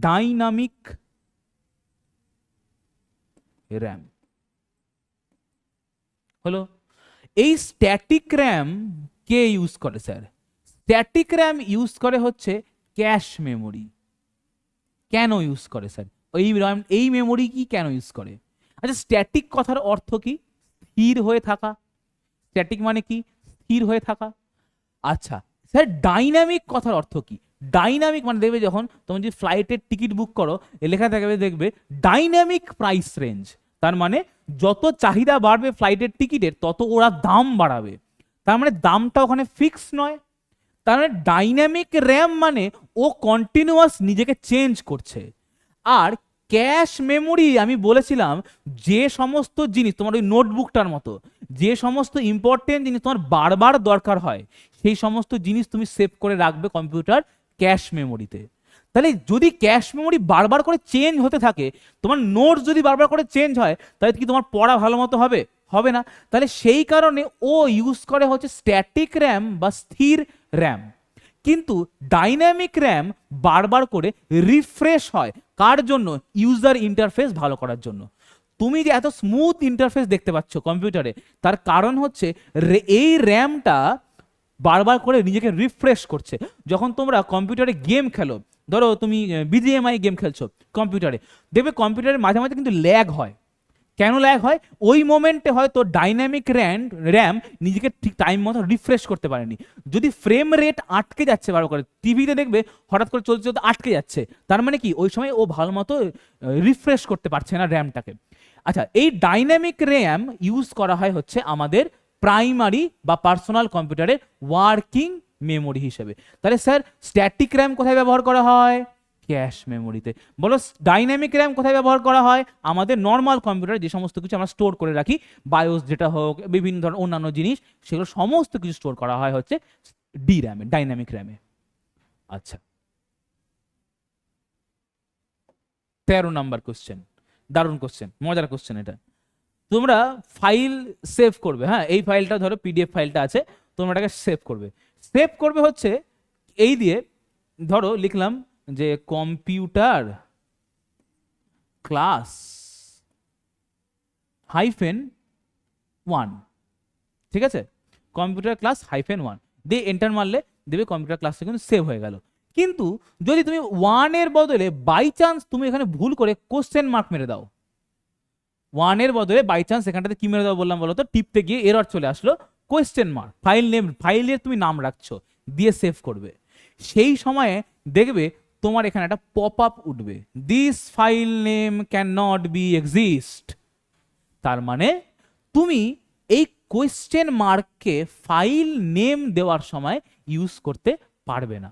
ডাইনামিক র্যাম। হলো। এই স্ট্যাটিক র্যাম কে ইউজ করে স্যার? স্ট্যাটিক র্যাম ইউজ করে হচ্ছে ক্যাশ মেমোরি। কেন ইউজ করে স্যার? এই মেমোরি কি কেন ইউজ করে? আচ্ছা, স্ট্যাটিক কথার অর্থ কি? স্থির হয়ে থাকা। স্ট্যাটিক মানে কি? স্থির হয়ে থাকা। আচ্ছা স্যার, ডাইনামিক কথার অর্থ কি? ডাইনামিক মানে দেখবে যখন তুমি যদি ফ্লাইটের টিকিট বুক করো, লেখা থাকবে দেখবে ডাইনামিক প্রাইস রেঞ্জ। তার মানে যত চাহিদা বাড়বে ফ্লাইটের টিকিটের, তত ওরা দাম বাড়াবে। তার মানে দামটা ওখানে ফিক্স নয়। তার মানে ডাইনামিক র্যাম মানে ও কন্টিনিউয়াস নিজেকে চেঞ্জ করছে। আর ক্যাশ মেমোরি আমি বলেছিলাম যে সমস্ত জিনিস তোমার ওই নোটবুকটার মতো, যে সমস্ত ইম্পর্টেন্ট জিনিস তোমার বারবার দরকার হয়, সেই সমস্ত জিনিস তুমি সেভ করে রাখবে কম্পিউটার ক্যাশ মেমোরিতে। তাহলে যদি ক্যাশ মেমোরি বারবার করে চেঞ্জ হতে থাকে, তোমার নোটস যদি বারবার করে চেঞ্জ হয়, তাহলে কি তোমার পড়া ভালো মতো হবে? হবে না। তাহলে সেই কারণে ও ইউজ করে হচ্ছে স্ট্যাটিক র্যাম বা স্থির র্যাম। কিন্তু ডাইনামিক র্যাম বারবার করে রিফ্রেশ হয়। কার জন্য? ইউজার ইন্টারফেস ভালো করার জন্য। তুমি যে এত স্মুথ ইন্টারফেস দেখতে পাচ্ছ কম্পিউটারে, তার কারণ হচ্ছে এই র্যামটা বারবার করে নিজেকে রিফ্রেশ করছে। যখন তোমরা কম্পিউটারে গেম খেলো, ধরো তুমি বিজিএমআই গেম খেলছো কম্পিউটারে, দেখবে কম্পিউটারের মাঝে মাঝে কিন্তু ল্যাগ হয়। কেন ল্যাগ হয়? ওই মোমেন্টে হয়তো ডাইনামিক র্যাম নিজেকে ঠিক টাইম মতো রিফ্রেশ করতে পারেনি। যদি ফ্রেম রেট আটকে যাচ্ছে বারবার করে, টিভিতে দেখবে হঠাৎ করে চলতে চলতে আটকে যাচ্ছে, তার মানে কি ওই সময় ও ভালো মতো রিফ্রেশ করতে পারছে না র্যামটাকে। আচ্ছা, এই ডাইনামিক র্যাম ইউজ করা হয় হচ্ছে আমাদের প্রাইমারি বা পার্সোনাল কম্পিউটারের ওয়ার্কিং মেমোরি হিসেবে। তাহলে স্যার স্ট্যাটিক র্যাম কোথায় ব্যবহার করা হয়? ক্যাশ মেমোরিতে। বলো ডাইনামিক র্যাম কোথায় ব্যবহার করা হয়? আমাদের নর্মাল কম্পিউটারে যে সমস্ত কিছু আমরা স্টোর করে রাখি, বায়োস যেটা হোক, বিভিন্ন ধরনের অন্যান্য জিনিস, সেগুলো সমস্ত কিছু স্টোর করা হয় হচ্ছে ডি র্যামে, ডাইনামিক র্যামে। আচ্ছা, 13 নম্বর কোশ্চেন। দারুণ কোশ্চেন, মজার কোশ্চেন এটা। তোমরা ফাইল সেভ করবে, হ্যাঁ, এই ফাইলটা ধরো পিডিএফ ফাইলটা আছে, তোমরা এটাকে সেভ করবে। সেভ করবে হচ্ছে এই দিয়ে, ধরো লিখলাম যে কম্পিউটার ক্লাস -1, ঠিক আছে? কম্পিউটার ক্লাস -1 দিয়ে এন্টার মারলে দেবে কম্পিউটার ক্লাসটা কিন্তু সেভ হয়ে গেল। কিন্তু যদি তুমি 1-এর বদলে বাই চান্স তুমি এখানে ভুল করে কোশ্চেন মার্ক মেরে দাও, 1-এর বদলে বাই চান্স এখানটাতে কি মেরে দাও বললাম বলো তো? টিপতে গিয়ে এরর চলে আসলো, কোয়েশ্চেন মার্ক, ফাইল নেম, ফাইলের তুমি নাম রাখছো, দিয়ে সেভ করবে। সেই সময়ে দেখবে তোমার এখানে একটা পপ আপ উঠবে, this file name can not be exist. তার মানে তুমি এই কোয়েশ্চেন মার্ককে ফাইল নেম দেওয়ার সময় ইউজ করতে পারবে না।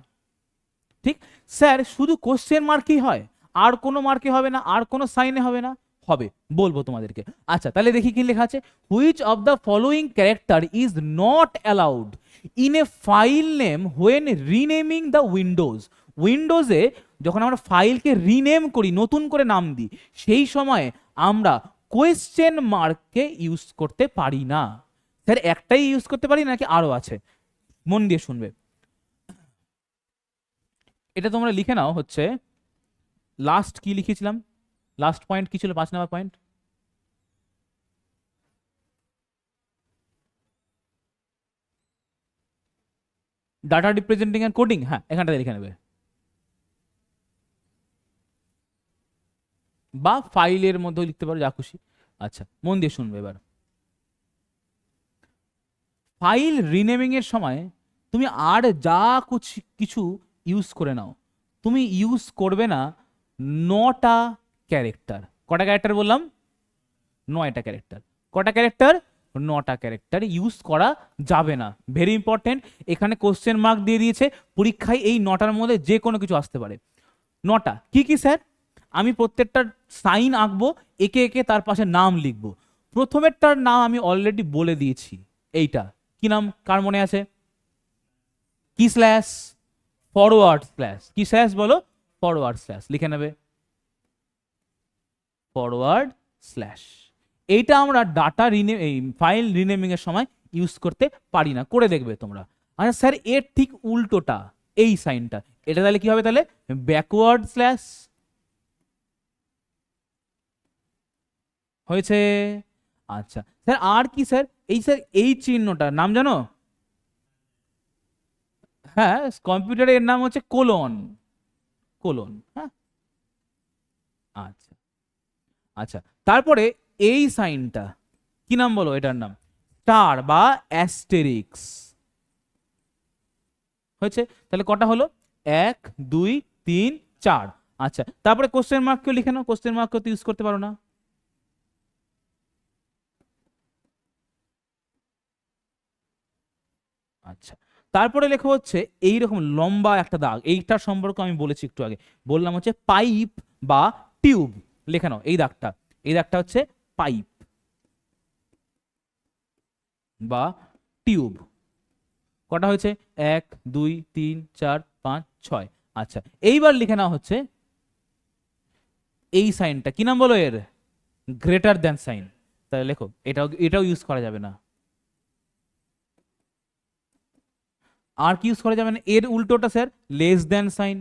ঠিক স্যার, শুধু কোশ্চেন মার্কই হয়, আর কোনো মার্কে হবে না, আর কোনো সাইনে হবে না? হবে, বলবো তোমাদেরকে। আচ্ছা তাহলে দেখি কি লেখা আছে। Which of the following character is not allowed in a file name when renaming the Windows? উইন্ডোজে যখন আমরা ফাইলকে রিনেম করি, নতুন করে নাম দিই, সেই সময় আমরা কোয়েশ্চেন মার্ককে ইউজ করতে পারি না। স্যার একটাই ইউজ করতে পারি নাকি আরো আছে? মন দিয়ে শুনবে। এটা তোমরা লিখে নাও হচ্ছে, লাস্ট কি লিখেছিলাম? লাস্ট পয়েন্ট কি ছিল? 5 number point, data representing and coding. হ্যাঁ, এখানটাতে লিখে নেবে, বা ফাইলের মধ্যে লিখতে পারো, যা খুশি। আচ্ছা মন দিয়ে শুনবে এবার। ফাইল রিনেমিং এর সময় তুমি আর যা কিছু ইউজ করে নাও, তুমি ইউজ করবে না 9টা ক্যারেক্টার। কটা ক্যারেক্টার বললাম? 9টা ক্যারেক্টার। কটা ক্যারেক্টার? 9টা ক্যারেক্টার ইউজ করা যাবে না। ভেরি ইম্পর্টেন্ট, এখানে কোশ্চেন মার্ক দিয়ে দিয়েছে, পরীক্ষায় এই 9টার মধ্যে যে কোনো কিছু আসতে পারে। 9টা কি কি স্যার? আমি প্রত্যেকটার সাইন আঁকবো, একে একে তার পাশে নাম লিখবো। প্রথমেরটার নাম আমি অলরেডি বলে দিয়েছি, এইটা কি নাম কার মনে আছে? কি স্ল্যাশ? Forward slash. কি স্ল্যাশ বলো? ফরওয়ার্ড স্ল্যাশ লিখে নেবে, ফরওয়ার্ড স্ল্যাশ। এইটা আমরা ডাটা এই ফাইল রিনেমিং এর সময় ইউজ করতে পারি না, করে দেখবে তোমরা। আচ্ছা স্যার এর ঠিক উল্টোটা, এই সাইনটা, এটা তাহলে কি হবে? তাহলে ব্যাকওয়ার্ড স্ল্যাশ হয়েছে। আচ্ছা স্যার আর কি স্যার? এই স্যার এই চিহ্নটার নাম জানো? হ্যাঁ, কম্পিউটারে এর নাম হচ্ছে কোলন। কোলন, হ্যাঁ। আচ্ছা আচ্ছা, তারপরে এই সাইনটা কি নাম বলো? এটার নাম স্টার বা অ্যাস্টেরিক্স হয়েছে। তাহলে কটা হলো? 1 2 3 4। আচ্ছা, তারপরে কোশ্চেন মার্ক কেউ লিখে নাও, কোশ্চেন মার্ক কেউ ইউজ করতে পারো না। আচ্ছা, তারপরে লেখা হচ্ছে এইরকম লম্বা একটা দাগ, এইটার সম্পর্কে আমি বলেছি একটু আগে, বললাম হচ্ছে পাইপ বা টিউব। লেখা নাও এই দাগটা, এই দাগটা হচ্ছে পাইপ বা টিউব। কটা হয়েছে? 1 2 3 4 5 6। আচ্ছা, এইবার লিখে নেওয়া হচ্ছে এই সাইনটা, কি নাম বলো এর? Greater than sign. তাহলে লেখো, এটাও এটাও ইউজ করা যাবে না। আর কি ইউজ করা যাবে না? এর উল্টোটা স্যার লেস দ্যান সাইন।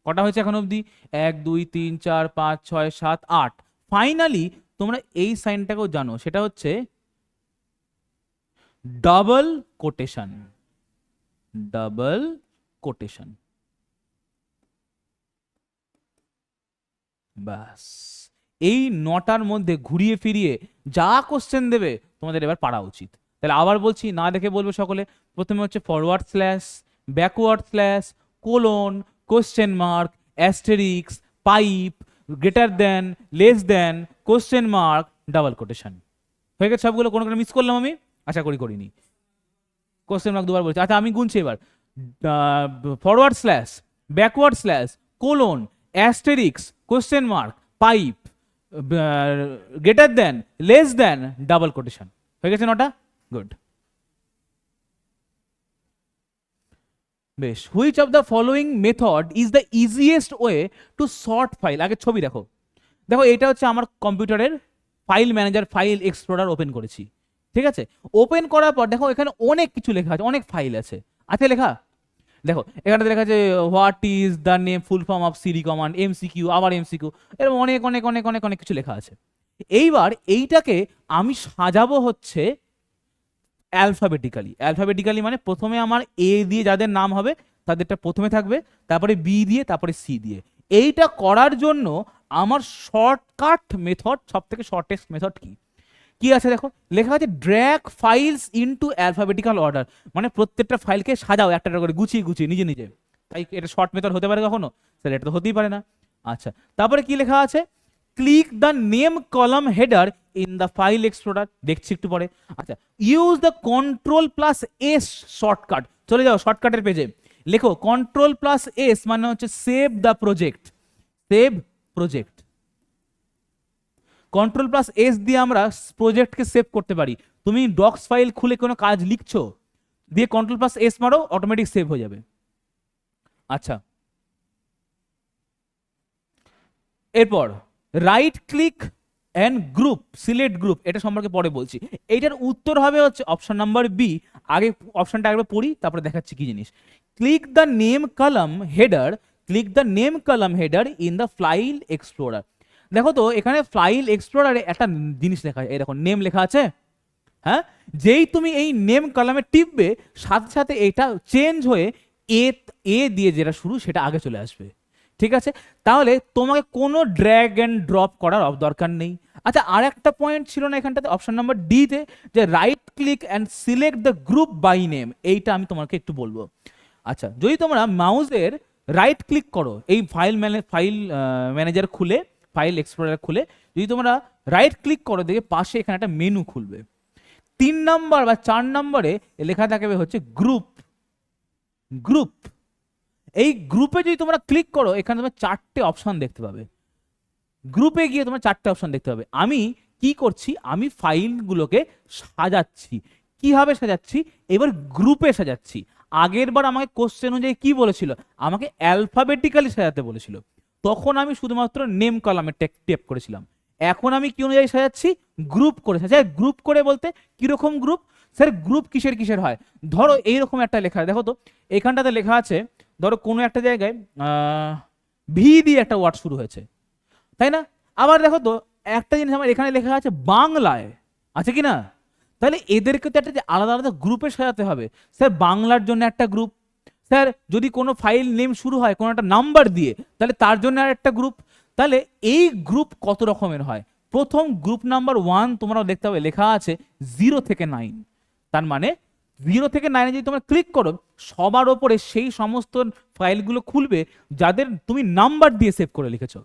কটা হয়েছে এখন অবধি? 1 2 3 4 5 6 7 8। ফাইনালি তোমরা এই সাইনটাকেও জানো, সেটা হচ্ছে ডাবল কোটেশন। ডাবল কোটেশন, ব্যাস। এই 9টার মধ্যে ঘুরিয়ে ফিরিয়ে যা কোশ্চেন দেবে তোমাদের এবার পারা উচিত। তাহলে আবার বলছি, না দেখে বলবে সকলে। প্রথমে হচ্ছে forward slash, backward slash, colon, question mark, Asterix, pipe, greater than, less than, question mark, double quotation. হয়ে গেছে সবগুলো? কোনো কোনো মিস করলাম আমি? আশা করি করিনি। কোশ্চেন মার্ক দুবার বলছি। আচ্ছা আমি গুনছি এবার। Forward slash, backward slash, colon, Asterix, question mark, pipe, greater than, less than, double quotation. হয়ে গেছে 9টা? গুড। বেশ। Which of the following method is the easiest way to sort file? আগে ছবি দেখো। দেখো এটা হচ্ছে আমার কম্পিউটারের file manager, file explorer open করেছি। ঠিক আছে, ওপেন করার পর দেখো এখানে অনেক কিছু লেখা আছে, অনেক ফাইল আছে। আছে লেখা? দেখো এখানে লেখা আছে what is the name full form of CD command, MCQ, আবার এমসিকিউ, এরকম অনেক অনেক অনেক অনেক অনেক কিছু লেখা আছে। এইবার এইটাকে আমি সাজাবো হচ্ছে অ্যালফাবেটিক্যালি। অ্যালফাবেটিক্যালি মানে প্রথমে আমার এ দিয়ে যাদের নাম হবে তাদেরটা প্রথমে থাকবে, তারপরে বি দিয়ে, তারপরে সি দিয়ে। এইটা করার জন্য আমার শর্টকাট মেথড, সব থেকে শর্টেস্ট মেথড কি কি আছে দেখো, লেখা আছে drag files into alphabetical order. মানে প্রত্যেকটা ফাইলকে সাজাও একটা একটা করে, গুছিয়ে গুছিয়ে নিজে নিজে। তাই এটা শর্ট মেথড হতে পারে কখনো? স্যার এটা তো হতেই পারে না। আচ্ছা, তারপরে কি লেখা আছে? Click the name column header in the file explorer. দেখছি একটু পরে। আচ্ছা, use the control plus S shortcut. চলে যাও শর্টকাটের পেজে, লেখো কন্ট্রোল প্লাস এস মানে হচ্ছে save the project. Save project. Control plus S দিয়ে আমরা প্রজেক্টকে সেভ করতে পারি। তুমি ডক্স ফাইল খুলে কোনো কাজ লিখছো, দিয়ে কন্ট্রোল প্লাস এস মারো, অটোমেটিক সেভ হয়ে যাবে। আচ্ছা, এরপর right click and group, select group, এটা সম্পর্কে পরে বলছি। এইটার উত্তর হবে হচ্ছে অপশন নাম্বার বি। আগে অপশনটা একবার পড়ি, তারপরে দেখাচ্ছি কি জিনিস। Click the name column header, click the name column header in the file explorer. দেখো তো এখানে ফাইল এক্সপ্লোরারে একটা জিনিস লেখা আছে, এই দেখো নেম লেখা আছে। হ্যাঁ, যেই তুমি এই নেম কলামে টিপবে, সাথে সাথে এটা চেঞ্জ হয়ে এ, এ দিয়ে যেটা শুরু সেটা আগে চলে আসবে। ঠিক আছে, তাহলে তোমাকে কোনো ড্র্যাগ অ্যান্ড ড্রপ করার দরকার নেই। আচ্ছা, আর একটা পয়েন্ট ছিল না এখানটাতে, অপশন নাম্বার ডিতে, যে right click and select the group by name. এইটা আমি তোমাকে একটু বলবো। আচ্ছা, যদি তোমরা মাউসের রাইট ক্লিক করো, এই ফাইল ম্যানেজার খুলে ফাইল এক্সপ্লোরার খুলে যদি তোমরা রাইট ক্লিক করো দেখে পাশে এখানে একটা মেনু খুলবে। 3 নাম্বার বা 4 নম্বরে লেখা থাকবে হচ্ছে গ্রুপ। গ্রুপ, এই গ্রুপে যদি তোমরা ক্লিক করো এখানে তোমরা 4টে অপশন দেখতে পাবে। গ্রুপে গিয়ে তোমরা 4টে অপশন দেখতে পাবে। আমি কি করছি, আমি ফাইলগুলোকে সাজাচ্ছি। কিভাবে সাজাচ্ছি, এবার গ্রুপে সাজাচ্ছি। আগের বার আমাকে কোশ্চেন অনুযায়ী কি বলেছিল, আমাকে অ্যালফাবেটিক্যালি সাজাতে বলেছিল, তখন আমি শুধুমাত্র নেম কলামে টেপ করেছিলাম। এখন আমি কি অনুযায়ী সাজাচ্ছি, গ্রুপ করে সাজাই। গ্রুপ করে বলতে কিরকম গ্রুপ, স্যার গ্রুপ কিসের কিসের হয়, ধরো এইরকম একটা লেখা, দেখো তো এখানটাতে লেখা আছে, ধরো কোনো একটা জায়গায় ভি দিয়ে একটা ওয়ার্ড শুরু হয়েছে, তাই না? আবার দেখো তো একটা জিনিস আমার এখানে লেখা আছে বাংলায়, আছে কি না? তাহলে এদেরকে তো একটা আলাদা আলাদা গ্রুপে সাজাতে হবে। স্যার বাংলার জন্য একটা গ্রুপ, স্যার যদি কোনো ফাইল নেম শুরু হয় কোনো একটা নাম্বার দিয়ে তাহলে তার জন্য আর একটা গ্রুপ। তাহলে এই গ্রুপ কত রকমের হয়, প্রথম গ্রুপ নাম্বার 1 তোমরা দেখতে পাবে লেখা আছে 0 থেকে 9। তার মানে 0 থেকে 9 যদি তোমরা ক্লিক করো সবার ওপরে সেই সমস্ত ফাইলগুলো খুলবে যাদের তুমি নাম্বার দিয়ে সেভ করে লিখেছো।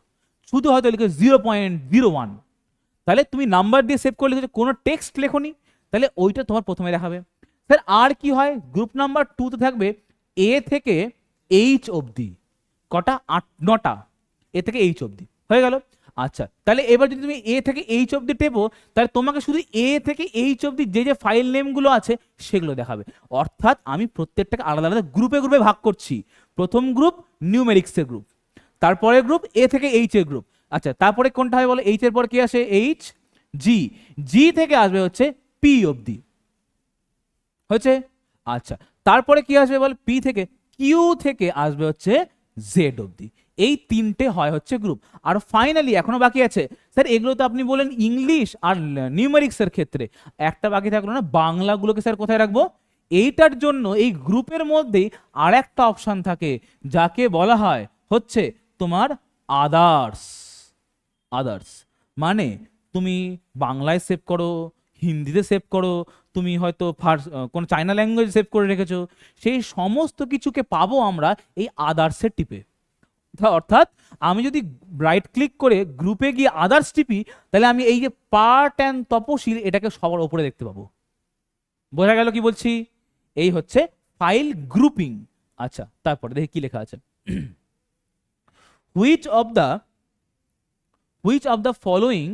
শুধু হয়তো লিখে 0.01, তাহলে তুমি নাম্বার দিয়ে সেভ করে লিখেছো, কোনো টেক্সট লেখোনি, তাহলে ওইটা তোমার প্রথমে দেখাবে। স্যার আর কি হয়, গ্রুপ নাম্বার 2 তে থাকবে এ থেকে এইচ অবধি, কটা, 9টা, এ থেকে এইচ অবধি হয়ে গেল। আচ্ছা, তাহলে এবার যদি তুমি এ থেকে এইচ অবধি টেপো তাহলে তোমাকে শুধু এ থেকে এইচ অবধি যে যে ফাইল নেমগুলো আছে সেগুলো দেখাবে। অর্থাৎ আমি প্রত্যেকটাকে আলাদা আলাদা গ্রুপে গ্রুপে ভাগ করছি। প্রথম গ্রুপ নিউমেরিক্সের গ্রুপ, তারপরে গ্রুপ এ থেকে এইচ এর গ্রুপ। আচ্ছা, তারপরে কোনটা হয় বলো, এইচ এর পর কি আসে, এইচ, জি, জি থেকে আসবে হচ্ছে পি অবধি, হয়েছে। আচ্ছা, তারপরে কি আসবে বল, পি থেকে কিউ থেকে আসবে হচ্ছে জেড অবধি। এই 3টে হয় হচ্ছে গ্রুপ। আর ফাইনালি এখনো বাকি আছে, স্যার এগুলো তো আপনি বলেন ইংলিশ আর নিউমেরিক্স এর ক্ষেত্রে, একটা বাকি থাকলো না, বাংলাগুলোকে স্যার কোথায় রাখবো? এইটার জন্য এই গ্রুপের মধ্যেই আর একটা অপশন থাকে যাকে বলা হয় হচ্ছে তোমার আদার্স। আদার্স মানে তুমি বাংলায় সেভ করো, হিন্দিতে সেভ করো, তুমি হয়তো কোনো চাইনা ল্যাঙ্গুয়েজ সেভ করে রেখেছো, সেই সমস্ত কিছুকে পাবো আমরা এই আদার্সের টিপে। অর্থাৎ আমি যদি রাইট ক্লিক করে গ্রুপে গিয়ে আদার্স টিপি তাহলে আমি এই যে পার্ট অ্যান্ড তপশিল এটাকে সবার উপরে দেখতে পাবো। বোঝা গেল কি বলছি? এই হচ্ছে ফাইল গ্রুপিং। আচ্ছা, তারপরে দেখি কি লেখা আছে। which of the following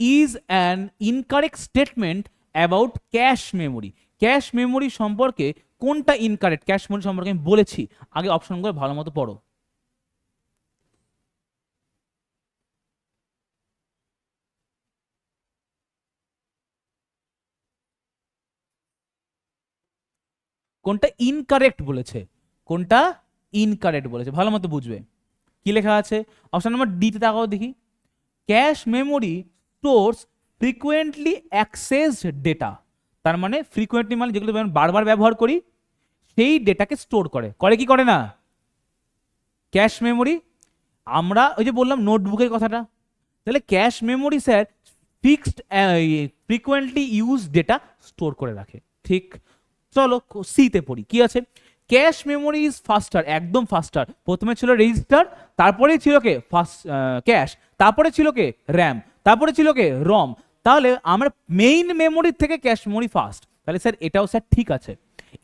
is an incorrect statement about cache memory? Cache memory সম্পর্কে কোনটা ইনকারেক্ট, ক্যাশ মেমোরি সম্পর্কে আমি বলেছি, আগে অপশনগুলো ভালো মতো পড়ো। কোনটা ইনকারেক্ট বলেছে, কোনটা ইনকারেক্ট বলেছে ভালো মতো বুঝবে। কি লেখা আছে অপশন নাম্বার ডি তে, তাকাও দেখি। Cache memory stores frequently accessed data. তার মানে ফ্রিকুয়েন্টলি মানে যেগুলো বারবার ব্যবহার করি সেই ডেটাকে স্টোর করে, করে কি করে না? ক্যাশ মেমোরি, আমরা ওই যে বললাম নোটবুকের কথাটা, তাহলে cache memory sir fixed frequently use data store করে রাখে, ঠিক। চলো সিতে পড়ি, কি আছে, ক্যাশ মেমোরি ইজ ফাস্টার, একদম ফাস্টার। প্রথমে ছিল রেজিস্টার, তারপরে ছিল কে ফাস্ট ক্যাশ, তারপরে ছিল কে র্যাম, তারপরে ছিল কে রম। তাহলে আমরা মেইন মেমোরির থেকে ক্যাশ মেমোরি ফাস্ট, তাহলে স্যার এটাও স্যার ঠিক আছে,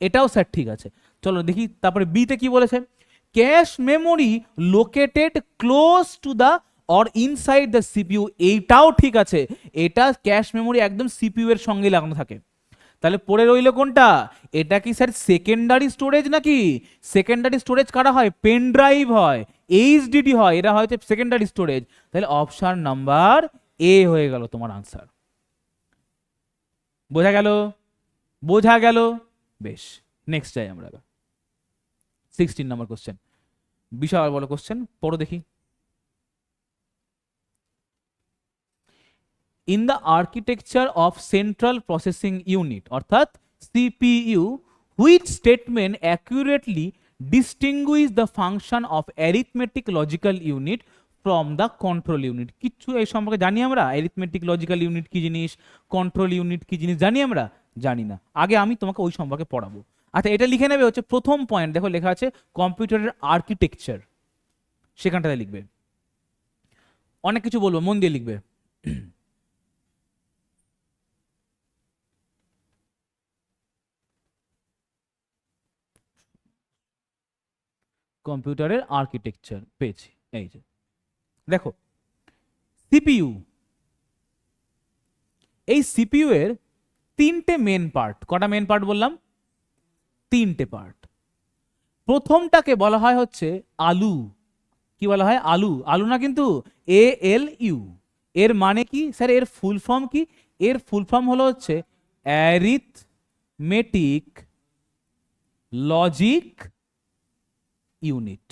এটাও স্যার ঠিক আছে। চলো দেখি তারপরে বিতে কি বলেছে, cache memory located close to the or inside the CPU, এইটাও ঠিক আছে, এটা ক্যাশ মেমোরি একদম সিপিইউ এর সঙ্গে লাগানো থাকে। তাহলে পড়ে রইল কোনটা, এটা কি স্যার সেকেন্ডারি স্টোরেজ নাকি? সেকেন্ডারি স্টোরেজ কারা হয়, পেন ড্রাইভ হয়, এইচডিডি হয়, এরা হয়তো সেকেন্ডারি স্টোরেজ। তাহলে অপশন নাম্বার এ হয়ে গেল তোমার আনসার। বোঝা গেল? বোঝা গেল, বেশ। নেক্সট যাই আমরা, 16 নম্বর কোশ্চেন, বিশাল বড় কোশ্চেন, পড়ো দেখি। In the architecture of central processing unit অর্থাৎ CPU, which statement accurately distinguish the function of arithmetic logical unit from the control unit? কিচ্ছু এই সম্পর্কে জানি আমরা? arithmetic logical unit কি জিনিস, control unit কি জিনিস জানি আমরা? জানি না। আগে আমি তোমাকে ওই সম্পর্কে পড়াবো। আচ্ছা, এটা লিখে নেবে হচ্ছে প্রথম পয়েন্ট, দেখো লেখা আছে কম্পিউটারের আর্কিটেকচার, সেখানটাতে লিখবে। অনেক কিছু বলবো, মন দিয়ে লিখবে। কম্পিউটারের আর্কিটেকচার পেয়েছি, এই যে দেখো সিপিইউ। এই সিপিইউ এর তিনটে মেন পার্ট। কটা মেন পার্ট বললাম? তিনটে পার্ট। প্রথমটাকে বলা হয় হচ্ছে আলু। কি বলা হয়? আলু। আলু না কিন্তু, ALU। এর মানে কি স্যার? এর ফুল ফর্ম কি? এর ফুল ফর্ম হলো হচ্ছে অ্যারিথমেটিক লজিক ইউনিট।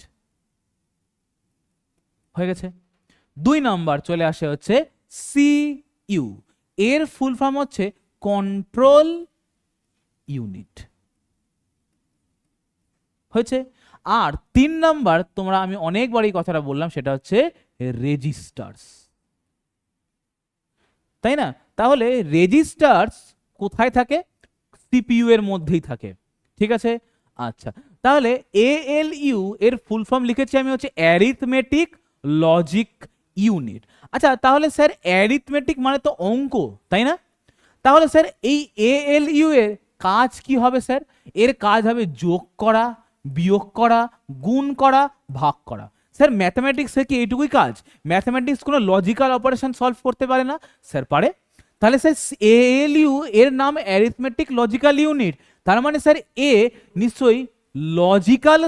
হয়ে গেছে। 2 নাম্বার চলে আসে হচ্ছে CU। এর ফুল ফর্ম হচ্ছে কন্ট্রোল ইউনিট। হয়েছে। আর 3 নাম্বার, তোমরা আমি অনেকবার এই কথাটা বললাম, সেটা হচ্ছে রেজিস্টার্স, তাই না? তাহলে রেজিস্টার্স কোথায় থাকে? সিপিইউ এর মধ্যেই থাকে। ঠিক আছে? আচ্ছা, তাহলে ALU এর ফুল ফর্ম লিখেছি আমি হচ্ছে অ্যারিথমেটিক লজিক ইউনিট। আচ্ছা, তাহলে স্যার অ্যারিথমেটিক মানে তো অঙ্ক, তাই না? তাহলে স্যার এই ALU এর কাজ কি হবে স্যার? এর কাজ হবে যোগ করা, বিয়োগ করা, গুণ করা, ভাগ করা। স্যার ম্যাথমেটিক্সের কি এইটুকুই কাজ? ম্যাথমেটিক্স কোনো লজিক্যাল অপারেশন সলভ করতে পারে না? স্যার পারে। তাহলে স্যার ALU এর নাম অ্যারিথমেটিক লজিক্যাল ইউনিট, তার মানে স্যার এ নিশ্চয়ই লজিক্যাল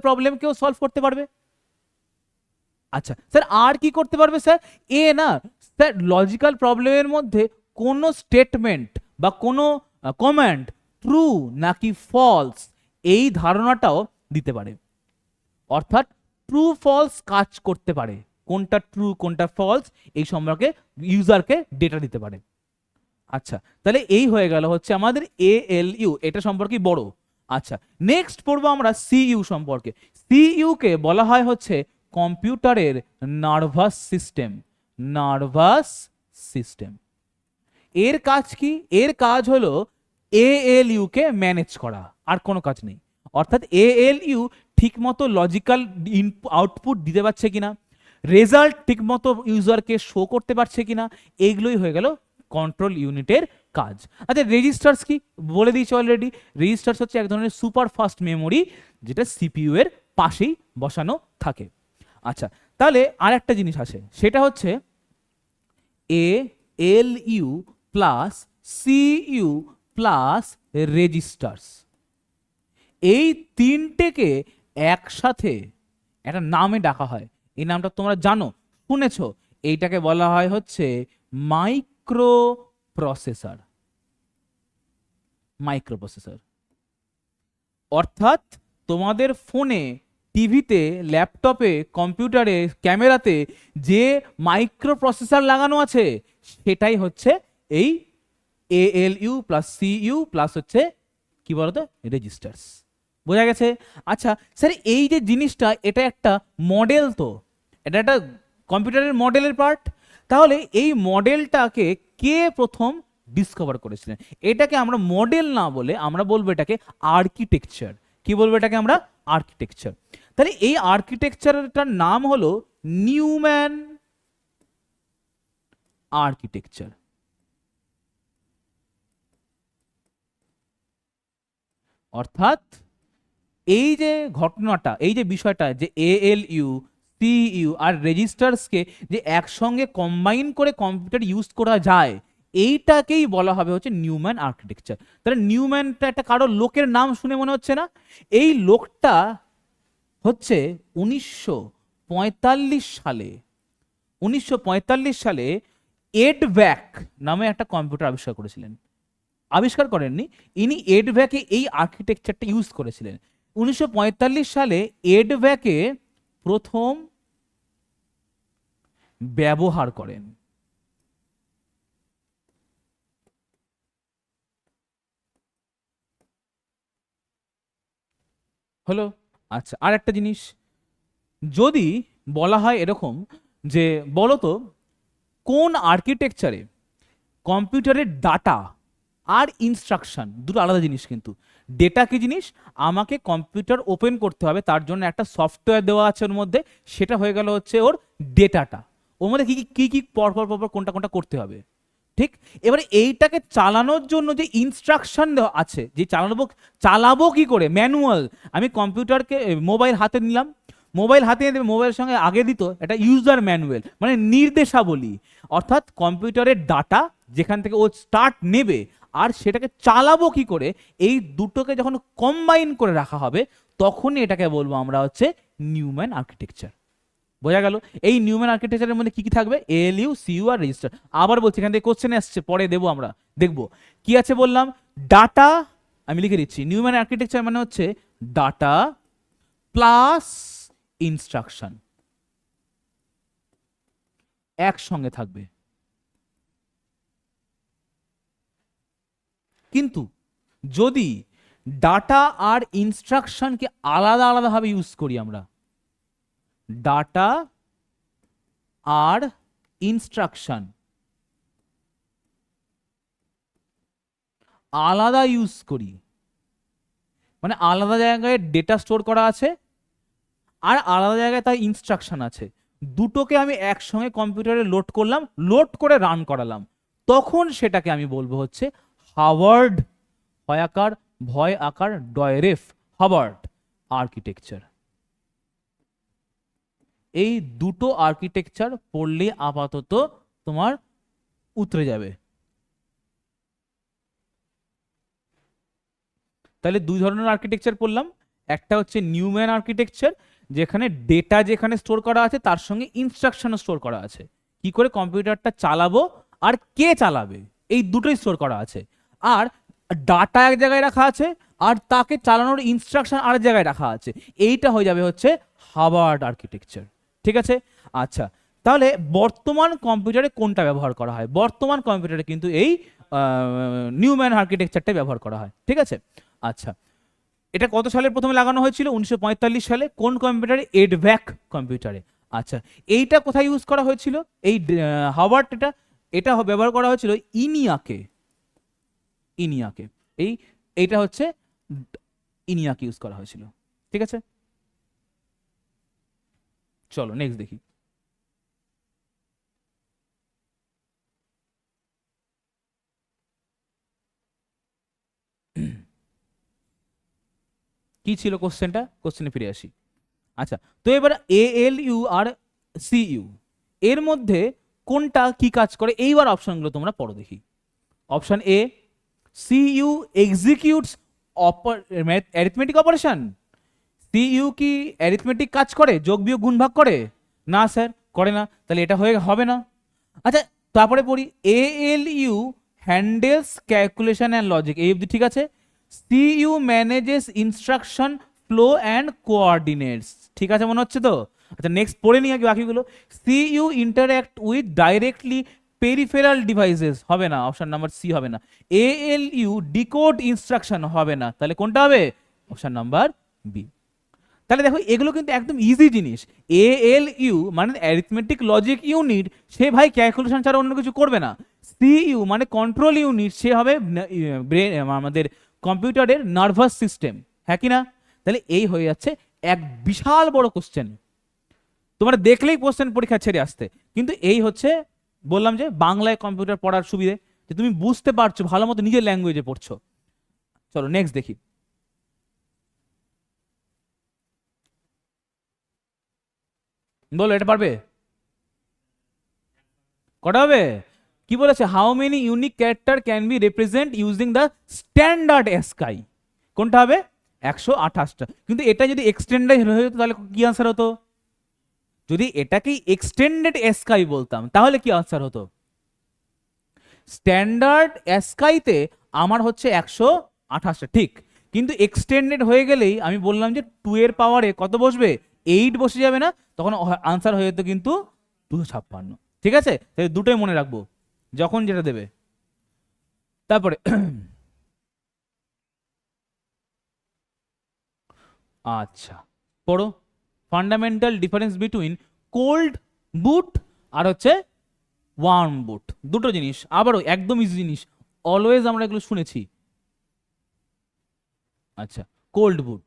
প্রবলেমকেও সলভ করতে পারবে। আচ্ছা স্যার, আর কি করতে পারবে স্যার? এ না স্যার, লজিক্যাল প্রবলেমের মধ্যে কোনো স্টেটমেন্ট বা কোনো কমান্ড ট্রু নাকি ফলস এই ধারণাটাও দিতে পারে। অর্থাৎ ট্রু ফলস কাজ করতে পারে, কোনটা ট্রু কোনটা ফলস এই সম্পর্কে ইউজারকে ডেটা দিতে পারে। আচ্ছা, তাহলে এই হয়ে গেল হচ্ছে আমাদের ALU, এটা সম্পর্কে বড়। আচ্ছা, নেক্সট পড়বো আমরা CU সম্পর্কে। CU কে বলা হয় হচ্ছে কম্পিউটারের নার্ভাস সিস্টেম। নার্ভাস সিস্টেম এর কাজ কি? এর কাজ হলো ALU কে ম্যানেজ করা, আর কোনো কাজ নেই। অর্থাৎ ALU ঠিকমতো লজিক্যাল আউটপুট দিতে পারছে কিনা, রেজাল্ট ঠিকমতো ইউজারকে শো করতে পারছে কিনা, এইগুলোই হয়ে গেল কন্ট্রোল ইউনিটের কাজ। আচ্ছা, রেজিস্টার্স কি বলে দিয়েছি অলরেডি। রেজিস্টার্স হচ্ছে এক ধরনের সুপার ফাস্ট মেমোরি, যেটা সিপিইউ এর পাশেই বসানো থাকে। আচ্ছা, তাহলে আর একটা জিনিস আছে, সেটা হচ্ছে ALU plus CU plus registers. এই তিনটেকে একসাথে একটা নামে ডাকা হয়। এই নামটা তোমরা জানো, শুনেছো। এইটাকে বলা হয় হচ্ছে মাইক্রো প্রসেসর। মাইক্রো প্রসেসর অর্থাৎ তোমাদের ফোনে, টিভিতে, ল্যাপটপে, কম্পিউটারে, ক্যামেরাতে যে মাইক্রো প্রসেসর লাগানো আছে, সেটাই হচ্ছে এই ALU প্লাস CU প্লাস হচ্ছে কি বলতো রেজিস্টার্স। বোঝা গেছে? আচ্ছা স্যার, এই যে জিনিসটা, এটা একটা মডেল, তো এটা একটা কম্পিউটারের মডেলের পার্ট। তাহলে এই মডেলটাকে কে প্রথম ডিসকভার করেছিলেন? এটাকে আমরা মডেল না বলে আমরা বলবো এটাকে আর্কিটেকচার। কি বলবো এটাকে আমরা? আর্কিটেকচার। তাহলে এই আর্কিটেকচারটার নাম হলো নিউম্যান আর্কিটেকচার। অর্থাৎ এই যে ঘটনাটা, এই যে বিষয়টা, যে ALU, CU আর রেজিস্টার্সকে যে একসঙ্গে কম্বাইন করে কম্পিউটার ইউজ করা যায়, এইটাকেই বলা হবে হচ্ছে নিউম্যান আর্কিটেকচার। তাহলে নিউম্যানটা একটা কারো লোকের নাম শুনে মনে হচ্ছে না? এই লোকটা হচ্ছে 1945 সালে 1945 সালে এডভ্যাক নামে একটা কম্পিউটার আবিষ্কার করেছিলেন। আবিষ্কার করেননি ইনি, এডভ্যাকে এই আর্কিটেকচারটা ইউজ করেছিলেন। 1945 সালে এডভ্যাকে প্রথম ব্যবহার করেন। হলো। আচ্ছা, আর একটা জিনিস, যদি বলা হয় এরকম যে বলতো কোন আর্কিটেকচারে কম্পিউটারের ডাটা আর ইনস্ট্রাকশন দুটো আলাদা জিনিস, কিন্তু ডেটা কি জিনিস? আমাকে কম্পিউটার ওপেন করতে হবে, তার জন্য একটা সফটওয়্যার দেওয়া আছে ওর মধ্যে, সেটা হয়ে গেল হচ্ছে ওর ডেটাটা। ওর মধ্যে কি কি কি পর পর কোনটা কোনটা করতে হবে, ঠিক? এবারে এইটাকে চালানোর জন্য যে ইনস্ট্রাকশন আছে, যে চালাবো কি করে, ম্যানুয়াল। আমি কম্পিউটারকে মোবাইল হাতে নিলাম, মোবাইল হাতে নিয়ে মোবাইলের সঙ্গে আগে দিত একটা ইউজার ম্যানুয়াল, মানে নির্দেশাবলী, অর্থাৎ কম্পিউটারের ডাটা যেখান থেকে ও স্টার্ট নেবে আর সেটাকে চালাবো কি করে, এই দুটোকে যখন কম্বাইন করে রাখা হবে তখনই এটাকে বলবো আমরা হচ্ছে নিউম্যান আর্কিটেকচার। বোঝা গেল? এই নিউম্যান আর্কিটেকচারের মধ্যে কি কি থাকবে, এএলইউ, সিইউ আর রেজিস্টার। আবার বলছি, এখান থেকে কোশ্চেন আসছে, পরে দেবো, আমরা দেখবো কি আছে। বললাম ডাটা, আমি লিখে দিচ্ছি, নিউম্যান আর্কিটেকচার মানে হচ্ছে ডাটা প্লাস ইনস্ট্রাকশন একসঙ্গে থাকবে। কিন্তু যদি ডাটা আর ইনস্ট্রাকশনকে আলাদা আলাদাভাবে ইউজ করি আমরা, ডাটা আর ইনস্ট্রাকশন আলাদা ইউজ করি, মানে আলাদা জায়গায় ডেটা স্টোর করা আছে আর আলাদা জায়গায় তার ইনস্ট্রাকশন আছে, দুটোকে আমি একসঙ্গে কম্পিউটারে লোড করলাম, লোড করে রান করালাম, তখন সেটাকে আমি বলবো হচ্ছে হাওয়ার্ড, হয় আকার ভয় আকার ডয়রেফ, হাওয়ার্ড আর্কিটেকচার। এই দুটো আর্কিটেকচার পড়লে আপাতত তোমার উতরে যাবে। তাহলে দুই ধরনের আর্কিটেকচার পড়লাম, একটা হচ্ছে নিউম্যান আর্কিটেকচার, যেখানে ডেটা যেখানে স্টোর করা আছে তার সঙ্গে ইনস্ট্রাকশনও স্টোর করা আছে, কি করে কম্পিউটারটা চালাবো আর কে চালাবে এই দুটোই স্টোর করা আছে, আর ডাটা এক জায়গায় রাখা আছে আর তাকে চালানোর ইনস্ট্রাকশন আরেক জায়গায় রাখা আছে, এইটা হয়ে যাবে হচ্ছে হাওয়ার্ড আর্কিটেকচার। ঠিক আছে? আচ্ছা, তাহলে বর্তমান কম্পিউটারে কোনটা ব্যবহার করা হয়? বর্তমান কম্পিউটারে কিন্তু এই নিউম্যান আর্কিটেকচারটাই ব্যবহার করা হয়। ঠিক আছে? আচ্ছা, এটা কত সালে প্রথমে লাগানো হয়েছিল? 1945 সালে। কোন কম্পিউটারে? এডভ্যাক কম্পিউটারে। আচ্ছা, এইটা কোথায় ইউজ করা হয়েছিল? এই হাওয়ার্ড, এটা এটা ব্যবহার করা হয়েছিল ইনিয়াকে। ইনিয়াকে, এই এইটা হচ্ছে ইনিয়াকে ইউজ করা হয়েছিল। ঠিক আছে, চলো নেক্সট দেখি। কি ছিল কোশ্চেনটা? কোশ্চেনে ফিরে আসি। আচ্ছা, তো এবার এএলইউ আর সিইউ এর মধ্যে কোনটা কি কাজ করে, এইবার অপশনগুলো তোমরা পড়ো দেখি। Option A, CU executes arithmetic operation. CU কি অ্যারিথমেটিক কাজ করে, যোগ বিয়োগ গুণ ভাগ করে? না স্যার, করে না, তাহলে এটা হবে না। আচ্ছা, তারপরে পড়ি, ALU handles calculation and logic, এই অবধি ঠিক আছে। CU manages instruction flow and coordinates, ঠিক আছে মনে হচ্ছে তো? আচ্ছা, নেক্সট পড়ে নিই আগে বাকিগুলো। CU interact with directly peripheral devices, হবে না, অপশন নাম্বার সি হবে না। এএলইউ ডিকোড ইনস্ট্রাকশন, হবে না, তাহলে কোনটা হবে? Option number B. তাহলে দেখো, এগুলো কিন্তু একদম ইজি জিনিস। এএলইউ মানে অ্যারিথমেটিক লজিক ইউনিট, সে ভাই ক্যালকুলেশন ছাড়া অন্য কিছু করবে না। সিইউ মানে কন্ট্রোল ইউনিট, সে হবে ব্রেন, আমাদের কম্পিউটারের নার্ভাস সিস্টেম, হ্যাঁ কি না? তাহলে এই হয়ে যাচ্ছে এক বিশাল বড় কোশ্চেন, তোমরা দেখলেই কোশ্চেন পরীক্ষা ছেড়ে আসতে। কিন্তু এই হচ্ছে, বললাম যে বাংলায় কম্পিউটার পড়ার সুবিধে, যে তুমি বুঝতে পারছো ভালো মতো, নিজের ল্যাঙ্গুয়েজে পড়ছো। চলো নেক্সট দেখি। বলো, এটা পারবে? কটা হবে? কি বলেছে? How many unique character can be represent using the standard ASCII? কোনটা হবে? 128টা। কিন্তু এটা যদি এক্সটেন্ডেড হয়ে যেত তাহলে কি আনসার হতো? যদি এটাকেই এক্সটেন্ডেড এসকাই বলতাম তাহলে কি আনসার হতো? স্ট্যান্ডার্ড এসকাইতে আমার হচ্ছে 128টা, ঠিক। কিন্তু এক্সটেন্ডেড হয়ে গেলেই আমি বললাম যে 2 এর পাওয়ারে কত বসবে? 8 বসে যাবে না? তখন আনসার হয়ে যেত কিন্তু 256। ঠিক আছে, তাহলে দুটোই মনে রাখবো যখন যেটা দেবে। তারপরে আচ্ছা, পড়ো, ফান্ডামেন্টাল ডিফারেন্স বিটুইন কোল্ড বুট আর হচ্ছে ওয়ার্ম বুট, দুটো জিনিস, আবারও একদম ইজি জিনিস, অলওয়েজ আমরা এগুলো শুনেছি। আচ্ছা, কোল্ড বুট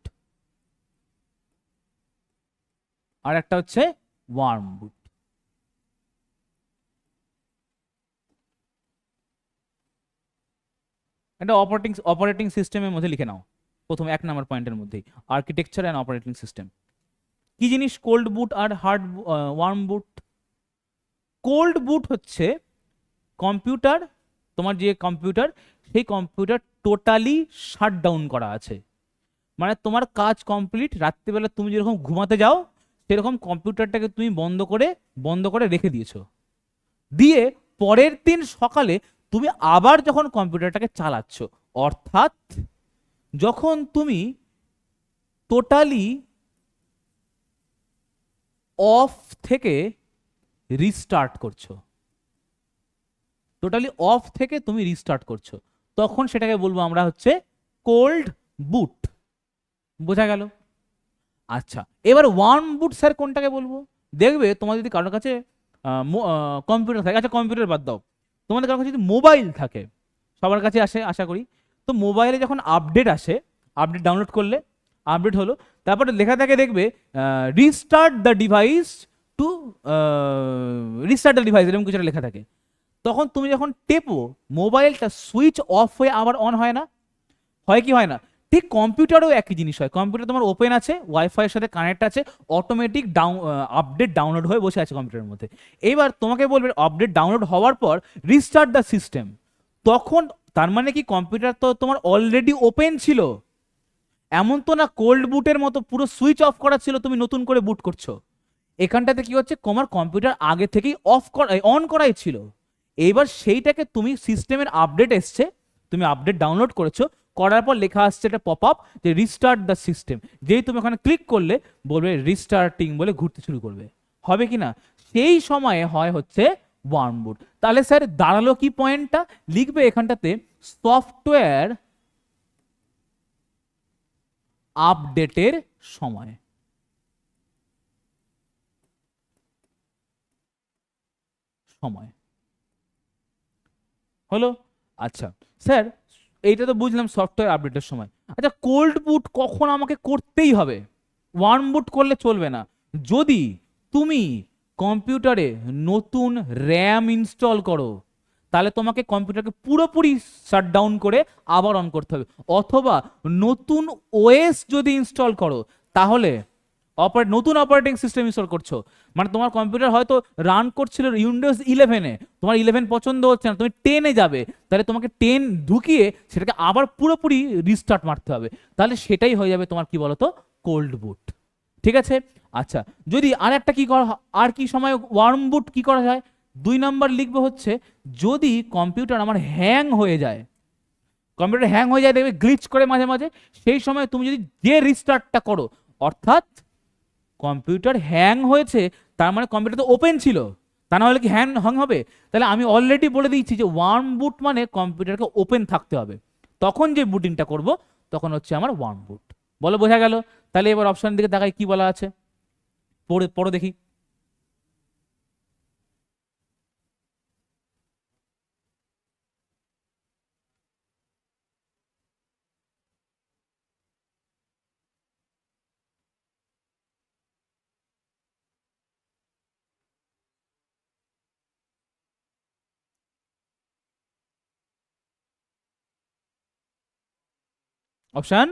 আর একটা হচ্ছে ওয়ার্ম বুট। এটা অপারেটিং সিস্টেমের মধ্যে লিখে নাও, প্রথম 1 নম্বর পয়েন্টের মধ্যেই, আর্কিটেকচার অ্যান্ড অপারেটিং সিস্টেম। কি জিনিস কোল্ড বুট আর ওয়ার্ম বুট? কোল্ড বুট হচ্ছে কম্পিউটার, তোমার যে কম্পিউটার, সেই কম্পিউটার টোটালি শাট ডাউন করা আছে, মানে তোমার কাজ কমপ্লিট, রাত্রিবেলা তুমি যেরকম ঘুমাতে যাও সেরকম কম্পিউটারটাকে তুমি বন্ধ করে রেখে দিয়েছো, দিয়ে পরের দিন সকালে তুমি আবার যখন কম্পিউটারটাকে চালাচ্ছ, অর্থাৎ যখন তুমি টোটালি অফ থেকে রিস্টার্ট করছো, টোটালি অফ থেকে তুমি রিস্টার্ট করছো, তখন সেটাকে বলবো আমরা হচ্ছে কোল্ড বুট। বোঝা গেল? আচ্ছা, এবার ওয়ার্ম বুট স্যার কোনটাকে বলবো? দেখবে তোমার যদি কারোর কাছে কম্পিউটার থাকে, আচ্ছা কম্পিউটার বাদ দাও, তোমাদের কারোর কাছে যদি মোবাইল থাকে, সবার কাছে আসে আশা করি, তো মোবাইলে যখন আপডেট আসে, আপডেট ডাউনলোড করলে আপডেট হলো, তারপরে লেখা থাকে দেখবে restart the device to restart the device, এরকম কিছু একটা লেখা থাকে। তখন তুমি যখন টেপো, মোবাইলটা সুইচ অফ হয়ে আবার অন হয় না? হয় কি হয় না? ঠিক কম্পিউটারও একই জিনিস হয়। কম্পিউটার তোমার ওপেন আছে, ওয়াইফাই এর সাথে কানেক্ট আছে, অটোমেটিক আপডেট ডাউনলোড হয়ে বসে আছে কম্পিউটারের মধ্যে। এবার তোমাকে বলবে আপডেট ডাউনলোড হওয়ার পর রিস্টার্ট দ্য সিস্টেম, তখন তার মানে কি কম্পিউটার তো তোমার অলরেডি ওপেন ছিল, এমন তো না কোল্ড বুটের মতো পুরো সুইচ অফ করা ছিল, তুমি নতুন করে বুট করছো। এখানটাতে কি হচ্ছে, তোমার কম্পিউটার আগে থেকেই অন করাই ছিল, এইবার সেইটাকে তুমি সিস্টেমের আপডেট এসছে, তুমি আপডেট ডাউনলোড করেছো, করার পর লেখা আসছে একটা পপ আপ যে রিস্টার্ট দ্য সিস্টেম, যেই তুমি ওখানে ক্লিক করলে বলবে রিস্টার্টিং বলে ঘুরতে শুরু করবে, হবে কি না? সেই সময়ে হয় হচ্ছে ওয়ার্ম বুট। তাহলে স্যার দাঁড়ালো কি পয়েন্টটা? লিখবে এখানটাতে সফটওয়্যার আপডেটের সময়। সময় হলো? আচ্ছা স্যার, এইটা তো বুঝলাম সফটওয়্যার আপডেটের সময়। আচ্ছা কোল্ড বুট কখন আমাকে করতেই হবে? ওয়ার্ম বুট করলে চলবে না। যদি তুমি কম্পিউটারে নতুন র্যাম ইনস্টল করো, তাহলে তোমাকে কম্পিউটারকে পুরোপুরি শাটডাউন করে আবার অন করতে হবে, অথবা নতুন ওএস যদি ইনস্টল করো, তাহলে নতুন অপারেটিং সিস্টেম ইনস্টল করছো, মানে তোমার কম্পিউটার হয়তো রান করছিল উইন্ডোজ 11-এ, তোমার 11 পছন্দ হচ্ছে না, তুমি 10-এ যাবে, তাহলে তোমাকে 10 ঢুকিয়ে সেটাকে আবার পুরোপুরি রিস্টার্ট মারতে হবে, তাহলে সেটাই হয়ে যাবে তোমার কি বলতো কোল্ড বুট। ঠিক আছে? আচ্ছা, যদি আর একটা কি করা, আর কি সময় ওয়ার্ম বুট কি করা যায়? 2 নম্বর লিখবে হচ্ছে যদি কম্পিউটার আমার হ্যাং হয়ে যায়, কম্পিউটার হ্যাং হয়ে যায়, দেখবে গ্লিচ করে মাঝে মাঝে, সেই সময় তুমি যদি যে রিস্টার্টটা করো, অর্থাৎ কম্পিউটার হ্যাং হয়েছে, তার মানে কম্পিউটার তো ওপেন ছিল, তা না হলে কি হ্যাং হবে? তাহলে আমি অলরেডি বলে দিচ্ছি যে ওয়ার্ম বুট মানে কম্পিউটারকে ওপেন থাকতে হবে, তখন যে বুটিংটা করব তখন হচ্ছে আমার ওয়ার্ম বুট। বলো বোঝা গেল? তাহলে এবার অপশন দিকে তাকাই কি বলা আছে, পড়ে পড়ো দেখি। অপশন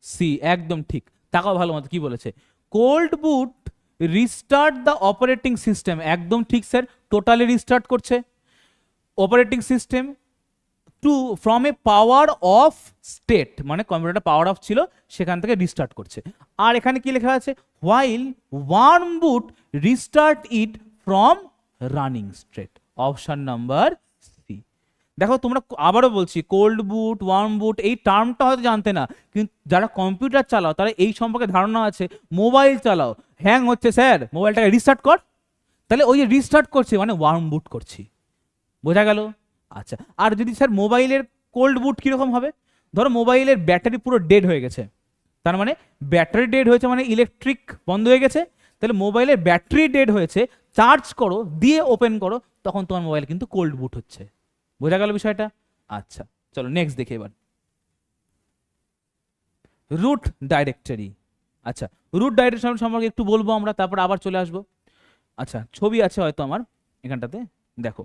সি একদম ঠিক। তাকাও ভালো মতো কি বলেছে, cold boot restart the operating system, একদম ঠিক স্যার, টোটালি রিস্টার্ট করছে operating system to from a power off state, মানে কম্পিউটারটা পাওয়ার অফ ছিল সেখান থেকে রিস্টার্ট করছে। আর এখানে কি লেখা আছে, while warm boot restart it from running state, option number C. দেখো তোমরা, আবারও বলছি, কোল্ড বুট ওয়ার্ম বুট এই টার্মটা হয়তো জানতে না, কিন্তু যারা কম্পিউটার চালাও তারা এই সম্পর্কে ধারণা আছে। মোবাইল চালাও, হ্যাং হচ্ছে স্যার, মোবাইলটাকে রিস্টার্ট কর, তাহলে ওই যে রিস্টার্ট করছে মানে ওয়ার্ম বুট করছি। বোঝা গেল? আচ্ছা, আর যদি স্যার মোবাইলের কোল্ড বুট কীরকম হবে, ধরো মোবাইলের ব্যাটারি পুরো ডেড হয়ে গেছে, তার মানে ব্যাটারি ডেড হয়েছে মানে ইলেকট্রিক বন্ধ হয়ে গেছে, তাহলে মোবাইলের ব্যাটারি ডেড হয়েছে, চার্জ করো দিয়ে ওপেন করো, তখন তোমার মোবাইল কিন্তু কোল্ড বুট হচ্ছে। বোঝা গেল বিষয়টা? আচ্ছা চলো নেক্সট দেখি এবার, রুট ডাইরেক্টরি। আচ্ছা, রুট ডাইরেকশন সম্পর্কে একটু বলবো আমরা, তারপর আবার চলে আসবো। আচ্ছা ছবি আছে হয়তো আমার এখানটাতে, দেখো,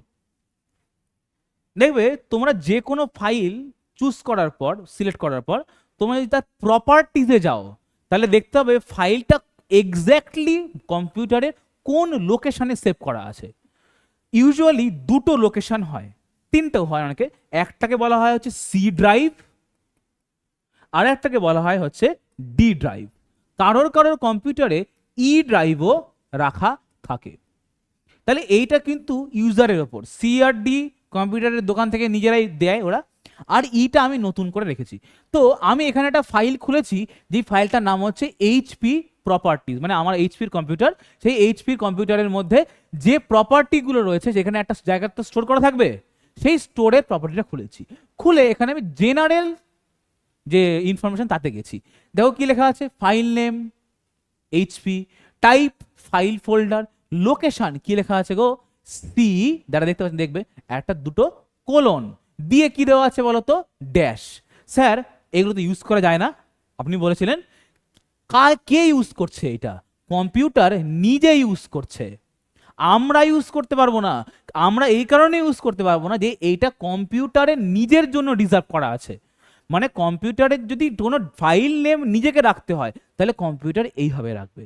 দেখবে তোমরা যে কোনো ফাইল চুজ করার পর, সিলেক্ট করার পর তোমরা যদি তার প্রপার্টিজে যাও তাহলে দেখতে হবে ফাইলটা এক্স্যাক্টলি কম্পিউটারে কোন লোকেশনে সেভ করা আছে। ইউজুয়ালি দুটো লোকেশন হয়, তিনটেও হয় অনেকে। একটাকে বলা হয় হচ্ছে সি ড্রাইভ, আর একটাকে বলা হয় হচ্ছে ডি ড্রাইভ। কারোর কম্পিউটারে ই ড্রাইভও রাখা থাকে। তাহলে এইটা কিন্তু ইউজারের ওপর, সি আর ডি কম্পিউটারের দোকান থেকে নিজেরাই দেয় ওরা, আর ইটা আমি নতুন করে রেখেছি। তো আমি এখানে একটা ফাইল খুলেছি, যে ফাইলটার নাম হচ্ছে এইচপি প্রপার্টিজ, মানে আমার এইচপির কম্পিউটার, সেই এইচপির কম্পিউটারের মধ্যে যে প্রপার্টিগুলো রয়েছে যেখানে একটা জায়গা তো স্টোর করা থাকবে, সেই স্টোরের প্রপার্টিটা খুলেছি। খুলে এখানে আমি জেনারেল যে ইনফরমেশন তাতে গেছি। দেখো কি লেখা আছে, file name HP, type file folder, location কি লেখা আছে গো, সি, যারা দেখতে পাচ্ছেন দেখবে একটা দুটো কোলন দিয়ে কি দেওয়া আছে বলতো, ড্যাশ। স্যার এগুলো তো ইউজ করা যায় না, আপনি বলেছিলেন। কে ইউজ করছে এটা? কম্পিউটার নিজে ইউজ করছে, আমরা ইউজ করতে পারবো না। আমরা এই কারণে ইউজ করতে পারবো না যে এইটা কম্পিউটারের নিজের জন্য রিজার্ভ করা আছে। মানে কম্পিউটারের যদি কোনো ফাইল নেম নিজেকে রাখতে হয় তাহলে কম্পিউটার এইভাবে রাখবে,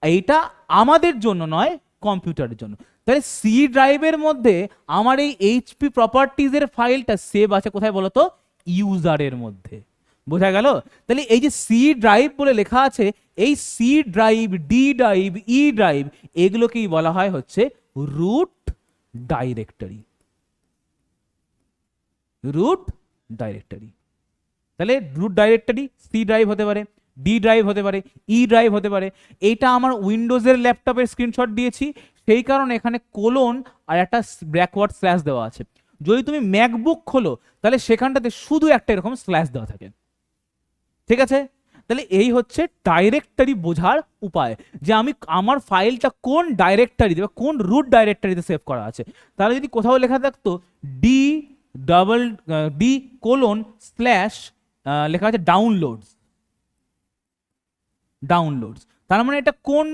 এইটা আমাদের জন্য নয়, কম্পিউটারের জন্য। তাহলে সি ড্রাইভের মধ্যে আমার এই এইচপি প্রপার্টিজের ফাইলটা সেভ আছে কোথায় বলতো, ইউজারের মধ্যে। বোঝা গেল? তাহলে এই যে সি ড্রাইভ বলে লেখা আছে, এই C drive, D drive, E drive, এগুলোকেই বলা হয় হচ্ছে রুট ডাইরেক্টরি। Root directory. তাহলে রুট ডাইরেক্টরি সি ড্রাইভ হতে পারে, ডি ড্রাইভ হতে পারে, ই ড্রাইভ হতে পারে। এইটা আমার উইন্ডোজের ল্যাপটপের স্ক্রিনশট দিয়েছি, সেই কারণে এখানে কোলন আর একটা ব্যাকওয়ার্ড স্ল্যাশ দেওয়া আছে। যদি তুমি ম্যাকবুক খোলো তাহলে সেখানটাতে শুধু একটা এরকম স্ল্যাশ দেওয়া থাকে। ঠিক আছে? তাহলে এই হচ্ছে ডাইরেক্টরি বোঝার উপায়, যে আমি আমার ফাইলটা কোন ডাইরেক্টরিতে বা কোন রুট ডাইরেক্টরিতে সেভ করা আছে। তাহলে যদি কোথাও লেখা থাকতো ডি কোলন স্ল্যাশ লেখা আছে ডাউনলোডস, ডাউনলোডস, তার মানে এটা কোন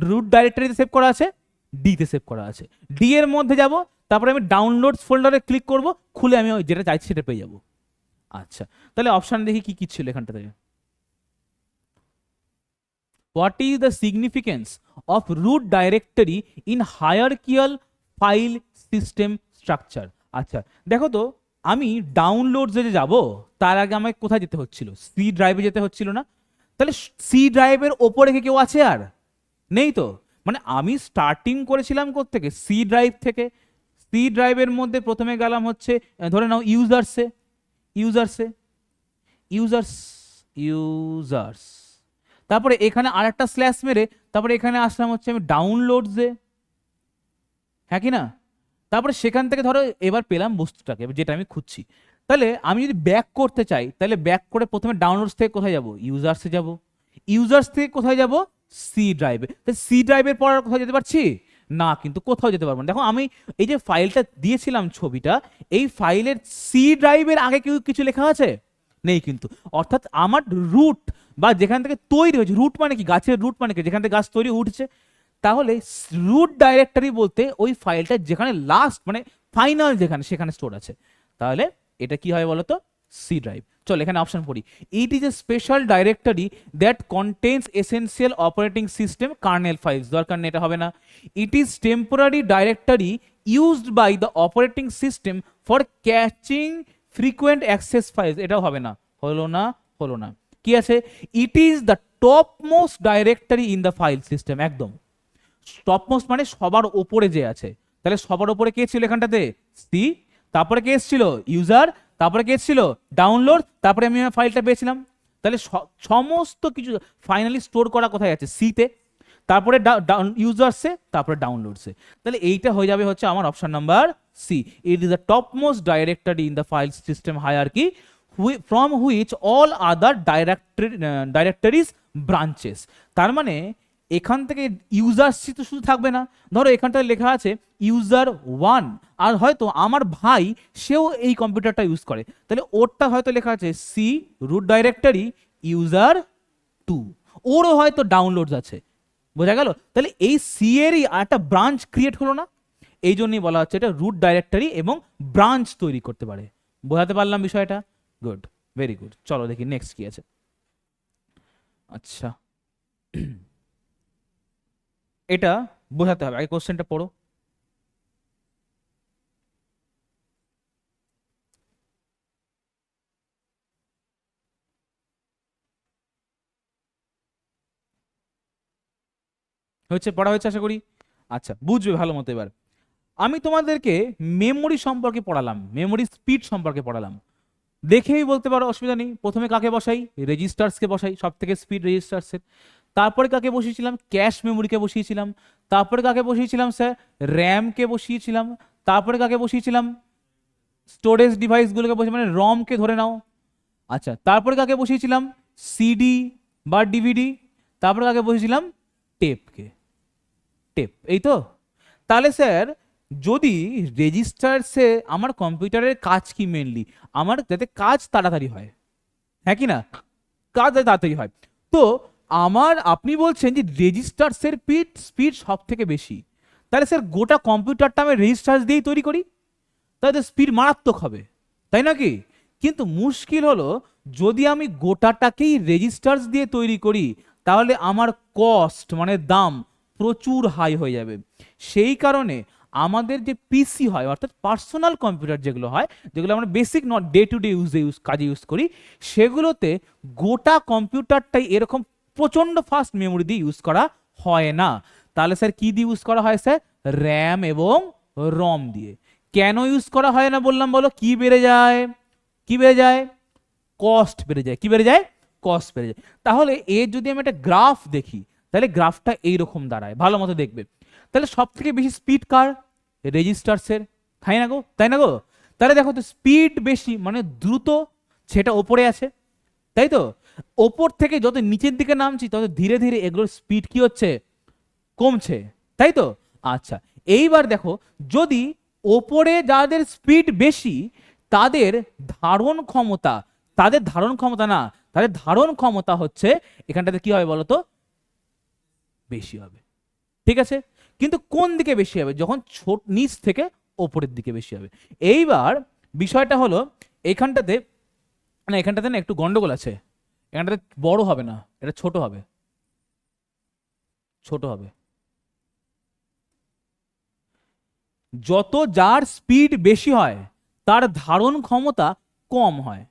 রুট ডাইরেক্টরিতে সেভ করা আছে, ডি তে সেভ করা আছে। ডি এর মধ্যে যাব, তারপরে আমি ডাউনলোডস ফোল্ডারে ক্লিক করব, খুলে আমি যেটা চাইছি সেটা পেয়ে যাব। আচ্ছা, তাহলে অপশন দেখি কি কি ছিল এখানটাতে। What is the significance of root directory in hierarchical file system structure? আচ্ছা দেখো তো, আমি ডাউনলোডসে যে যাব তার আগে আমাকে কোথায় যেতে হচ্ছিল, সি ড্রাইভে যেতে হচ্ছিল না? তাহলে সি ড্রাইভের ওপরে কি কেউ আছে? আর নেই তো। মানে আমি স্টার্টিং করেছিলাম কোত্থেকে, সি ড্রাইভ থেকে। সি ড্রাইভের মধ্যে প্রথমে গেলাম হচ্ছে ধরে নাও ইউজার্সে, ইউজার্সে, ইউজার্স, ইউজার্স, তারপরে এখানে আর একটা স্ল্যাশ মেরে তারপরে এখানে আসলাম হচ্ছে আমি ডাউনলোডসে, হ্যাঁ কি না? তারপরে সেখান থেকে ধরো এবার পেলাম বস্তুটাকে যেটা আমি খুঁজছি। তাহলে আমি যদি ব্যাক করতে চাই তাহলে ব্যাক করে প্রথমে ডাউনলোডস থেকে কোথায় যাব, ইউজার্সে যাব, ইউজার্স থেকে কোথায় যাব, সি ড্রাইভে। সি ড্রাইভের পর কোথায় যেতে পারছি না, কিন্তু কোথাও যেতে পারবো না। দেখো আমি এই যে ফাইলটা দিয়েছিলাম ছবিটা, এই ফাইলের সি ড্রাইভের আগে কেউ কিছু লেখা আছে নেই কিন্তু, অর্থাৎ আমার রুট বা যেখান থেকে তৈরি হয়েছে, রুট মানে কি, গাছের রুট মানে কি, যেখান থেকে গাছ তৈরি উঠছে। তাহলে রুট ডাইরেক্টরি বলতে ওই ফাইলটা যেখানে লাস্ট মানে ফাইনাল যেখানে সেখানে স্টোর আছে। তাহলে এটা কি হয় বলতো, সি ড্রাইভ। চল এখানে অপশন পড়ি। It is a special directory that contains essential operating system kernel files, দরকার নেই, এটা হবে না। It is temporary directory used by the operating system for caching frequent access files, এটাও হবে না, হলো না, হলো না। কি আছে, it is the top most directory in the file system, একদম টপ মোস্ট মানে সবার ওপরে যে আছে। তাহলে সবার ওপরে কে ছিল এখানটাতে, সি, তারপরে কে এসেছিল ইউজার, তারপরে কে এসেছিল ডাউনলোড, তারপরে আমি ফাইলটা পেয়েছিলাম। তাহলে সমস্ত কিছু ফাইনালি স্টোর করা কোথায় আছে, সিতে, তারপরে ইউজার্সে, তারপরে ডাউনলোডসে। তাহলে এইটা হয়ে যাবে হচ্ছে আমার option number C. It is the top most directory in the file system hierarchy from which all other directories branches। তার মানে এখান থেকে ইউজার্সি তো শুধু থাকবে না, ধরো এখানটায় লেখা আছে ইউজার 1, আর হয়তো আমার ভাই সেও এই কম্পিউটারটা ইউজ করে, তাহলে ওরটা হয়তো লেখা আছে সি রুট ডাইরেক্টরি ইউজার 2, ওরও হয়তো ডাউনলোডস আছে। বোঝা গেল? তাহলে এই সি এরই একটা ব্রাঞ্চ ক্রিয়েট হলো না, এই জন্যই বলা হচ্ছে এটা রুট ডাইরেক্টরি এবং ব্রাঞ্চ তৈরি করতে পারে। বোঝাতে পারলাম বিষয়টা? Good, very good. চলো দেখি নেক্সট কি আছে। আচ্ছা, এটা বোঝাতে হবে, আগে কোশ্চেনটা পড়ো। হচ্ছে, পড়া হয়েছে আশা করি। আচ্ছা, বুঝবে ভালো মতো এবার। আমি তোমাদেরকে মেমোরি সম্পর্কে পড়ালাম, মেমোরি স্পিড সম্পর্কে পড়ালাম। দেখেই বলতে পারো, অসুবিধা নেই। প্রথমে কাকে বসাই? রেজিস্টার্সকে বসাই, সব থেকে স্পিড রেজিস্টার্সের। তারপরে কাকে বসিয়েছিলাম? ক্যাশ মেমোরিকে বসিয়েছিলাম। তারপরে কাকে বসিয়েছিলাম স্যার? র্যামকে বসিয়েছিলাম। তারপরে কাকে বসিয়েছিলাম? স্টোরেজ ডিভাইসগুলোকে বসে, মানে রমকে ধরে নাও। আচ্ছা, তারপরে কাকে বসিয়েছিলাম? সিডি বা ডিভিডি। তারপরে কাকে বসিয়েছিলাম? টেপকে। টেপ, এই তো। তাহলে স্যার, যদি রেজিস্টার্সে আমার কম্পিউটারের কাজ কি মেনলি? আমার যাতে কাজ তাড়াতাড়ি হয়, হ্যাঁ কি না? কাজ যাতে তাড়াতাড়ি হয়। তো আপনি বলছেন যে রেজিস্টার্সের স্পিড সব থেকে বেশি। তাহলে স্যার গোটা কম্পিউটারটা আমি রেজিস্টার্স দিয়েই তৈরি করি, তাহলে স্পিড মারাত্মক হবে, তাই নাকি? কিন্তু মুশকিল হলো, যদি আমি গোটাটাকেই রেজিস্টার্স দিয়ে তৈরি করি, তাহলে আমার কস্ট মানে দাম প্রচুর হাই হয়ে যাবে। সেই কারণে আমাদের যে পিসি হয়, অর্থাৎ পার্সোনাল কম্পিউটার যেগুলো হয়, যেগুলো আমরা basic not day to day কাজে ইউজ করি, সেগুলোতে গোটা কম্পিউটারটাই এরকম প্রচন্ড ফাস্ট মেমোরি দিয়ে ইউজ করা হয় না। তাহলে স্যার কি দিয়ে ইউজ করা হয় স্যার? র্যাম এবং রম দিয়ে। কেন ইউজ করা হয় না বললাম, বলো? কি বেড়ে যায়? কি বেড়ে যায়? কস্ট বেড়ে যায়। কি বেড়ে যায়? কস্ট বেড়ে যায়। তাহলে এর যদি আমি একটা গ্রাফ দেখি, তাহলে গ্রাফটা এইরকম দাঁড়ায়, ভালো মতো দেখবে। তাহলে সব থেকে বেশি স্পিড কার? রেজিস্টার্সের, তাই না গো? তাই না গো? তাহলে দেখো তো, স্পিড বেশি মানে দ্রুত, সেটা ওপরে আছে, তাই তো? ওপর থেকে যত নিচের দিকে নামছি, তত ধীরে ধীরে এগুলোর স্পিড কি হচ্ছে? কমছে, তাই তো? আচ্ছা, এইবার দেখো, যদি ওপরে যাদের স্পিড বেশি, তাদের ধারণ ক্ষমতা, তাদের ধারণ ক্ষমতা না, তাদের ধারণ ক্ষমতা হচ্ছে এখানটাতে কি হবে বলতো? বেশি হবে, ঠিক আছে? কিন্তু কোন দিকে বেশি হবে? যখন নিচ থেকে ওপরের দিকে বেশি হবে। এইবার বিষয়টা হলো, এখানটাতে না, এখানটাতে না একটু গন্ডগোল আছে। এখানটাতে বড় হবে না, এটা ছোট হবে, ছোট হবে। যত যার স্পিড বেশি হয়, তার ধারণ ক্ষমতা কম হয়।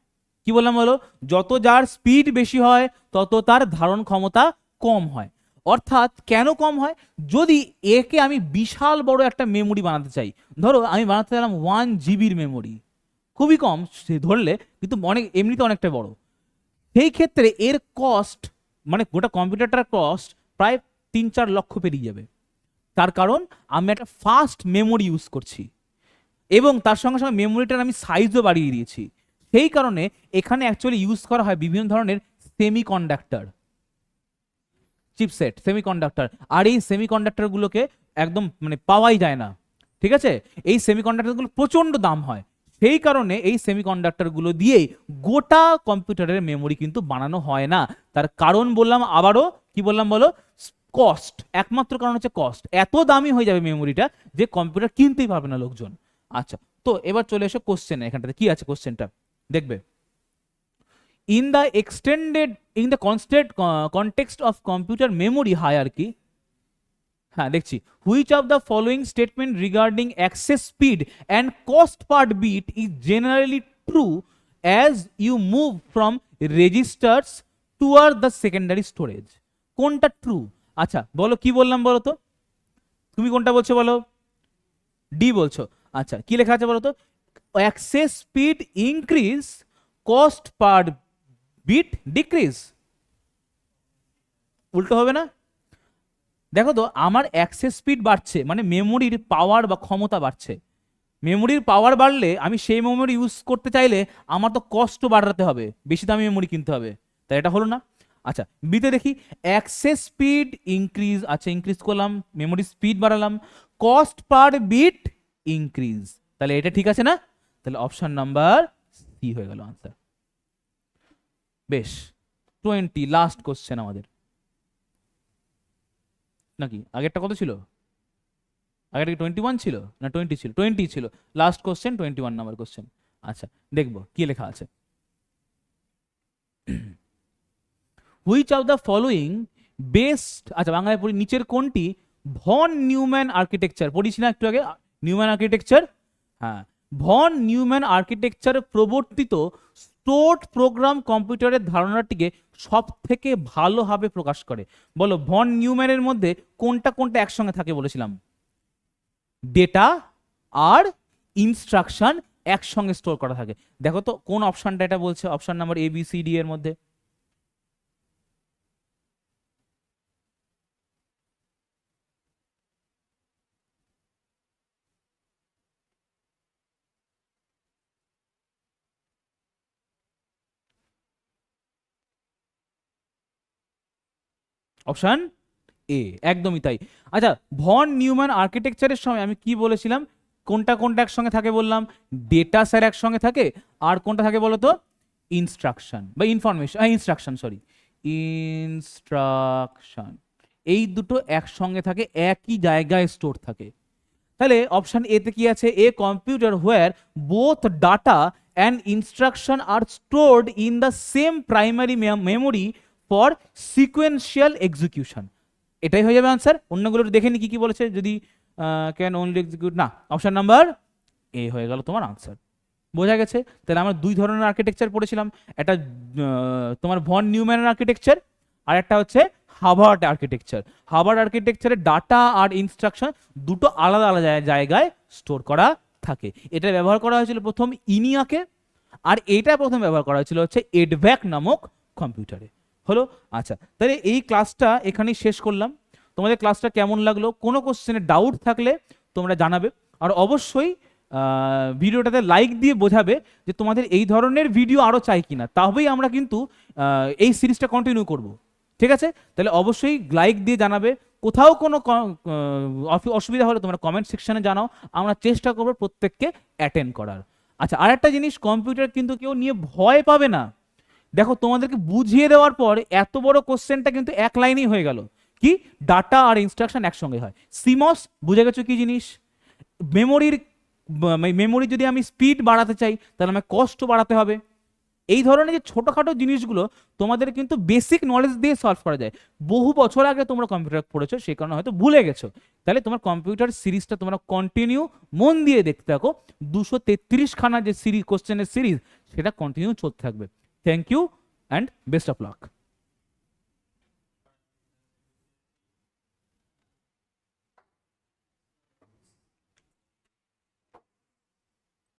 কি বললাম বলো? যত যার স্পিড বেশি হয়, তত তার ধারণ ক্ষমতা কম হয়। অর্থাৎ কেন কম হয়? যদি একে আমি বিশাল বড় একটা মেমোরি বানাতে চাই, ধরো আমি বানাতে চাইলাম 1 জিবির মেমোরি, খুবই কম সে ধরলে, কিন্তু অনেক এমনিতে অনেকটা বড়। সেই ক্ষেত্রে এর কস্ট, মানে গোটা কম্পিউটারটার কস্ট প্রায় 3-4 লক্ষ পেরিয়ে যাবে। তার কারণ আমি একটা ফাস্ট মেমোরি ইউজ করছি, এবং তার সঙ্গে সঙ্গে মেমোরিটার আমি সাইজও বাড়িয়ে দিয়েছি। সেই কারণে এখানে অ্যাকচুয়ালি ইউজ করা হয় বিভিন্ন ধরনের সেমিকন্ডাক্টর, চিপসেট, সেমিকন্ডাক্টর। আর এই সেমিকন্ডাক্টরগুলোকে একদম মানে পাওয়াই যায় না, ঠিক আছে? এই সেমিকন্ডাক্টরগুলো প্রচন্ড দাম হয়। সেই কারণে এই সেমিকন্ডাক্টরগুলো দিয়েই গোটা কম্পিউটারের মেমোরি কিন্তু বানানো হয় না। তার কারণ বললাম আবারও, কি বললাম বলো? কস্ট। একমাত্র কারণ হচ্ছে কস্ট। এত দামি হয়ে যাবে মেমোরিটা যে কম্পিউটার কিনতেই পারবে না লোকজন। আচ্ছা, তো এবার চলে এসো কোশ্চেনে। এখানটাতে কি আছে কোশ্চেনটা দেখবে। In the constant context of computer memory hierarchy, হ্যাঁ দেখছি, which of the following statement regarding access speed and cost per bit is generally true as you move from registers toward the secondary storage? কোনটা true? আচ্ছা বলো, কি বললাম বলো তো? তুমি কোনটা বলছো বলো? ডি বলছো। আচ্ছা, কি লেখা আছে বলো তো? Access speed increase, cost per bit decrease. উল্টো হবে না? দেখো তো, আমার অ্যাক্সেস স্পিড বাড়ছে মানে মেমোরির পাওয়ার বা ক্ষমতা বাড়ছে। মেমোরির পাওয়ার বাড়লে আমি সেই মেমোরি ইউজ করতে চাইলে আমার তো কষ্ট বাড়াতে হবে, বেশি দামি মেমোরি কিনতে হবে। তাই এটা হলো না? আচ্ছা, বিতে দেখি, অ্যাক্সেস স্পিড ইনক্রিজ, আচ্ছা ইনক্রিজ করলাম, মেমোরি স্পিড বাড়ালাম, কস্ট পার বিট ইনক্রিজ। তাহলে এটা ঠিক আছে না? তাহলে অপশন নাম্বার সি হয়ে গেল আনসার। বেশ, 20 লাস্ট কোশ্চেন আমাদের, নাকি আগেরটা কত ছিল? আগেরটা কি 21 ছিল না 20 ছিল? 20 ছিল। Last question 21 number question. আচ্ছা, দেখবো কি লেখা আছে। Which of the following best, আচ্ছা বাংলায় পড়ি, নিচের কোনটি ভন নিউম্যান আর্কিটেকচার, পড়িস না একটু আগে নিউম্যান আর্কিটেকচার, হ্যাঁ, ভন নিউম্যান আর্কিটেকচার প্রবর্তিত স্টোরড প্রোগ্রাম কম্পিউটারের ধারণাটিকে সব থেকে ভালোভাবে প্রকাশ করে? বলো ভন নিউম্যানের মধ্যে কোনটা কোনটা একসঙ্গে থাকে বলেছিলাম? ডেটা আর ইনস্ট্রাকশন একসঙ্গে স্টোর করা থাকে। দেখো তো কোন অপশনটা এটা বলছে, option number A B C D এর মধ্যে। অপশন এ, একদমই তাই। আচ্ছা, ভন নিউম্যান আর্কিটেকচারের সময় আমি কি বলেছিলাম, কোনটা কোনটা একসঙ্গে থাকে বললাম? ডেটা স্যার একসঙ্গে থাকে, আর কোনটা থাকে বলো তো? ইনস্ট্রাকশন বা ইনফরমেশন, ইনস্ট্রাকশন সরি, ইনস্ট্রাকশন, এই দুটো একসঙ্গে থাকে, একই জায়গায় স্টোর থাকে। তাহলে অপশন এতে কি আছে? A computer where both data and instruction are stored in the same primary memory for sequential execution. এটাই হয়ে যাবে আনসার। অন্যগুলো দেখে নি কি কি বলেছে, যদি ক্যান অনলি এক্সিকিউট, না, অপশন নাম্বার এ হয়ে গেল তোমার আনসার। বোঝা গেছে? তাহলে আমরা দুই ধরনের আর্কিটেকচার পড়েছিলাম, একটা তোমার ভন নিউম্যানের আর্কিটেকচার, আর একটা হচ্ছে হার্ভার্ড আর্কিটেকচার। হার্ভার্ড আর্কিটেকচারে ডাটা আর ইনস্ট্রাকশন দুটো আলাদা আলাদা জায়গায় স্টোর করা থাকে। এটা ব্যবহার করা হয়েছিল প্রথম ইনিয়াকে, আর এটা প্রথম ব্যবহার করা হয়েছিল হচ্ছে এডভ্যাক নামক কম্পিউটারে। হলো? আচ্ছা, তাহলে এই ক্লাসটা এখানেই শেষ করলাম। তোমাদের ক্লাসটা কেমন লাগলো? কোনো কোশ্চেনে ডাউট থাকলে তোমরা জানাবে, আর অবশ্যই ভিডিওটাতে লাইক দিয়ে বোঝাবে যে তোমাদের এই ধরনের ভিডিও আরও চাই কিনা, তবেই আমরা কিন্তু এই সিরিজটা কন্টিনিউ করব। ঠিক আছে? তাহলে অবশ্যই লাইক দিয়ে জানাবে। কোথাও কোনো অসুবিধা হলে তোমরা কমেন্ট সেকশনে জানাও, আমরা চেষ্টা করবো প্রত্যেককে অ্যাটেন্ড করার। আচ্ছা, আর একটা জিনিস, কম্পিউটার কিন্তু কেউ নিয়ে ভয় পাবে না। দেখো তোমাদেরকে বুঝিয়ে দেওয়ার পর এত বড় কোশ্চেনটা কিন্তু এক লাইনেই হয়ে গেল। কি? ডাটা আর ইনস্ট্রাকশন একসঙ্গে হয়। সিমস বুঝে গেছো কি জিনিস? মেমোরি যদি আমি স্পিড বাড়াতে চাই তাহলে আমাকে কষ্ট বাড়াতে হবে। এই ধরনের যে ছোটখাটো জিনিসগুলো তোমাদের কিন্তু বেসিক নলেজ দিয়ে সলভ করা যায়। বহু বছর আগে তোমরা কম্পিউটার পড়েছো, সেই কারণে হয়তো ভুলে গেছো। তাহলে তোমার কম্পিউটার সিরিজটা তোমরা কন্টিনিউ মন দিয়ে দেখতে থাকো। 233 খানা যে সিরিজ, কোশ্চেনের সিরিজ, সেটা কন্টিনিউ চলতে থাকবে। Thank you and best of lakh.